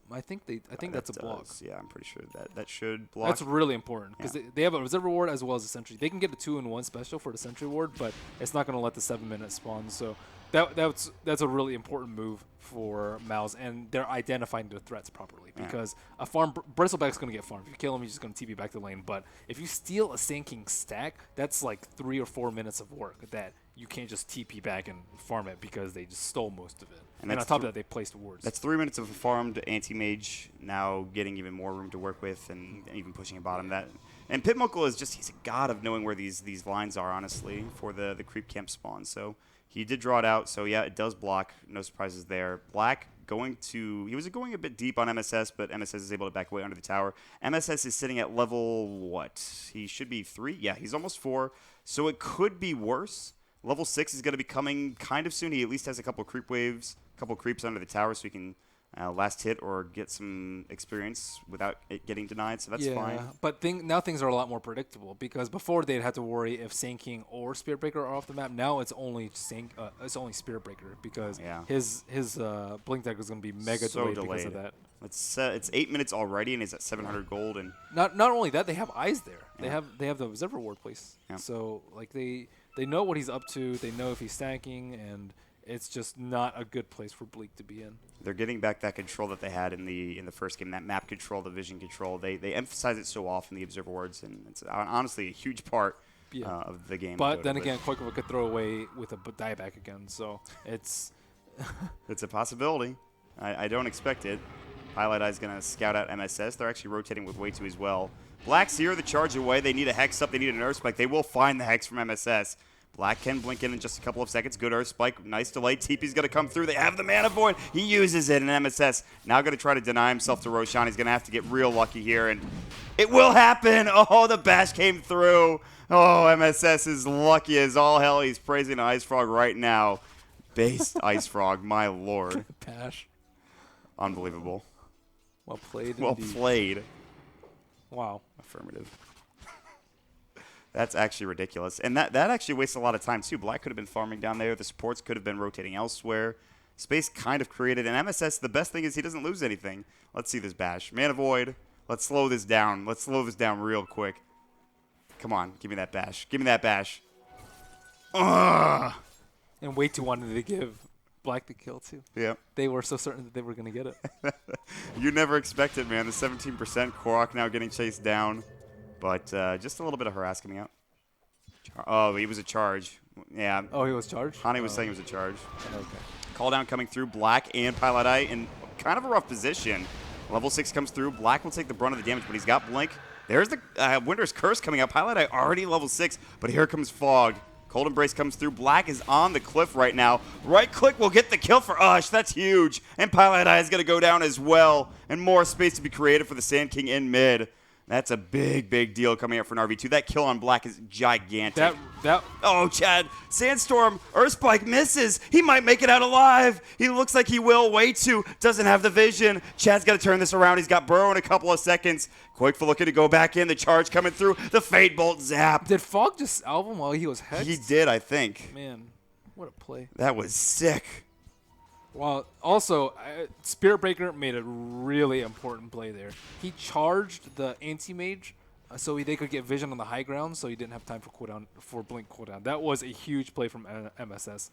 I think that's a block. Yeah, I'm pretty sure that should block. That's really important because they have a reserve ward as well as a sentry. They can get a 2-in-1 special for the sentry ward, but it's not going to let the 7-minute spawn. So that's a really important move for Mouse, and they're identifying the threats properly because a farm Bristleback's going to get farmed. If you kill him, he's just going to TP back to lane. But if you steal a Sand King stack, that's like 3 or 4 minutes of work that you can't just TP back and farm it because they just stole most of it. And on top of that, they placed wards. That's 3 minutes of a farmed anti-mage now getting even more room to work with and even pushing a bottom. And Pitmuckle is he's a god of knowing where these lines are, honestly, for the creep camp spawn. So He did draw it out, so yeah, it does block. No surprises there. Black he was going a bit deep on MSS, but MSS is able to back away under the tower. MSS is sitting at level, what? He should be 3? Yeah, he's almost 4, so it could be worse. Level 6 is going to be coming kind of soon. He at least has a couple creep waves, a couple creeps under the tower, so he can last hit or get some experience without it getting denied, so that's fine. But now things are a lot more predictable because before they'd have to worry if Sand King or Spirit Breaker are off the map. Now it's only Spirit Breaker because his Blink Dagger is going to be mega delayed because of that. It's 8 minutes already, and he's at 700 gold. And not only that, they have eyes there. They have the Observer Ward place. Yeah. So like they know what he's up to. They know if he's stacking, and it's just not a good place for Bleak to be in. They're getting back that control that they had in the first game, that map control, the vision control. They emphasize it so often, the Observer Wards, and it's honestly a huge part of the game. But then again, Qualifier could throw away with a dieback again, so it's it's a possibility. I don't expect it. Highlight Eye is going to scout out MSS. They're actually rotating with way 2 as well. Black's here, the charge away. They need a Hex up. They need an Earth Spike. They will find the Hex from MSS. Black can blink in just a couple of seconds. Good Earth Spike. Nice delay. TP's going to come through. They have the Mana Void. He uses it, and MSS now going to try to deny himself to Roshan. He's going to have to get real lucky here, and it will happen. Oh, the bash came through. Oh, MSS is lucky as all hell. He's praising Ice Frog right now. Based Ice Frog, my lord. Bash. Unbelievable. Well played. Well indeed. played. Wow. Affirmative. That's actually ridiculous. And that actually wastes a lot of time, too. Black could have been farming down there. The supports could have been rotating elsewhere. Space kind of created. And MSS, the best thing is he doesn't lose anything. Let's see this bash. Mana Void. Let's slow this down. Let's slow this down real quick. Come on. Give me that bash. Give me that bash. Ugh. And way too wanted to give Black the kill, too. Yeah. They were so certain that they were going to get it. You never expect it, man. The 17%. Korok now getting chased down. But just a little bit of harass coming out. Oh, he was a charge. Yeah. Oh, he was charged? Hani was saying it was a charge. Okay. Call down coming through. Black and Pilot Eye in kind of a rough position. Level 6 comes through. Black will take the brunt of the damage, but he's got Blink. There's the Winter's Curse coming out. Pilot Eye already level 6, but here comes Fog. Cold Embrace comes through. Black is on the cliff right now. Right click will get the kill for Ush. That's huge. And Pilot Eye is going to go down as well. And more space to be created for the Sand King in mid. That's a big, big deal coming up for NARv2. That kill on Black is gigantic. Oh, Chad. Sandstorm. Earthspike misses. He might make it out alive. He looks like he will. Way 2. Doesn't have the vision. Chad's got to turn this around. He's got Burrow in a couple of seconds. Quakeful looking to go back in. The charge coming through. The Fade Bolt zap. Did Fog just salve him while he was hexed? He did, I think. Man, what a play. That was sick. Well, also, Spirit Breaker made a really important play there. He charged the Anti-Mage so they could get vision on the high ground, so he didn't have time for Blink cooldown. That was a huge play from MSS.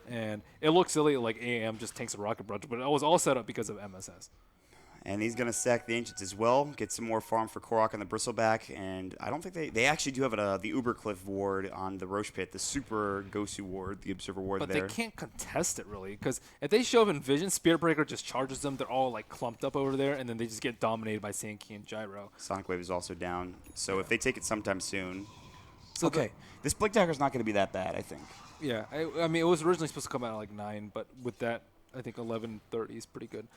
And it looked silly, like AM just tanks a Rocket Barrage, but it was all set up because of MSS. And he's going to stack the Ancients as well, get some more farm for Korok on the Bristleback. And I don't think they actually do have the Ubercliff ward on the Roche Pit, the Super Gosu ward, the Observer ward but there. But they can't contest it, really, because if they show up in Vision, Spirit Breaker just charges them. They're all, like, clumped up over there, and then they just get dominated by Sand King and Gyro. Sonic Wave is also down. So if they take it sometime soon. So okay, this Blink Dagger's not going to be that bad, I think. Yeah, I mean, it was originally supposed to come out at, like, 9, but with that, I think 11:30 is pretty good.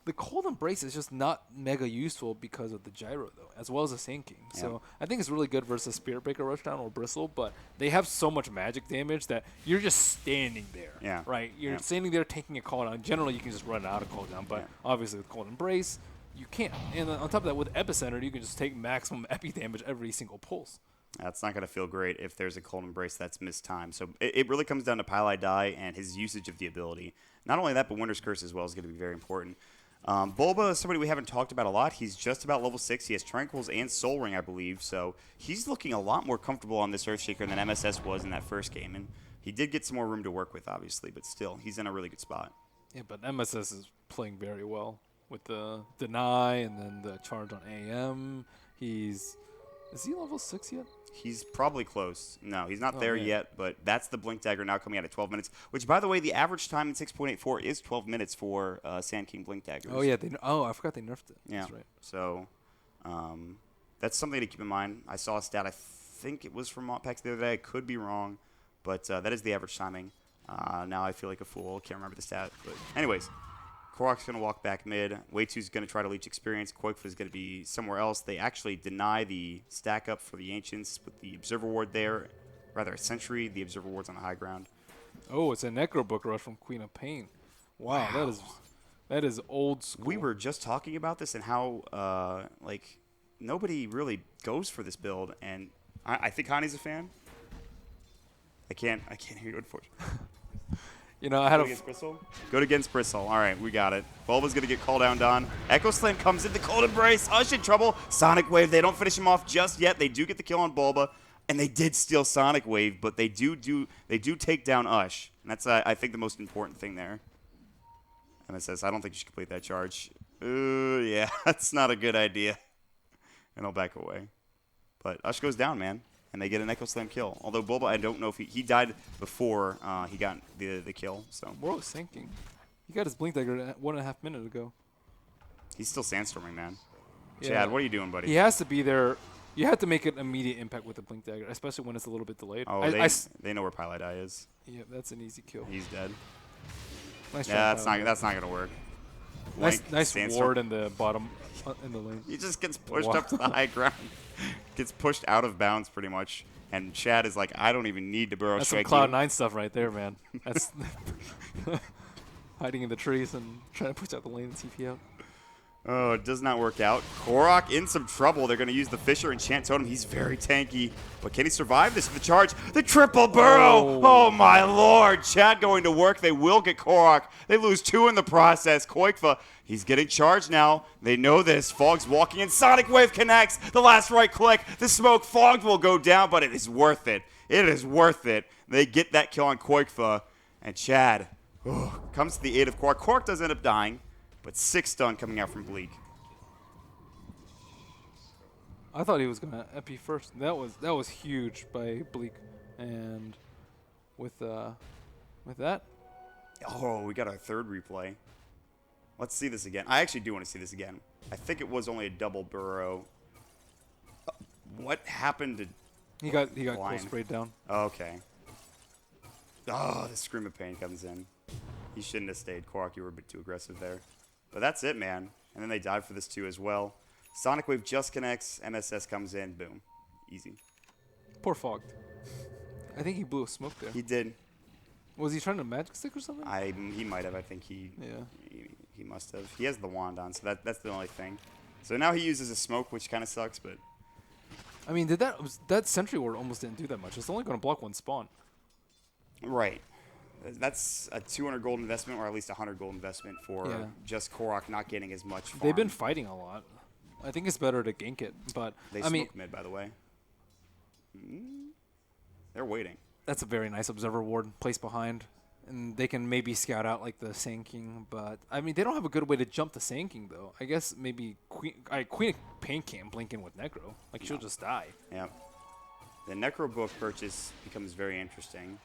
The Cold Embrace is just not mega useful because of the Gyro, though, as well as the Sand King. Yeah. So I think it's really good versus Spirit Breaker Rushdown or Bristle, but they have so much magic damage that you're just standing there. Yeah. Right? You're standing there taking a cooldown. Generally, you can just run out of cooldown, but obviously with Cold Embrace, you can't. And on top of that, with Epicenter, you can just take maximum epi damage every single pulse. That's not going to feel great if there's a Cold Embrace that's missed time. So it really comes down to Pilot Die and his usage of the ability. Not only that, but Winter's Curse as well is going to be very important. Bulba is somebody we haven't talked about a lot. He's just about level 6. He has Tranquils and Soul Ring, I believe. So he's looking a lot more comfortable on this Earthshaker than MSS was in that first game. And he did get some more room to work with, obviously. But still, he's in a really good spot. Yeah, but MSS is playing very well with the Deny and then the charge on AM. Is he level 6 yet? He's probably close. No, he's not there yet, but that's the Blink Dagger now coming out at 12 minutes, which, by the way, the average time in 6.84 is 12 minutes for Sand King Blink Daggers. Oh, yeah. I forgot they nerfed it. Yeah. That's right. So that's something to keep in mind. I saw a stat. I think it was from Montpax the other day. I could be wrong, But that is the average timing. Now I feel like a fool. Can't remember the stat. But anyways, Korok's going to walk back mid. Way2's going to try to leech experience. Qualifiers is going to be somewhere else. They actually deny the stack up for the Ancients with the Observer Ward there. Rather, a Sentry. The Observer Ward's on the high ground. Oh, it's a Necro Book Rush from Queen of Pain. Wow. That is old school. We were just talking about this and how, like, nobody really goes for this build. And I think Hani's a fan. I can't hear you, unfortunately. You know, I had Go a against Bristle? Go against Bristle. All right, we got it. Bulba's going to get called down, Don. Echo Slam comes in. The Cold Embrace. Ush in trouble. Sonic Wave. They don't finish him off just yet. They do get the kill on Bulba, and they did steal Sonic Wave, but they do take down Ush. And that's, I think, the most important thing there. MSS, I don't think you should complete that charge. Yeah, that's not a good idea. And I'll back away. But Ush goes down, man. And they get an Echo Slam kill. Although Bulba, I don't know if he died before he got the kill. So World sinking. He got his Blink Dagger 1.5 minutes ago. he's still sandstorming, man. Yeah. Chad, what are you doing, buddy? He has to be there. You have to make an immediate impact with the Blink Dagger, especially when it's a little bit delayed. Oh, they know where Pilot Eye is. Yeah, that's an easy kill. He's dead. Nice Yeah, try, that's not gonna work. Nice Sandstorm. ward in the bottom in the lane. He just gets pushed Wow. up to the high ground. Gets pushed out of bounds pretty much. And Chad is like, I don't even need to burrow That's some strike you. Cloud9 stuff right there, man. That's hiding in the trees and trying to push out the lane and TP out. Oh, it does not work out. Korok in some trouble. They're going to use the Fisher Enchant Totem. He's very tanky. But can he survive this? The charge. The triple burrow. Oh, my lord. Chad going to work. They will get Korok. They lose 2 in the process. Koikfa, he's getting charged now. They know this. Fog's walking in. Sonic Wave connects. The last right click. The smoke. Fog will go down, but it is worth it. It is worth it. They get that kill on Koikfa. And Chad comes to the aid of Korok. Korok does end up dying. But 6 stun coming out from Bleak. I thought he was gonna epi first. That was huge by Bleak, and with that, Oh, we got our third replay. Let's see this again. I actually do want to see this again. I think it was only a double burrow. What happened to? he got cool Blind. sprayed down. Okay. Oh, the Scream of Pain comes in. He shouldn't have stayed. Korok, you were a bit too aggressive there. But that's it, man. And then they dive for this too as well. Sonic Wave just connects. MSS comes in. Boom. Easy. Poor Fog. I think he blew a smoke there. He did. Was he trying to magic stick or something? He might have. I think he Yeah. he must have. He has the wand on, so that's the only thing. So now he uses a smoke, which kind of sucks, but I mean, that Sentry Ward almost didn't do that much. It's only going to block 1 spawn. right. That's a 200 gold investment, or at least 100 gold investment for Yeah. just Korok not getting as much farm. They've been fighting a lot. I think it's better to gank it, but They I mean, smoke mid, by the way. They're waiting. that's a very nice Observer Ward placed behind, and they can maybe scout out like the Sand King, but I mean, they don't have a good way to jump the Sand King though. I guess maybe Queen of Pain can't blink in with Necro. Like she'll just die. Yeah. The Necro book purchase becomes very interesting.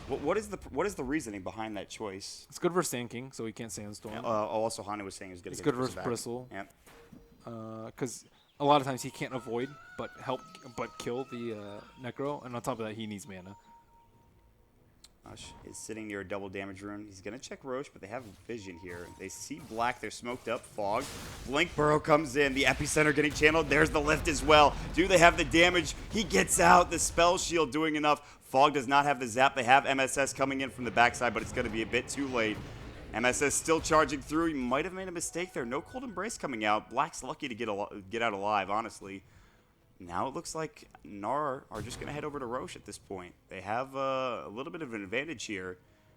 What is the reasoning behind that choice? It's good versus Sand King, so he can't Sandstorm. Also, Hana was saying it was good. It's against good versus back. Bristle. Yep. Because a lot of times he can't avoid but kill the Necro, and on top of that he needs mana. Ush is sitting near a double damage rune. He's going to check Roche, but they have vision here. They see black. They're smoked up. Fog. Blink Burrow comes in. The epicenter getting channeled. There's the lift as well. Do they have the damage? He gets out. The spell shield doing enough. Fog does not have the zap. They have MSS coming in from the backside, but it's going to be a bit too late. MSS still charging through. He might have made a mistake there. No Cold Embrace coming out. Black's lucky to get out alive, honestly. Now it looks like NARv are just going to head over to Roche at this point. They have a little bit of an advantage here,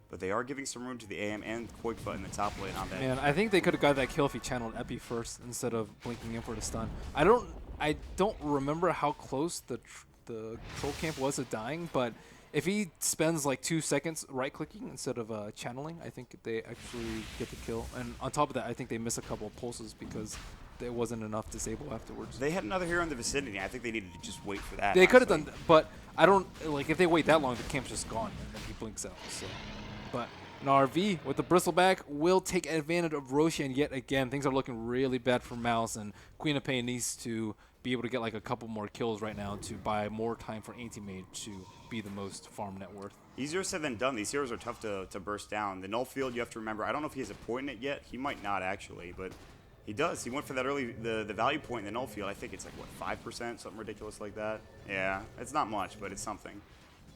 but they are giving some room to the AM and Koikfa in the top lane on that. Man, I think they could have got that kill if he channeled Epi first instead of blinking in for the stun. I don't remember how close the troll camp was to dying, but if he spends like 2 seconds right-clicking instead of channeling, I think they actually get the kill. And on top of that, I think they miss a couple of pulses because there wasn't enough disable afterwards. They had another hero in the vicinity. I think they needed to just wait for that. They could have honestly. done, but I don't like if they wait that long, the camp's just gone and then he blinks out. So, but NARv with the bristleback will take advantage of Roshan yet again. Things are looking really bad for Mouse, and Queen of Pain needs to be able to get like a couple more kills right now to buy more time for Anti-Mage to be the most farm net worth. Easier said than done. These heroes are tough to burst down. The null field, you have to remember, I don't know if he has a point in it yet. He might not actually, but he does. He went for that early, the value point in the null field. I think it's like, what, 5%? Something ridiculous like that. Yeah, it's not much, but it's something.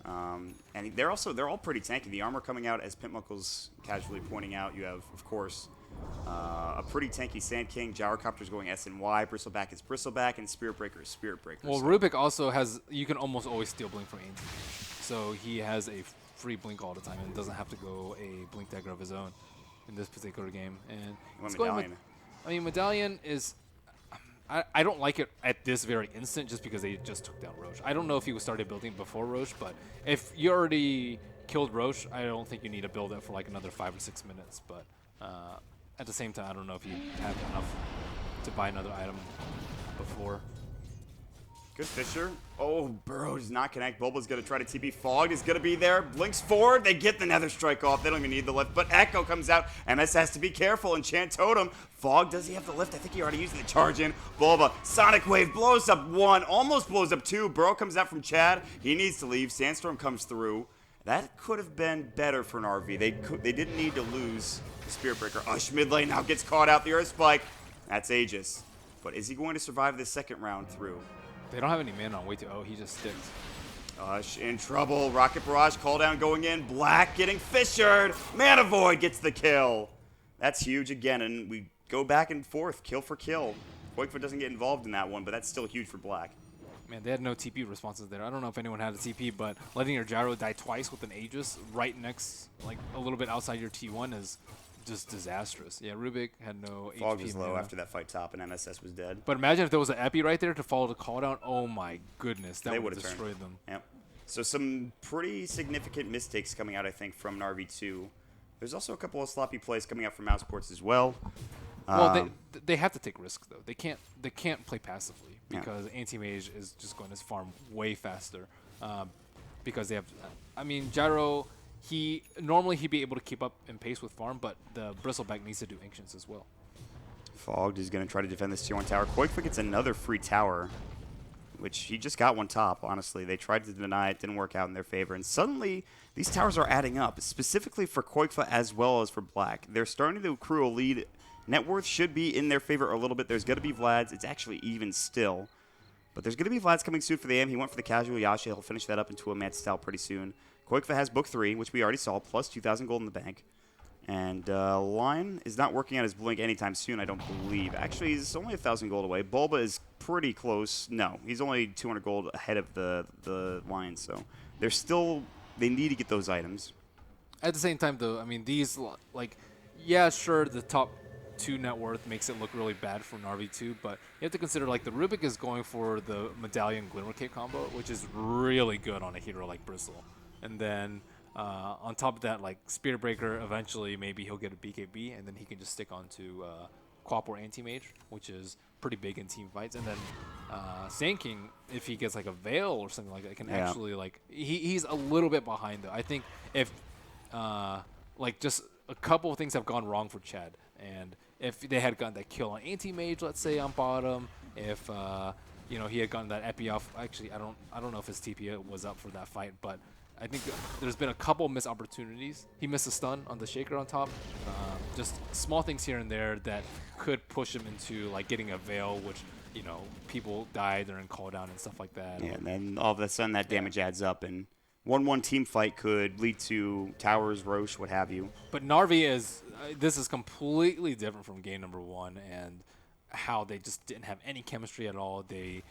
And they're all pretty tanky. The armor coming out, as Pimp casually pointing out, you have, of course, a pretty tanky Sand King. Gyrocopter's going S and Y. Bristleback is Bristleback, and Spirit Breaker is Spirit Breaker. Well, so. Rubik also has, you can almost always steal Blink from Anti. So he has a free Blink all the time and doesn't have to go a Blink dagger of his own in this particular game. And it's going Medallion. I mean, Medallion is, I don't like it at this very instant just because they just took down Roche. I don't know if he started building before Roche, but if you already killed Roche, I don't think you need to build it for like another 5 or 6 minutes. But at the same time, I don't know if you have enough to buy another item before. Good Fisher. Oh, Burrow does not connect. Bulba's going to try to TP. Fog is going to be there. Blinks forward. They get the Nether Strike off. They don't even need the lift. But Echo comes out. MS has to be careful. Enchant Totem. Fog, does he have the lift? I think he already used the charge in. Bulba. Sonic Wave blows up 1. Almost blows up 2. Burrow comes out from Chad. He needs to leave. Sandstorm comes through. That could have been better for NARV. They didn't need to lose the Spirit Breaker. Ush mid lane now gets caught out. The Earth Spike. That's Aegis. But is he going to survive this second round through? They don't have any mana on way to O. He just sticks. Ush in trouble. Rocket Barrage call down going in. Black getting fissured. Mana Void gets the kill. That's huge again, and we go back and forth, kill for kill. Quakefoot doesn't get involved in that one, but that's still huge for Black. Man, they had no TP responses there. I don't know if anyone had a TP, but letting your gyro die twice with an Aegis right next, like a little bit outside your T1 is just disastrous. Yeah, Rubik had no Fog HP was low mana. after that fight top, and MSS was dead. But imagine if there was an Epi right there to follow the call down. Oh my goodness, that They would would've have turned. destroyed them. Yep. So some pretty significant mistakes coming out, I think, from NARV2. There's also a couple of sloppy plays coming out from Mousesports as well. Well, they have to take risks though. They can't play passively Yeah. because Anti-Mage is just going to farm way faster. Because they have, I mean, Gyro. Normally he'd be able to keep up in pace with farm, but the Bristleback needs to do Ancients as well. Fogged is going to try to defend this tier 1 tower. Quakefoot gets another free tower, which he just got one top, honestly. They tried to deny it, didn't work out in their favor. And suddenly, these towers are adding up, specifically for Quakefoot as well as for Black. They're starting to accrue a lead. Net worth should be in their favor a little bit. There's going to be Vlad's. It's actually even still. But there's going to be Vlad's coming soon for the AM. He went for the casual Yasha. He'll finish that up into a Mad style pretty soon. Quakefoot has Book 3, which we already saw, plus 2,000 gold in the bank. And Lion is not working on his Blink anytime soon, I don't believe. Actually, he's only 1,000 gold away. Bulba is pretty close. No, he's only 200 gold ahead of the Lion. So they're still, they need to get those items. At the same time, though, I mean, these, like, yeah, sure, the top 2 net worth makes it look really bad for NARV2, but you have to consider, like, the Rubik is going for the Medallion Glimmer Cape combo, which is really good on a hero like Bristle. And then on top of that, like, Spirit Breaker, eventually maybe he'll get a BKB, and then he can just stick onto Quap or Anti-Mage, which is pretty big in team fights. And then Sand King, if he gets, like, a Veil or something like that, can actually, like, he's a little bit behind, though. I think if, like, just a couple of things have gone wrong for Chad, and if they had gotten that kill on Anti-Mage, let's say, on bottom, if, you know, he had gotten that Epi off, actually, I don't know if his TP was up for that fight, but I think there's been a couple missed opportunities. He missed a stun on the Shaker on top. Just small things here and there that could push him into, like, getting a Veil, which, you know, people die during call down and stuff like that. Yeah, and then all of a sudden that damage adds up, and 1-1 team fight could lead to towers, Roche, what have you. But Narvi is, this is completely different from game number 1 and how they just didn't have any chemistry at all. They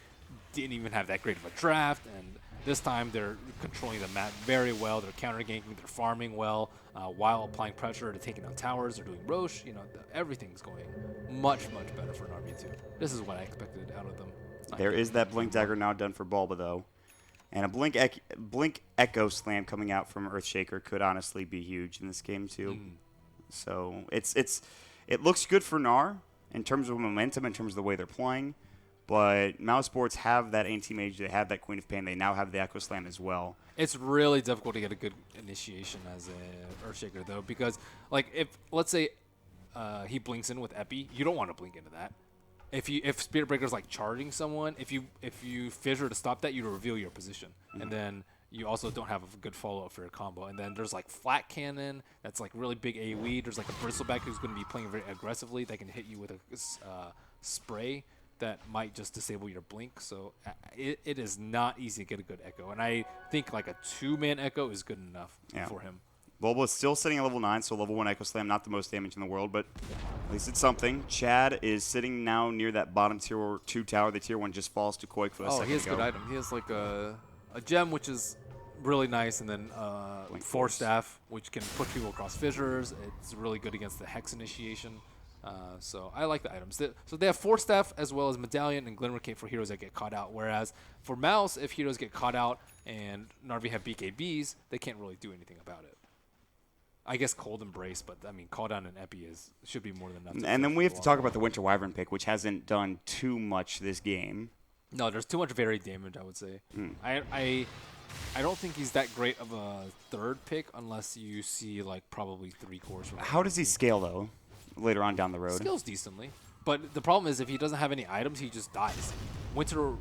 didn't even have that great of a draft, and this time they're controlling the map very well. They're counter-ganking, they're farming well, while applying pressure to taking out towers. They're doing Roche. You know, everything's going much, much better for NARV2. This is what I expected out of them. There is that Blink Dagger now done for Bulba, though. And a Blink Echo Slam coming out from Earthshaker could honestly be huge in this game, too. So it looks good for NAR in terms of momentum, in terms of the way they're playing. But Mousesports have that Anti-Mage, they have that Queen of Pain, they now have the Echo Slam as well. It's really difficult to get a good initiation as a Earthshaker, though, because, like, if, let's say, he blinks in with Epi, you don't want to blink into that. if Spirit Breaker's like charging someone, if you fissure to stop that, you reveal your position, and then you also don't have a good follow-up for your combo. And then there's like Flat Cannon, that's like really big AoE. There's like a Bristleback who's going to be playing very aggressively that can hit you with a spray that might just disable your blink. So it is not easy to get a good Echo. And I think like a 2-man Echo is good enough for him. Bulba is still sitting at level 9, so level 1 Echo Slam, not the most damage in the world, but at least it's something. Chad is sitting now near that bottom tier 2 tower. The tier 1 just falls to Quake for a second. Oh, he has a good item. He has like a gem, which is really nice, and then Force Staff, which can push people across fissures. It's really good against the Hex initiation. So I like the items. So they have Force Staff as well as Medallion and Glimmer Cape for heroes that get caught out. Whereas for Mouse, if heroes get caught out and Narvi have BKBs, they can't really do anything about it. I guess Cold Embrace, but I mean, Call Down and Epi should be more than enough. And then we have to talk about the Winter Wyvern pick, which hasn't done too much this game. No, there's too much varied damage, I would say. I don't think he's that great of a third pick unless you see like probably 3 cores. How does he scale though? Later on down the road. Scales decently, but the problem is if he doesn't have any items, he just dies. Winter.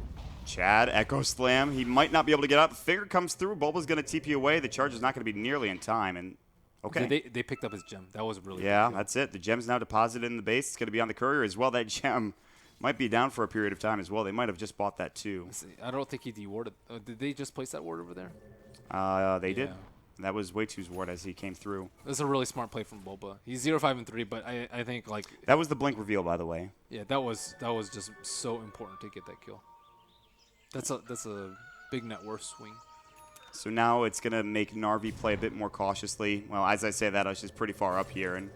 Chad, Echo Slam. He might not be able to get out. The finger comes through. Bulba's going to TP away. The charge is not going to be nearly in time. And okay. They picked up his gem. That was really yeah, good. that's it. The gem's now deposited in the base. It's going to be on the courier as well. That gem might be down for a period of time as well. They might have just bought that too. I don't think he dewarded. Did they just place that ward over there? They did. That was way too ward as he came through. That's a really smart play from Bulba. He's 0-5 and 3, but I think like that was the blink reveal, by the way. Yeah, that was just so important to get that kill. That's a big net worth swing. So now it's gonna make Narvi play a bit more cautiously. Well, as I say that, Ush is pretty far up here, and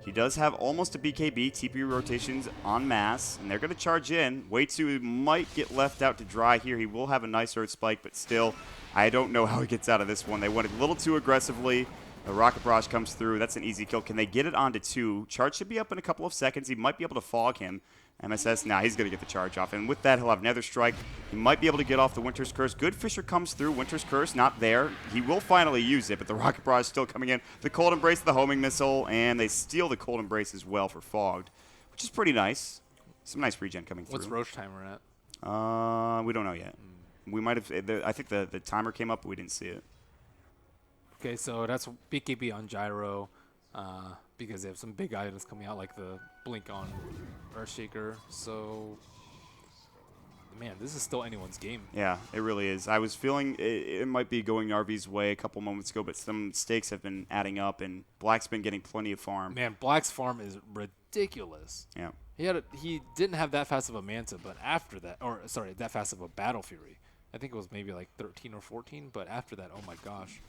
he does have almost a BKB. TP rotations en masse, and they're gonna charge in. Way2 might get left out to dry here. He will have a nice Earth Spike, but still, I don't know how he gets out of this one. They went a little too aggressively. The Rocket Barrage comes through. That's an easy kill. Can they get it onto 2? Charge should be up in a couple of seconds. He might be able to fog him. MSS, he's going to get the charge off. And with that, he'll have Nether Strike. He might be able to get off the Winter's Curse. Good Fisher comes through. Winter's Curse, not there. He will finally use it, but the Rocket Barrage is still coming in. The Cold Embrace, the homing missile, and they steal the Cold Embrace as well for Fogged, which is pretty nice. Some nice regen coming through. What's Roach timer at? We don't know yet. We might have. I think the timer came up, but we didn't see it. Okay, so that's BKB on Gyro, because they have some big items coming out, like the Blink on Earthshaker. So, man, this is still anyone's game. Yeah, it really is. I was feeling it might be going Narvi's way a couple moments ago, but some stakes have been adding up, and Black's been getting plenty of farm. Man, Black's farm is ridiculous. Yeah. He didn't have that fast of a Manta, but after that, that fast of a Battle Fury. I think it was maybe like 13 or 14, but after that, oh my gosh.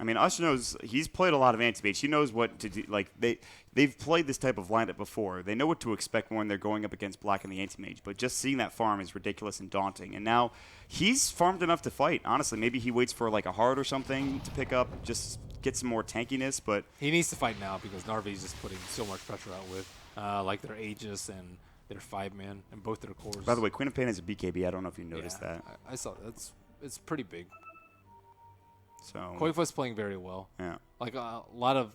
I mean, Ush knows he's played a lot of anti-mage. He knows what to do. Like they've played this type of lineup before. They know what to expect when they're going up against Black and the anti-mage. But just seeing that farm is ridiculous and daunting. And now he's farmed enough to fight. Honestly, maybe he waits for like a hard or something to pick up, just get some more tankiness. But he needs to fight now because Narvi's just putting so much pressure out with like their Aegis and their 5-man and both their cores. By the way, Queen of Pain has a BKB. I don't know if you noticed that. I saw that. It's pretty big. So Qualifiers playing very well. Yeah. Like a lot of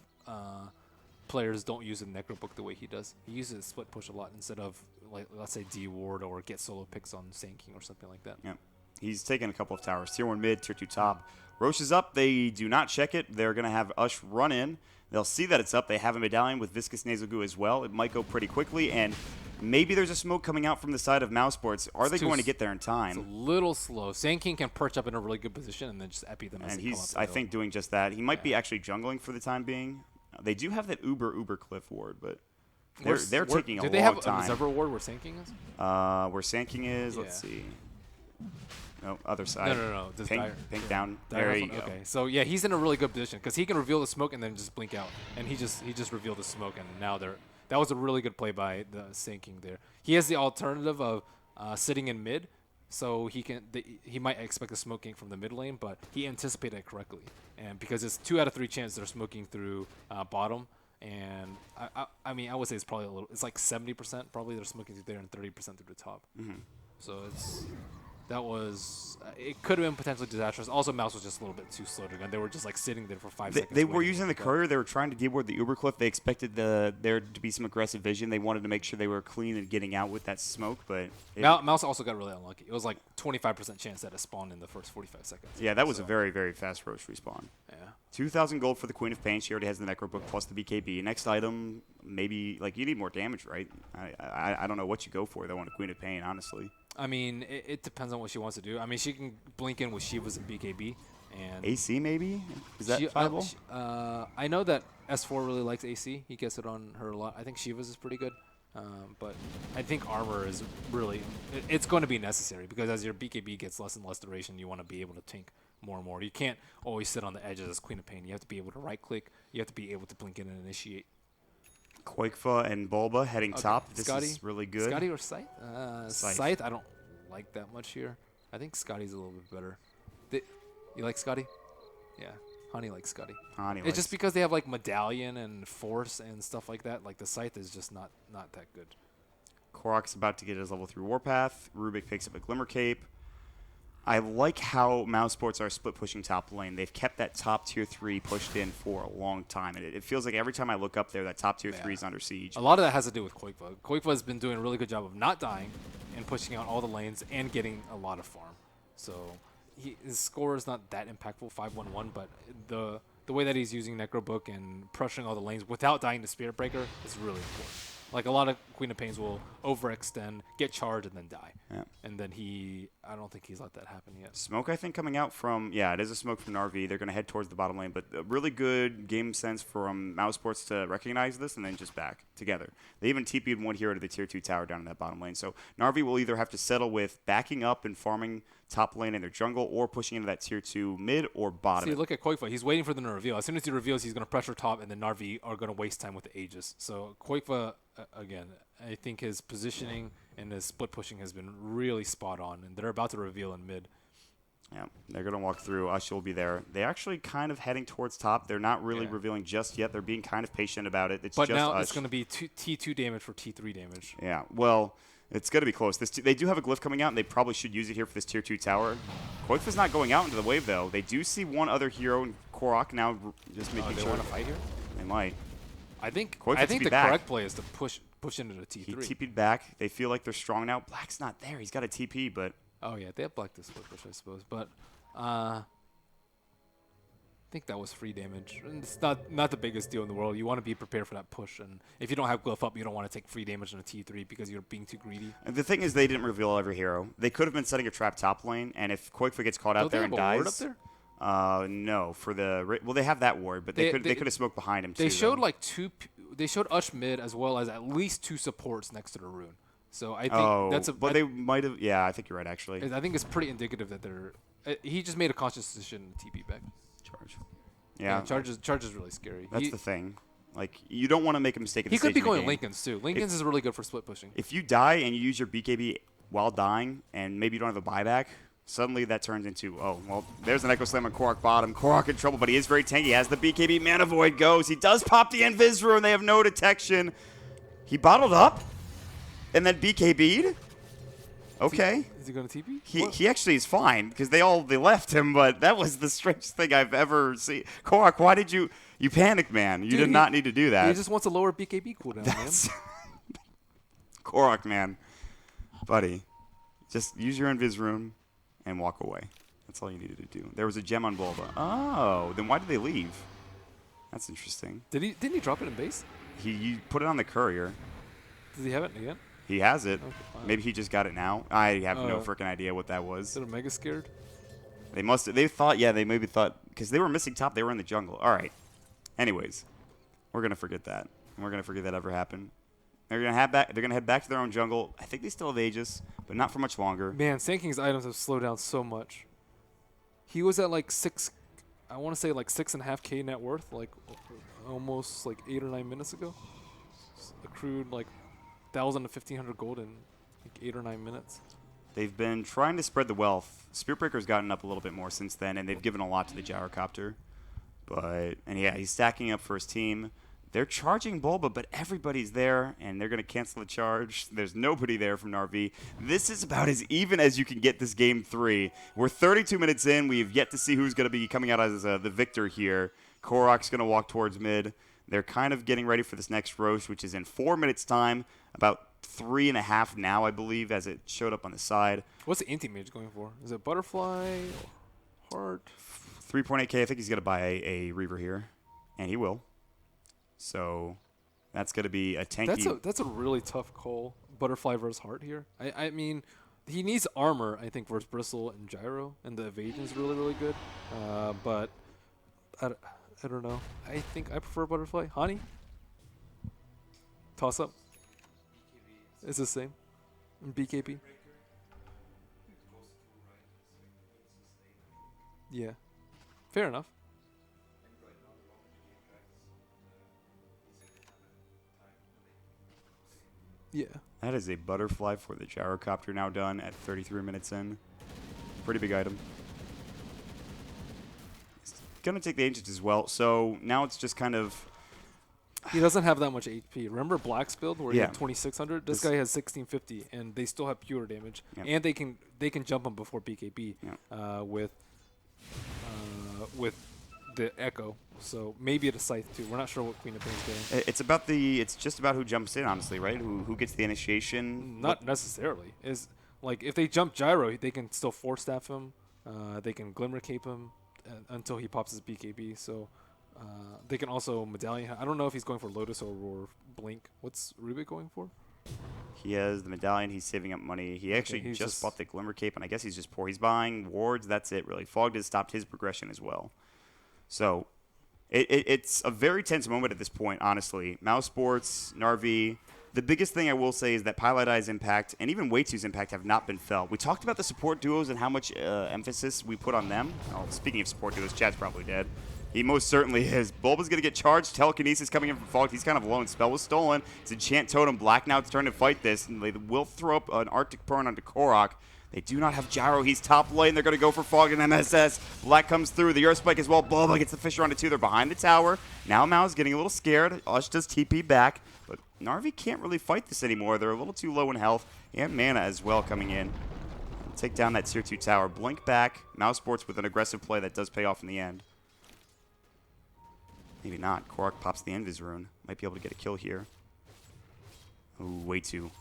players don't use a Necrobook the way he does. He uses split push a lot instead of like let's say D-ward or get solo picks on Sand King or something like that. Yeah. He's taken a couple of towers. Tier 1 mid, Tier 2 top. Roche is up. They do not check it. They're going to have Ush run in. They'll see that it's up. They have a medallion with Viscous Nasal Goo as well. It might go pretty quickly, and maybe there's a smoke coming out from the side of Mousesports. Are they going to get there in time? It's a little slow. Sand King can perch up in a really good position and then just epi them as and they come up he's, the I hill. think, doing just that. He might be actually jungling for the time being. They do have that uber cliff ward, but they're taking a long time. Do they have a Reservoir Ward where Sand King is? Where Sand King is, let's see. No, other side. No. Pink down. There you go. Okay, so yeah, he's in a really good position because he can reveal the smoke and then just blink out. And he just revealed the smoke, and now that was a really good play by the Sand King there. He has the alternative of sitting in mid, so he might expect a smoking from the mid lane, but he anticipated it correctly. And because it's 2 out of 3 chance they're smoking through bottom, and I mean I would say it's probably it's like 70% probably they're smoking through there and 30% through the top. Mm-hmm. So That was it could have been potentially disastrous. Also, Mouse was just a little bit too slow to gun. They were just like sitting there for 5 seconds. They were waiting, using the but- courier. They were trying to deboard the Uber cliff. They expected there to be some aggressive vision. They wanted to make sure they were clean and getting out with that smoke. But Mouse also got really unlucky. It was like 25% chance that it spawned in the first 45 seconds. yeah, that was a very, very fast Roche respawn. Yeah. 2,000 gold for the Queen of Pain. She already has the Necro Book plus the BKB. Next item, maybe, like, you need more damage, right? I don't know what you go for, though, on a Queen of Pain, honestly. I mean, it depends on what she wants to do. I mean, she can blink in with Shivas and BKB. And AC, maybe? Is that viable? I know that S4 really likes AC. He gets it on her a lot. I think Shivas is pretty good. But I think armor is really it's going to be necessary because as your BKB gets less and less duration, you want to be able to tank more and more. You can't always sit on the edges as Queen of Pain. You have to be able to right click. You have to be able to blink in and initiate. Quakefa and Bulba heading top. This Scotty, is really good. Scotty or Scythe? Scythe. Scythe, I don't like that much here. I think Scotty's a little bit better. You like Scotty? Yeah, Honey likes Scotty. It's just because they have like Medallion and Force and stuff like that. Like the Scythe is just not that good. Korok's about to get his level 3 Warpath. Rubik picks up a Glimmer Cape. I like how Mousesports are split pushing top lane. They've kept that top tier 3 pushed in for a long time. And it feels like every time I look up there, that top tier 3 is under siege. A lot of that has to do with Quakefa. Quakefa has been doing a really good job of not dying and pushing out all the lanes and getting a lot of farm. So his score is not that impactful, 5-1-1, but the way that he's using Necrobook and pressuring all the lanes without dying to Spirit Breaker is really important. Like a lot of Queen of Pains will overextend, get charged, and then die. Yeah. And then I don't think he's let that happen yet. Smoke, I think, coming out from, yeah, it is a smoke from NARv2. They're going to head towards the bottom lane, but a really good game sense from Mousesports to recognize this and then just back together. They even TP'd one hero to the tier 2 tower down in that bottom lane. So NARv2 will either have to settle with backing up and farming top lane in their jungle or pushing into that tier 2 mid or bottom. See, look at Quakefa. He's waiting for the reveal. As soon as he reveals, he's going to pressure top, and then NARv2 are going to waste time with the Aegis. So Quakefa, again, I think his positioning and his split pushing has been really spot on, and they're about to reveal in mid. Yeah, they're going to walk through. Ush will be there. They're actually kind of heading towards top. They're not really revealing just yet. They're being kind of patient about it. It's but just now Ush. it's going to be T2 damage for T3 damage. Yeah, well, it's going to be close. They do have a glyph coming out, and they probably should use it here for this tier 2 tower. Quakefa's not going out into the wave, though. They do see one other hero in Korok now just making They sure. want to fight here? They might. I think Quakefa the TP'd back. correct play is to push into the T3. He TP'd back. They feel like they're strong now. Black's not there. He's got a TP, but Oh, yeah, they have Black to split push, I suppose. But I think that was free damage. And it's not the biggest deal in the world. You want to be prepared for that push. And if you don't have Glyph up, you don't want to take free damage on a T3 because you're being too greedy. and the thing is they didn't reveal every hero. They could have been setting a trap top lane, and if Quakefa gets caught out Don't they there have and a ward dies. up there? No, for the well, they have that ward, but they could have smoked behind him too. They showed though. like they showed Ush mid as well as at least 2 supports next to the rune. So I think that's a. But they might have. Yeah, I think you're right. Actually, I think it's pretty indicative that they're. He just made a conscious decision to TP back. charge. Yeah, Charge is really scary. that's the thing. Like you don't want to make a mistake. In He the could stage be of the going game. Lincoln's too. Lincoln's is really good for split pushing. If you die and you use your BKB while dying, and maybe you don't have a buyback, suddenly that turns into, oh, well, there's an Echo Slam on Korok bottom. Korok in trouble, but he is very tanky. He has the BKB. Mana Void goes. He does pop the Invis Rune. They have no detection. He bottled up and then BKB'd. Okay. Is he going to TP? He actually is fine because they left him, but that was the strangest thing I've ever seen. Korok, why did you panicked, man? You did not need to do that. He just wants a lower BKB cooldown, That's man. Korok, man. Buddy, just use your Invis Rune and walk away. That's all you needed to do. There was a gem on Bulba. Oh, then why did they leave? That's interesting. Didn't he drop it in base? He put it on the courier. Does he have it again? He has it. Okay, fine. Maybe he just got it now. I have no Oh. freaking idea what that was. Is it a mega scared? They thought, yeah, they maybe thought, because they were missing top, they were in the jungle. All right. Anyways, we're going to forget that. We're going to forget that ever happened. They're going to head back to their own jungle. I think they still have Aegis, but not for much longer. Man, Sand King's items have slowed down so much. He was at like 6.5K net worth, like almost like 8 or 9 minutes ago. Accrued like 1,000 to 1,500 gold in like 8 or 9 minutes. They've been trying to spread the wealth. Spearbreaker's gotten up a little bit more since then, and they've given a lot to the gyrocopter. And yeah, he's stacking up for his team. They're charging Bulba, but everybody's there, and they're going to cancel the charge. There's nobody there from NARv. This is about as even as you can get this game 3. We're 32 minutes in. We've yet to see who's going to be coming out as the victor here. Korok's going to walk towards mid. They're kind of getting ready for this next roast, which is in 4 minutes' time, about 3.5 now, I believe, as it showed up on the side. What's the anti-mage going for? Is it butterfly or heart? 3.8K. I think he's going to buy a Reaver here, and he will. So that's going to be a tanky. That's a really tough call. Butterfly versus heart here. I mean, he needs armor, I think, versus Bristle and Gyro, and the evasion's really, really good. But I don't know. I think I prefer Butterfly. Hani? Toss up? It's the same. BKB? Yeah. Fair enough. Yeah. That is a butterfly for the gyrocopter now done at 33 minutes in. Pretty big item. It's going to take the ancients as well. So now it's just kind of... He doesn't have that much HP. Remember Black's build where he Yeah. had 2600? This guy has 1650, and they still have pure damage. Yep. And they can jump him before BKB with the Echo. So maybe at a Scythe too. We're not sure what Queen of Pain's getting. It's just about who jumps in, honestly, right? Who gets the initiation. Not necessarily. Is like if they jump Gyro, they can still Force Staff him. They can Glimmer Cape him until he pops his BKB. So they can also Medallion. I don't know if he's going for Lotus or Blink. What's Rubik going for? He has the medallion. He's saving up money. He actually he's just just- bought the Glimmer Cape, and I guess he's just poor. He's buying wards. That's it, really. Fog has stopped his progression as well. So it's a very tense moment at this point, honestly. Mousesports, NARv. The biggest thing I will say is that Pilot Eye's impact and even Way2's impact have not been felt. We talked about the support duos and how much emphasis we put on them. Oh, speaking of support duos, Chad's probably dead. He most certainly is. Bulba's going to get charged. Telekinesis coming in from Fog. He's kind of alone. Spell was stolen. It's Enchant Totem. Black now turn to fight this, and they will throw up an Arctic Burn onto Korok. They do not have Gyro. He's top lane. They're going to go for Fog and MSS. Black comes through. The Earth Spike as well. Bulba gets the Fisher onto 2. They're behind the tower. Now Mao's getting a little scared. Ush does TP back. But NARv can't really fight this anymore. They're a little too low in health and mana as well coming in. Take down that tier 2 tower. Blink back. Mousesports with an aggressive play that does pay off in the end. Maybe not. Korok pops the Invis rune. Might be able to get a kill here. Ooh, way too.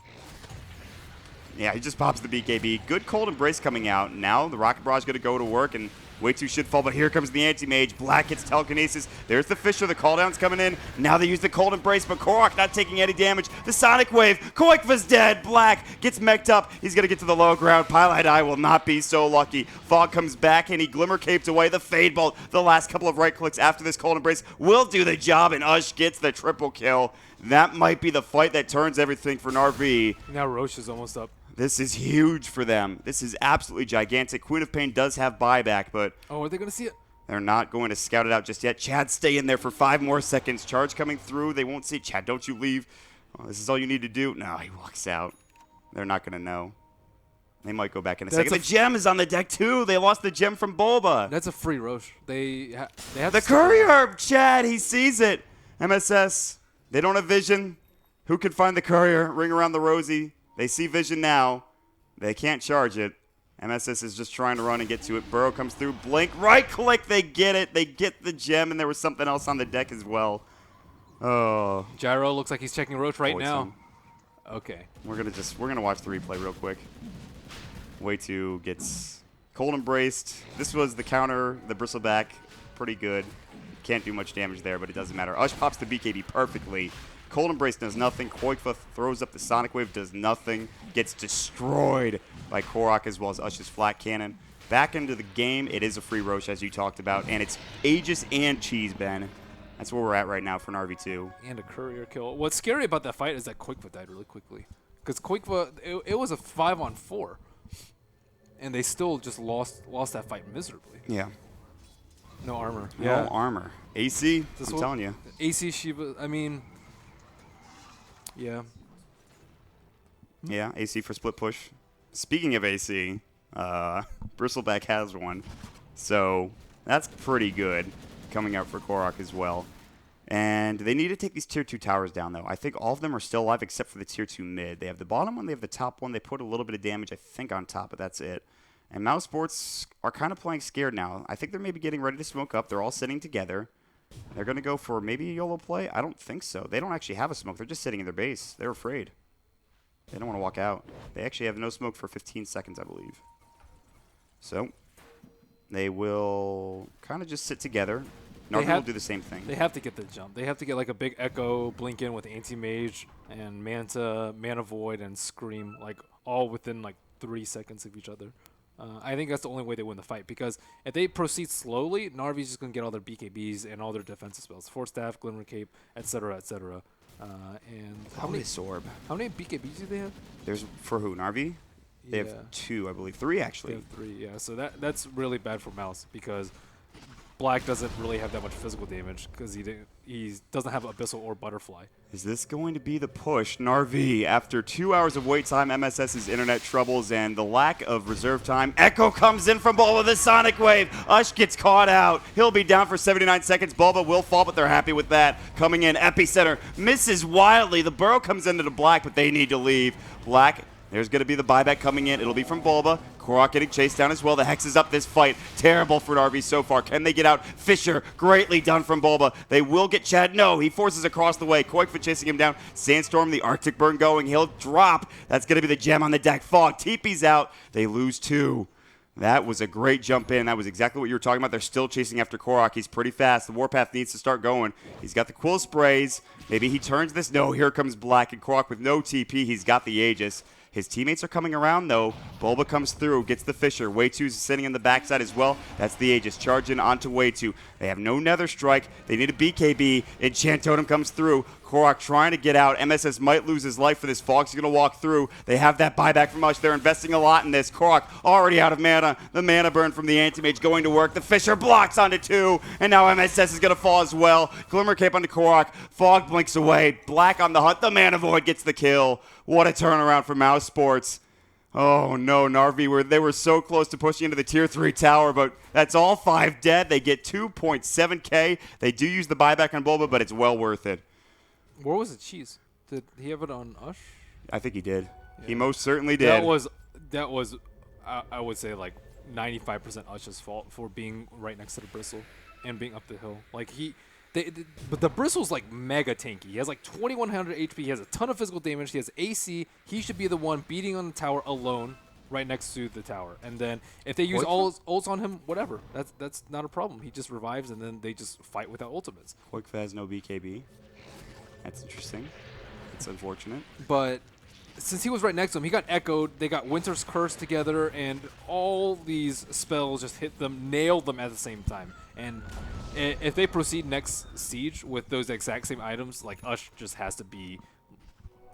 Yeah, he just pops the BKB. Good Cold Embrace coming out. Now the Rocket Barrage going to go to work, and Way2 should fall, but here comes the Anti-Mage. Black gets Telekinesis. There's the Fisher. The cooldown's coming in. Now they use the Cold Embrace, but Korok not taking any damage. The Sonic Wave. Koikva's dead. Black gets mech'd up. He's going to get to the low ground. Pilot Eye will not be so lucky. Fog comes back, and he Glimmer Caped away. The Fade Bolt, the last couple of right clicks after this Cold Embrace, will do the job, and Ush gets the triple kill. That might be the fight that turns everything for NARv. Now Roche is almost up. This is huge for them. This is absolutely gigantic. Queen of Pain does have buyback, but Oh, are they going to see it? they're not going to scout it out just yet. Chad, stay in there for 5 more seconds. Charge coming through. They won't see it. Chad, don't you leave. Oh, this is all you need to do. No, he walks out. They're not going to know. They might go back in a That's second. The gem is on the deck, too. They lost the gem from Bulba. That's a free Roche. They have The to courier, Chad, he sees it. MSS, they don't have vision. Who can find the courier? Ring around the rosy. They see vision now. They can't charge it. MSS is just trying to run and get to it. Burrow comes through. Blink. Right click. They get it. They get the gem, and there was something else on the deck as well. Oh. Gyro looks like he's checking Roche right now. Poison. Okay. We're gonna watch the replay real quick. Way2 gets Cold Embraced. This was the counter, the Bristleback. Pretty good. Can't do much damage there, but it doesn't matter. Ush pops the BKB perfectly. Cold Embrace does nothing. Koikva throws up the Sonic Wave, does nothing. Gets destroyed by Korok as well as Ush's Flat Cannon. Back into the game, it is a free Roche, as you talked about, and it's Aegis and Cheese, Ben. That's where we're at right now for NARv2. And a courier kill. What's scary about that fight is that Koikva died really quickly. Because Koikva, it was a 5-on-4. And they still just lost that fight miserably. Yeah. No armor. No armor. AC, This I'm will- telling you. AC Shiva, I mean, yeah. Yeah, AC for split push. Speaking of AC, Bristleback has one. So that's pretty good coming out for Korok as well. And they need to take these Tier 2 towers down, though. I think all of them are still alive except for the Tier 2 mid. They have the bottom one, they have the top one. They put a little bit of damage, I think, on top, but that's it. And Mousesports are kind of playing scared now. I think they're maybe getting ready to smoke up. They're all sitting together. They're going to go for maybe a YOLO play? I don't think so. They don't actually have a smoke. They're just sitting in their base. They're afraid. They don't want to walk out. They actually have no smoke for 15 seconds, I believe. So they will kind of just sit together. NARv2 will do the same thing. They have to get the jump. They have to get like a big Echo, blink in with Anti-Mage, and Manta, Mana Void, and Scream, like all within like 3 seconds of each other. I think that's the only way they win the fight, because if they proceed slowly, NARV's just going to get all their BKBs and all their defensive spells. Force Staff, Glimmer Cape, etc., etc. And how many BKBs do they have? There's for who? NARV? They have 2, I believe. 3, actually. They have 3, yeah. So that's really bad for Mouse, because Black doesn't really have that much physical damage because he doesn't have Abyssal or Butterfly. Is this going to be the push? NARV, after 2 hours of wait time, MSS's internet troubles, and the lack of reserve time. Echo comes in from Bulba with a Sonic Wave. Ush gets caught out. He'll be down for 79 seconds. Bulba will fall, but they're happy with that. Coming in, Epicenter misses wildly. The burrow comes into the Black, but they need to leave. Black, there's going to be the buyback coming in. It'll be from Bulba. Korok getting chased down as well. The Hex is up this fight. Terrible for NARV so far. Can they get out? Fisher, greatly done from Bulba. They will get Chad. No, he forces across the way. Koik for chasing him down. Sandstorm, the Arctic Burn going. He'll drop. That's going to be the gem on the deck. Fog, TP's out. They lose 2. That was a great jump in. That was exactly what you were talking about. They're still chasing after Korok. He's pretty fast. The Warpath needs to start going. He's got the Quill Sprays. Maybe he turns this. No, here comes Black, and Korok with no TP. He's got the Aegis. His teammates are coming around, though. Bulba comes through, gets the Fisher. Way2's sitting in the backside as well. That's the Aegis. Charging onto Way2. They have no Nether Strike. They need a BKB. Enchant Totem comes through. Korok trying to get out. MSS might lose his life for this. Fog's going to walk through. They have that buyback from Ush. They're investing a lot in this. Korok already out of mana. The mana burn from the Anti-Mage going to work. The Fisher blocks onto 2. And now MSS is going to fall as well. Glimmer Cape onto Korok. Fog blinks away. Black on the hunt. The Mana Void gets the kill. What a turnaround for Mousesports. Oh no, NARV, they were so close to pushing into the Tier 3 tower, but that's all 5 dead. They get 2.7k. They do use the buyback on Bulba, but it's well worth it. Where was the cheese? Did he have it on Ush? I think he did. Yeah. He most certainly did. That was I would say like 95% Ush's fault for being right next to the Bristle and being up the hill. Like but the Bristle's like mega tanky. He has like 2100 HP. He has a ton of physical damage. He has AC. He should be the one beating on the tower alone, right next to the tower. And then if they use all his ults on him, whatever. That's not a problem. He just revives, and then they just fight without ultimates. Quake has no BKB. That's interesting. It's unfortunate. But since he was right next to him, he got echoed. They got Winter's Curse together, and all these spells just hit them, nailed them at the same time. And if they proceed next siege with those exact same items, like Ush just has to be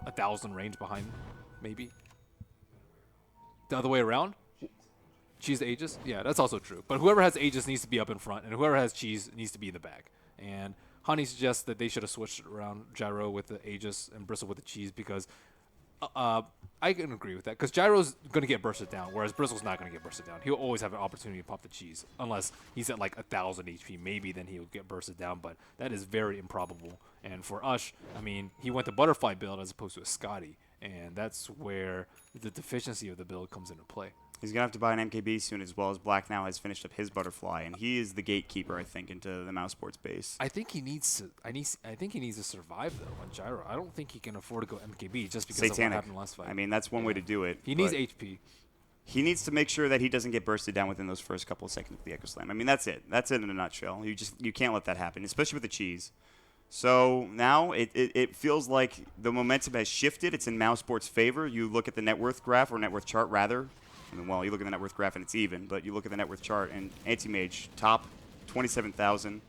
1,000 range behind, maybe. The other way around? Cheese the Aegis? Yeah, that's also true. But whoever has Aegis needs to be up in front, and whoever has Cheese needs to be in the back. And Honey suggests that they should have switched around Gyro with the Aegis and Bristle with the Cheese, because I can agree with that, because Gyro's going to get bursted down, whereas Bristle's not going to get bursted down. He'll always have an opportunity to pop the Cheese, unless he's at like 1,000 HP. Maybe then he'll get bursted down, but that is very improbable. And for Ush, I mean, he went the Butterfly build as opposed to a Scotty, and that's where the deficiency of the build comes into play. He's going to have to buy an MKB soon, as well as Black now has finished up his Butterfly, and he is the gatekeeper, I think, into the Mousesports base. I think he needs to. I think he needs to survive though on Gyro. I don't think he can afford to go MKB just because of what happened last fight. I mean, that's one way to do it. He needs HP. He needs to make sure that he doesn't get bursted down within those first couple of seconds of the Echo Slam. I mean, that's it. That's it in a nutshell. You can't let that happen, especially with the Cheese. So now it feels like the momentum has shifted. It's in Mousesports' favor. You look at the net worth graph, or net worth chart rather. I mean, well, you look at the net worth graph and it's even, but you look at the net worth chart and Anti-Mage top 27,000.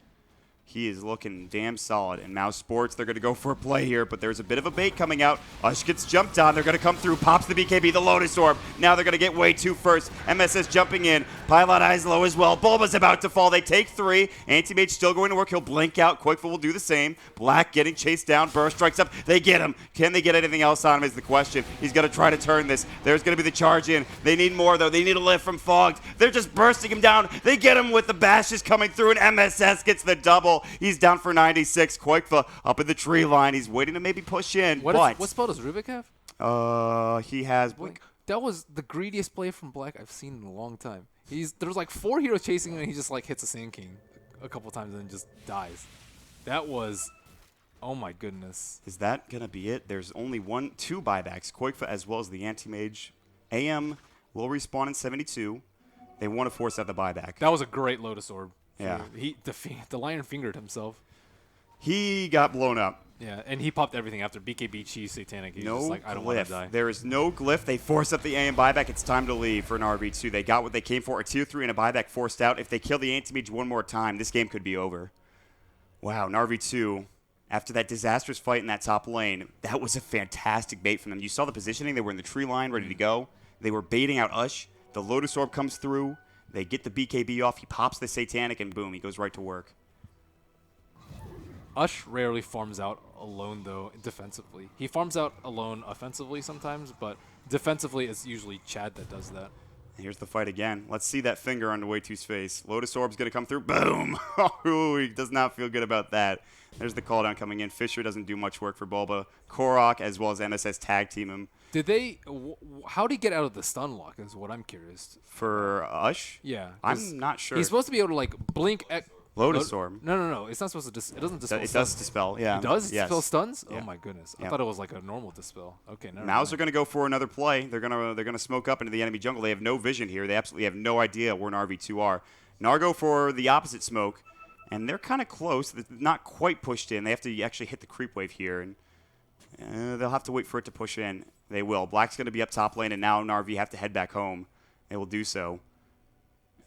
He is looking damn solid. And Mousesports, they're going to go for a play here, but there's a bit of a bait coming out. Ush gets jumped on. They're going to come through. Pops the BKB, the Lotus Orb. Now they're going to get Way2 first. MSS jumping in. Pylon Eyes low as well. Bulba's about to fall. They take 3. Anti-Mage still going to work. He'll blink out. Quakeful will do the same. Black getting chased down. Burst strikes up. They get him. Can they get anything else on him is the question. He's going to try to turn this. There's going to be the charge in. They need more, though. They need a lift from Fogged. They're just bursting him down. They get him with the bashes coming through, and MSS gets the double. trouble. He's down for 96. Quakefa up in the tree line. He's waiting to maybe push in. What spell does Rubik have? He has Blink. That was the greediest play from Black I've seen in a long time. There's like 4 heroes chasing him, and he just like hits a Sand King a couple times and then just dies. That was, oh my goodness. Is that going to be it? There's only 2 buybacks, Quakefa as well as the Anti-Mage. AM will respawn in 72. They want to force out the buyback. That was a great Lotus Orb. Yeah. The Lion fingered himself. He got blown up. Yeah, and he popped everything after BKB Cheese Satanic. He's No just like, I don't want glyph. to die. There is no glyph. They force up the AM buyback. It's time to leave for NARv2. They got what they came for. A tier 3 and a buyback forced out. If they kill the Anti-Mage one more time, this game could be over. Wow, NARv2, after that disastrous fight in that top lane, that was a fantastic bait from them. You saw the positioning. They were in the tree line, ready to go. They were baiting out Ush. The Lotus Orb comes through. They get the BKB off. He pops the Satanic, and boom, he goes right to work. Ush rarely farms out alone, though, defensively. He farms out alone offensively sometimes, but defensively, it's usually Chad that does that. Here's the fight again. Let's see that finger on Way2's face. Lotus Orb's going to come through. Boom! Oh, he does not feel good about that. There's the call down coming in. Fisher doesn't do much work for Bulba. Korok as well as MSS tag team him. Did they? How'd he get out of the stun lock? Is what I'm curious. For Ush? Yeah, I'm not sure. He's supposed to be able to like blink. Lotus Orb. No. It's not supposed to. It doesn't dispel. It does dispel. Yeah. It does Yes. dispel stuns. Yeah. Oh my goodness! I Yeah. thought it was like a normal dispel. Okay, no. Mouse are going to go for another play. They're gonna smoke up into the enemy jungle. They have no vision here. They absolutely have no idea where NARv2 are. Nargo for the opposite smoke, and they're kind of close. They're not quite pushed in. They have to actually hit the creep wave here, and they'll have to wait for it to push in. They will. Black's going to be up top lane, and now NARV have to head back home. They will do so.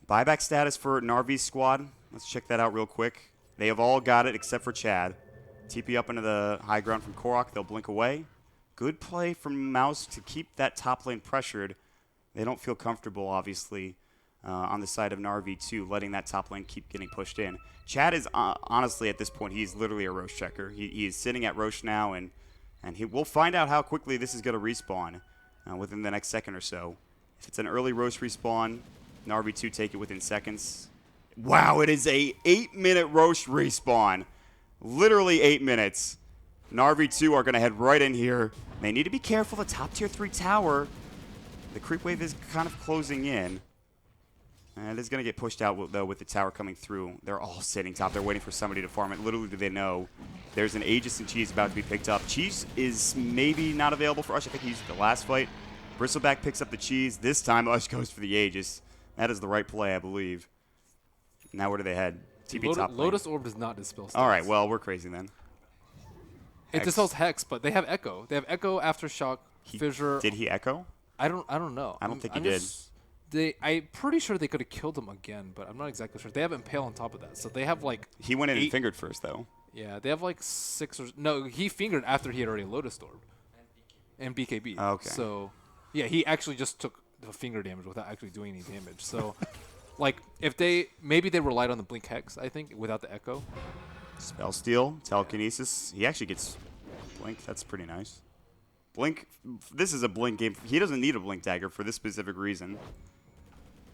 Buyback status for NARV's squad. Let's check that out real quick. They have all got it except for Chad. TP up into the high ground from Korok. They'll blink away. Good play from Mouse to keep that top lane pressured. They don't feel comfortable, obviously, on the side of NARv2, letting that top lane keep getting pushed in. Chad is, honestly, at this point, he's literally a Roche checker. He is sitting at Roche now, and we'll find out how quickly this is going to respawn within the next second or so. If it's an early Roche respawn, NARv2 take it within seconds. Wow, it is a 8-minute Roche respawn. Literally 8 minutes. NARv2 are going to head right in here. They need to be careful. The top tier 3 tower, the creep wave is kind of closing in. And it is going to get pushed out, though, with the tower coming through. They're all sitting top. They're waiting for somebody to farm it. Little do they know, there's an Aegis and Cheese about to be picked up. Cheese is maybe not available for Ush. I think he used it the last fight. Bristleback picks up the Cheese. This time, Ush goes for the Aegis. That is the right play, I believe. Now where do they head? TP top lane. Lotus Orb does not dispel stuns. All right, well, we're crazy then. It Hex. dispels Hex, but they have Echo. They have Echo, Aftershock, Fissure. Did he echo? I don't know. I don't think he I'm did. I'm pretty sure they could have killed him again, but I'm not exactly sure. They have Impale on top of that, so they have like. He went in and 8 fingered first, though. Yeah, they have like 6 or no. He fingered after he had already Lotus Orb. And BKB. Okay. So, yeah, he actually just took the finger damage without actually doing any damage. So, like, if maybe they relied on the Blink Hex, I think, without the Echo. Spell Steal, Telekinesis. He actually gets Blink. That's pretty nice. Blink. This is a Blink game. He doesn't need a Blink Dagger for this specific reason.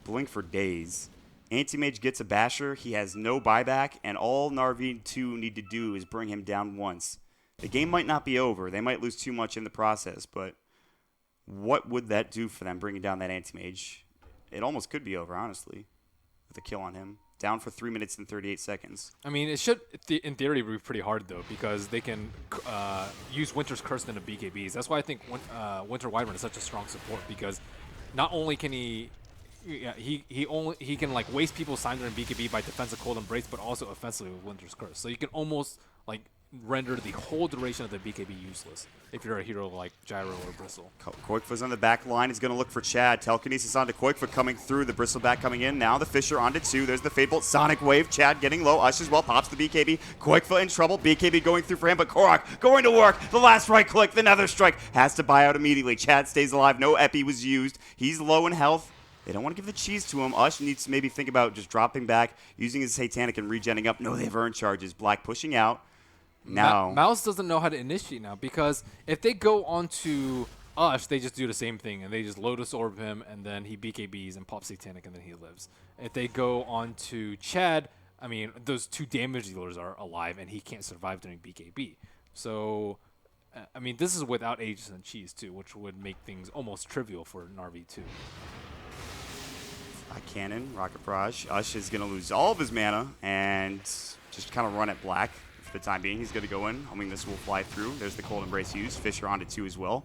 Blink for days. Anti-Mage gets a Basher. He has no buyback, and all NARv2 need to do is bring him down once. The game might not be over. They might lose too much in the process, but what would that do for them, bringing down that Anti-Mage? It almost could be over, honestly, with a kill on him. Down for 3 minutes and 38 seconds. I mean, it should, in theory, be pretty hard, though, because they can use Winter's Curse into BKBs. That's why I think Winter Wyvern is such a strong support, because not only can he can like waste people's time during BKB by defensive cold embrace, but also offensively with Winter's Curse. So you can almost like render the whole duration of the BKB useless if you're a hero like Gyro or Bristle. Quakefa's on the back line. He's going to look for Chad. Telekinesis onto Quakefa coming through. The Bristleback coming in. Now the Fisher onto 2. There's the Fate Bolt. Sonic Wave. Chad getting low. Ush as well. Pops the BKB. Quakefa in trouble. BKB going through for him, but Korok going to work. The last right click. The Nether Strike has to buy out immediately. Chad stays alive. No Epi was used. He's low in health. They don't want to give the cheese to him. Ush needs to maybe think about just dropping back, using his Satanic and regenning up. No, they have earned charges. Black pushing out. Now Mouse doesn't know how to initiate now, because if they go onto Ush, they just do the same thing, and they just Lotus Orb him, and then he BKBs and pops Satanic, and then he lives. If they go onto Chad, I mean, those 2 damage dealers are alive, and he can't survive during BKB. So, I mean, this is without Aegis and Cheese, too, which would make things almost trivial for NARv2. Cannon, Rocket Barrage. Ush is going to lose all of his mana and just kind of run at black for the time being. He's going to go in. Homing Missile will fly through. There's the Cold Embrace used. Fisher onto 2 as well.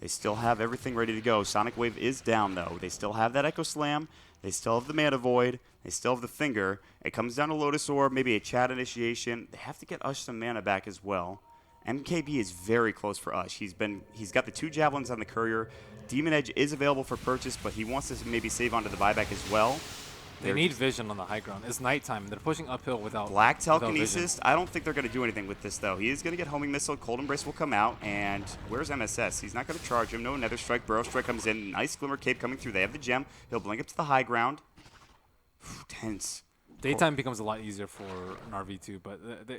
They still have everything ready to go. Sonic Wave is down, though. They still have that Echo Slam. They still have the Mana Void. They still have the Finger. It comes down to Lotus Orb, maybe a Chat Initiation. They have to get Ush some mana back as well. MKB is very close for Ush. He's got the 2 Javelins on the Courier. Demon Edge is available for purchase, but he wants to maybe save onto the buyback as well. They need vision on the high ground. It's nighttime, and they're pushing uphill without Black without Telekinesis. vision. I don't think they're going to do anything with this, though. He is going to get Homing Missile. Cold Embrace will come out. And where's MSS? He's not going to charge him. No Nether Strike. Burrow Strike comes in. Nice Glimmer Cape coming through. They have the gem. He'll blink up to the high ground. Tense. Daytime becomes a lot easier for NARv2, but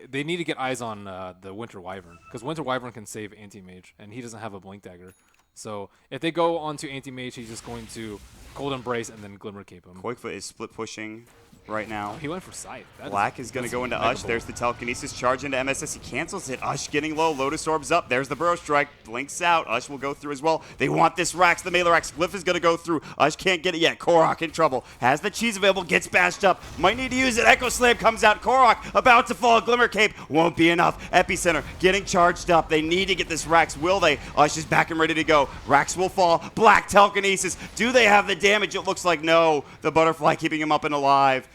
they need to get eyes on the Winter Wyvern, because Winter Wyvern can save Anti-Mage, and he doesn't have a Blink Dagger. So if they go onto Anti-Mage, he's just going to Cold Embrace and then Glimmer Cape him. Koikfa is split pushing right now. He went for Scythe. Black is going to go into Ush. There's the Telekinesis charge into MSS. He cancels it. Ush getting low. Lotus Orb's up. There's the Burrow Strike. Blinks out. Ush will go through as well. They want this Rax, the Melee Rax. Glyph is going to go through. Ush can't get it yet. Korok in trouble. Has the cheese available. Gets bashed up. Might need to use it. Echo Slam comes out. Korok about to fall. Glimmer Cape won't be enough. Epicenter getting charged up. They need to get this Rax. Will they? Ush is back and ready to go. Rax will fall. Black Telekinesis. Do they have the damage? It looks like no. The Butterfly keeping him up and alive.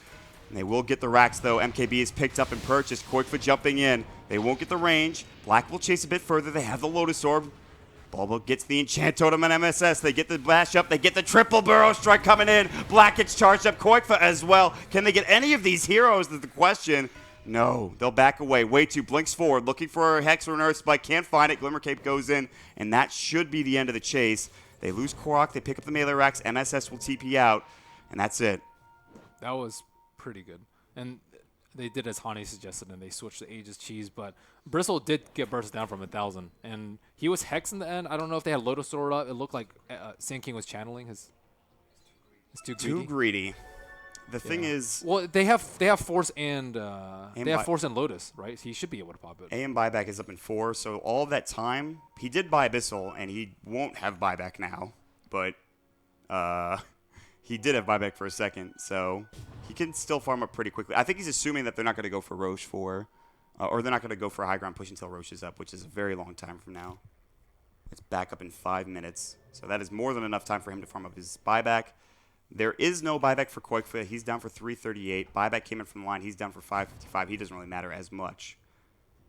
And they will get the racks, though. MKB is picked up and purchased. Koikfa jumping in. They won't get the range. Black will chase a bit further. They have the Lotus Orb. Bulba gets the Enchant Totem on MSS. They get the Bash up. They get the triple Burrow Strike coming in. Black gets charged up. Koikfa as well. Can they get any of these heroes is the question. No. They'll back away. Way too. Blinks forward. Looking for a Hex or an Earth Spike. Can't find it. Glimmer Cape goes in. And that should be the end of the chase. They lose Korok. They pick up the Melee Racks. MSS will TP out. And that's it. That was pretty good. And they did as Hani suggested, and they switched to Aegis Cheese, but Bristle did get burst down from 1,000, and he was Hex in the end. I don't know if they had Lotus Sword up. It looked like Sand King was channeling his Too greedy. The thing is, well, they have Force and Force and Lotus, right? He should be able to pop it. AM buyback is up in 4, so all of that time, he did buy Abyssal, and he won't have buyback now, but he did have buyback for a second, so he can still farm up pretty quickly. I think he's assuming that they're not going to go for Roche or they're not going to go for a high ground push until Roche is up, which is a very long time from now. It's back up in 5 minutes, so that is more than enough time for him to farm up his buyback. There is no buyback for Koikfa. He's down for 338. Buyback came in from the line. He's down for 555. He doesn't really matter as much.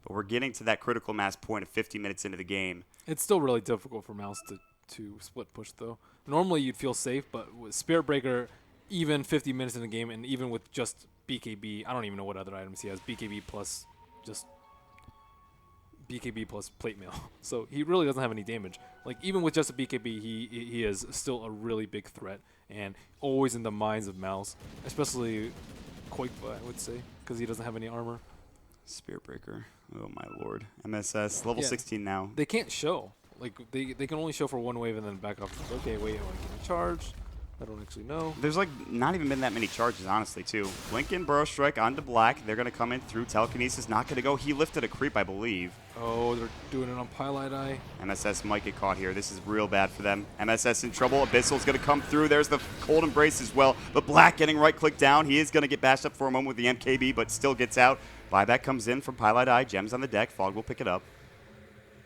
But we're getting to that critical mass point of 50 minutes into the game. It's still really difficult for Mouse to split push, though. Normally you'd feel safe, but with Spirit Breaker, even 50 minutes in the game, and even with just BKB, I don't even know what other items he has. BKB plus plate mail. So he really doesn't have any damage. Like, even with just a BKB, he is still a really big threat, and always in the minds of Mouse, especially Koikfa, I would say, because he doesn't have any armor. Spirit Breaker. Oh, my lord. MSS, level 16 now. They can't show. Like, they can only show for one wave and then back up. Okay, wait, am I getting charged? I don't actually know. There's, like, not even been that many charges, honestly, too. Lincoln, Burrow Strike onto Black. They're going to come in through. Telekinesis not going to go. He lifted a creep, I believe. Oh, they're doing it on Pilot Eye. MSS might get caught here. This is real bad for them. MSS in trouble. Abyssal's going to come through. There's the Cold Embrace as well. But Black getting right-click down. He is going to get bashed up for a moment with the MKB, but still gets out. Buyback comes in from Pilot Eye. Gems on the deck. Fog will pick it up.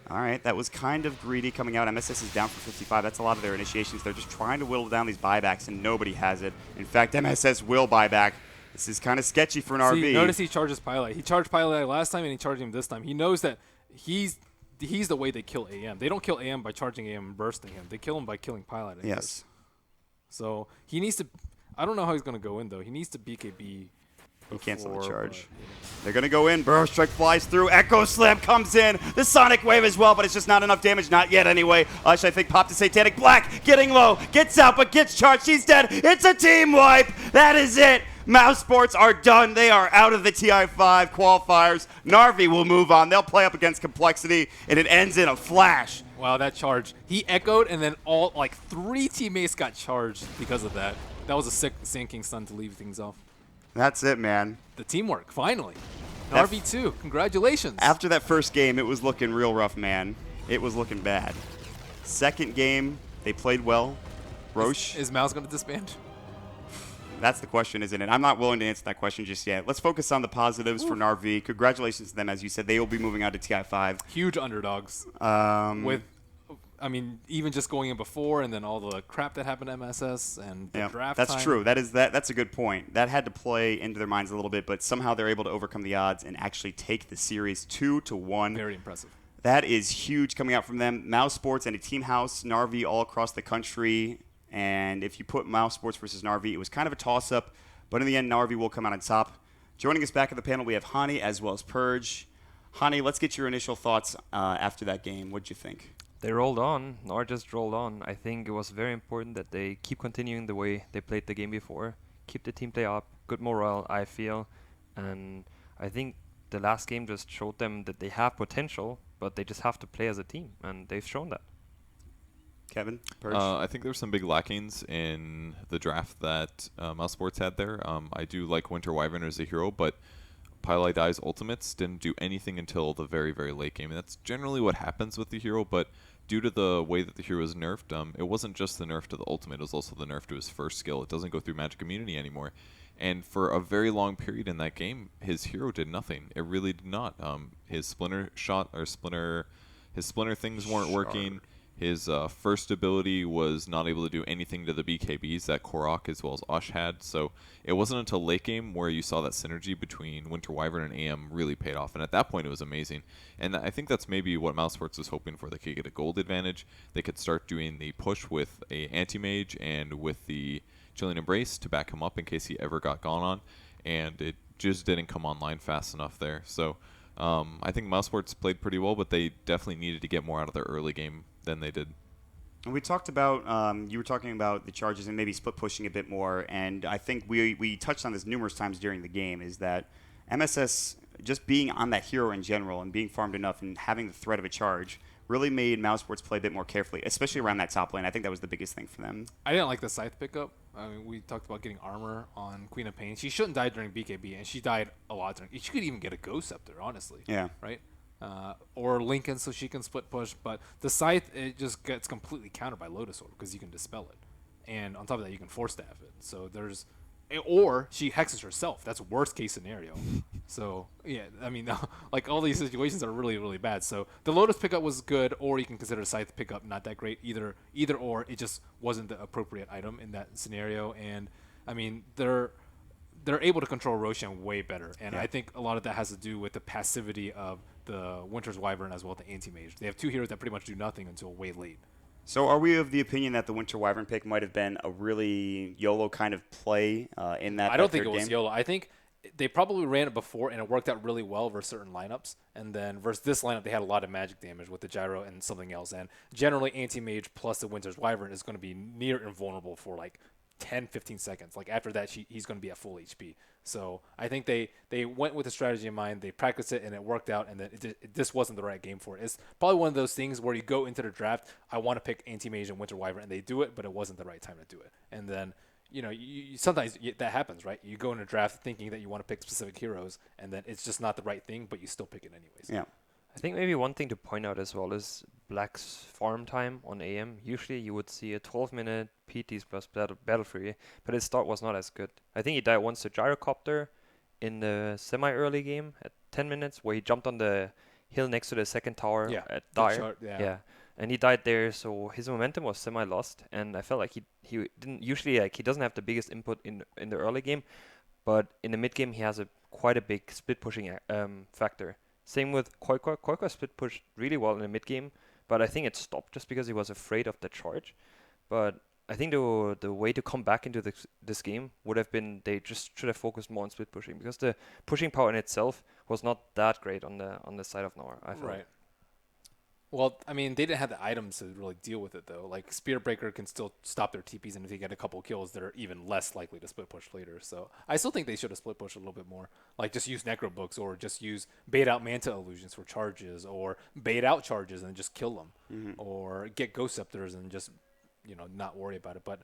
All right, that was kind of greedy coming out. MSS is down for 55. That's a lot of their initiations. They're just trying to whittle down these buybacks, and nobody has it. In fact, MSS will buy back. This is kind of sketchy for an RB. Notice he charges Pilot. He charged Pilot last time, and he charged him this time. He knows that he's the way they kill AM. They don't kill AM by charging AM and bursting him. They kill him by killing Pilot. Yes. So he needs to – I don't know how he's going to go in, though. He needs to BKB. He cancel the before, charge. but, yeah. They're going to go in. Burrow Strike flies through. Echo Slam comes in. The Sonic Wave as well, but it's just not enough damage. Not yet, anyway. Ush, I think, popped a Satanic. Black getting low. Gets out, but gets charged. He's dead. It's a team wipe. That is it. Mousesports are done. They are out of the TI5 qualifiers. NARV will move on. They'll play up against Complexity, and it ends in a flash. Wow, that charge. He echoed, and then like 3 teammates got charged because of that. That was a sick Sand King stun to leave things off. That's it, man. The teamwork, finally. That- NARv2, congratulations. After that first game, it was looking real rough, man. It was looking bad. Second game, they played well. Roche, Is Mouse going to disband? that's the question, isn't it? I'm not willing to answer that question just yet. Let's focus on the positives for NARV. Congratulations to them. As you said, they will be moving on to TI5. Huge underdogs. Even just going in before and then all the crap that happened at MSS and the draft that's time. true. That's a good point. That had to play into their minds a little bit, but somehow they're able to overcome the odds and actually take the series 2-1. Very impressive. That is huge coming out from them. Mousesports and a team house, NARV all across the country. And if you put Mousesports versus NARV, it was kind of a toss-up. But in the end, NARV will come out on top. Joining us back at the panel, we have Hani as well as Purge. Hani, let's get your initial thoughts after that game. What did you think? They rolled on. NAR just rolled on. I think it was very important that they keep continuing the way they played the game before. Keep the team play up. Good morale, I feel. And I think the last game just showed them that they have potential, but they just have to play as a team. And they've shown that. Kevin? Purge? I think there's some big lackings in the draft that Mousesports had there. I do like Winter Wyvern as a hero, but Pile Die's ultimates didn't do anything until the very, very late game. And that's generally what happens with the hero, but due to the way that the hero is nerfed, it wasn't just the nerf to the ultimate, it was also the nerf to his first skill. It doesn't go through magic immunity anymore. And for a very long period in that game, his hero did nothing. It really did not. His splinter things weren't working. His first ability was not able to do anything to the BKBs that Korok as well as Osh had. So it wasn't until late game where you saw that synergy between Winter Wyvern and AM really paid off. And at that point, it was amazing. And I think that's maybe what Mousesports was hoping for. They could get a gold advantage. They could start doing the push with a anti-mage and with the Chilling Embrace to back him up in case he ever got gone on. And it just didn't come online fast enough there. So I think Mousesports played pretty well, but they definitely needed to get more out of their early game than they did. And we talked about, you were talking about the charges and maybe split pushing a bit more, and I think we touched on this numerous times during the game, is that MSS just being on that hero in general and being farmed enough and having the threat of a charge really made Mousesports play a bit more carefully, especially around that top lane. I think that was the biggest thing for them. I didn't like the Scythe pickup. I mean, we talked about getting armor on Queen of Pain. She shouldn't die during BKB, and she died a lot during. She could even get a Ghost Scepter, honestly. Yeah. Right? Or Lincoln so she can split push. But the Scythe, it just gets completely countered by Lotus Orb because you can dispel it. And on top of that, you can Force Staff it. So there's... Or she hexes herself. That's worst case scenario. So, yeah, I mean, like all these situations are really, really bad. So the Lotus pickup was good, or you can consider Scythe pickup not that great. Either or, it just wasn't the appropriate item in that scenario. And, I mean, they're able to control Roshan way better. And I think a lot of that has to do with the passivity of the Winter's Wyvern as well as the Anti-Mage. They have two heroes that pretty much do nothing until way late. So are we of the opinion that the Winter Wyvern pick might have been a really YOLO kind of play in that I don't that think third it was game? YOLO. I think they probably ran it before, and it worked out really well versus certain lineups. And then versus this lineup, they had a lot of magic damage with the Gyro and something else. And generally, Anti-Mage plus the Winter's Wyvern is going to be near invulnerable for like 10, 15 seconds. Like after that, he's going to be at full HP. So I think they went with a strategy in mind. They practiced it, and it worked out. And then this wasn't the right game for it. It's probably one of those things where you go into the draft, I want to pick Anti-Mage and Winter Wyvern, and they do it, but it wasn't the right time to do it. And then, you know, sometimes that happens, right? You go in a draft thinking that you want to pick specific heroes, and then it's just not the right thing, but you still pick it anyways. Yeah. I think maybe one thing to point out as well is Black's farm time on AM. Usually you would see a 12-minute PTs plus battle free, but his start was not as good. I think he died once to Gyrocopter in the semi-early game at 10 minutes, where he jumped on the hill next to the second tower at Dire. Yeah, and he died there, so his momentum was semi-lost, and I felt like he didn't usually, like, he doesn't have the biggest input in the early game, but in the mid game he has quite a big split pushing factor. Same with Koiko. Koiko split pushed really well in the mid game, but I think it stopped just because he was afraid of the charge. But I think the way to come back into this game would have been they just should have focused more on split pushing, because the pushing power in itself was not that great on the side of NAR, I felt. Right. Well, I mean, they didn't have the items to really deal with it, though. Like, Spear Breaker can still stop their TPs, and if they get a couple kills, they're even less likely to split push later. So I still think they should have split pushed a little bit more. Like, just use Necro Books, or just use bait out Manta Illusions for charges, or bait out charges and just kill them, or get Ghost Scepters and just, you know, not worry about it. But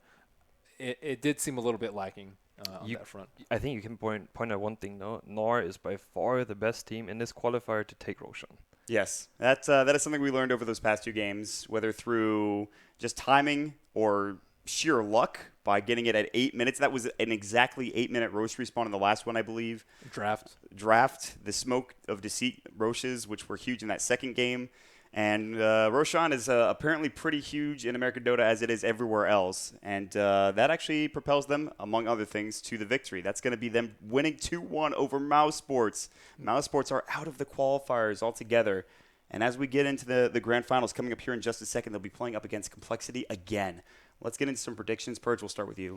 it did seem a little bit lacking. on that front. I think you can point out one thing though. NARv is by far the best team in this qualifier to take Roshan. Yes, that is something we learned over those past 2 games, whether through just timing or sheer luck by getting it at 8 minutes. That was an exactly 8-minute roast respawn in the last one, I believe. Draft, the Smoke of Deceit Roches, which were huge in that second game. And Roshan is apparently pretty huge in American Dota as it is everywhere else. And that actually propels them, among other things, to the victory. That's going to be them winning 2-1 over Mousesports. Mousesports are out of the qualifiers altogether. And as we get into the grand finals coming up here in just a second, they'll be playing up against Complexity again. Let's get into some predictions. Purge, we'll start with you.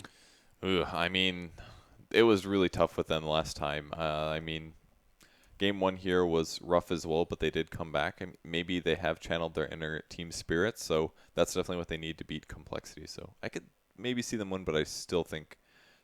I mean, it was really tough with them last time. Game 1 here was rough as well, but they did come back, and maybe they have channeled their inner team spirit, so that's definitely what they need to beat Complexity. So I could maybe see them win, but I still think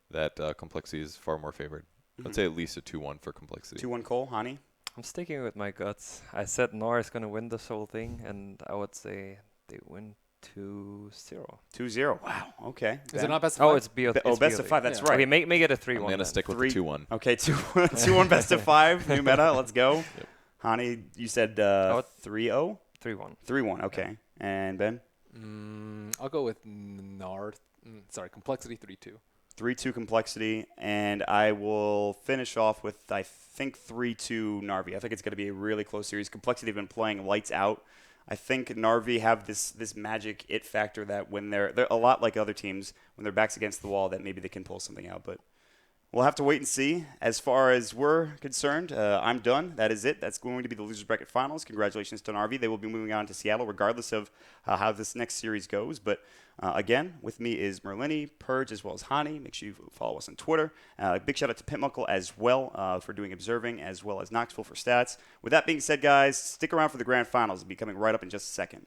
that Complexity is far more favored. I'd say at least a 2-1 for Complexity. 2-1 Cole, Hani? I'm sticking with my guts. I said NARv is going to win this whole thing, and I would say they win 2-0. 2-0. Wow. Okay. Is Ben? it not best of 5? Oh, it's BO. Oh, best of 5. That's Yeah. right. Okay, make it a 3-1. I'm going to then. stick with Three- the 2-1. Okay, 2-1 best of 5. New meta. Let's go. Yep. Hani, you said 3-0? 3-1. 3-1. Okay. And Ben? I'll go with Complexity 3-2. 3-2 Complexity, and I will finish off with, I think, 3-2 NARV. I think it's going to be a really close series. Complexity have been playing lights out. I think NARV have this magic it factor that when they're a lot like other teams, when their back's against the wall, that maybe they can pull something out. But we'll have to wait and see. As far as we're concerned, I'm done. That is it. That's going to be the Losers Bracket Finals. Congratulations to NARV. They will be moving on to Seattle regardless of how this next series goes. But again, with me is Merlini, Purge, as well as Hani. Make sure you follow us on Twitter. Big shout out to Pitmuckle as well for doing observing, as well as Knoxville for stats. With that being said, guys, stick around for the grand finals. It'll be coming right up in just a second.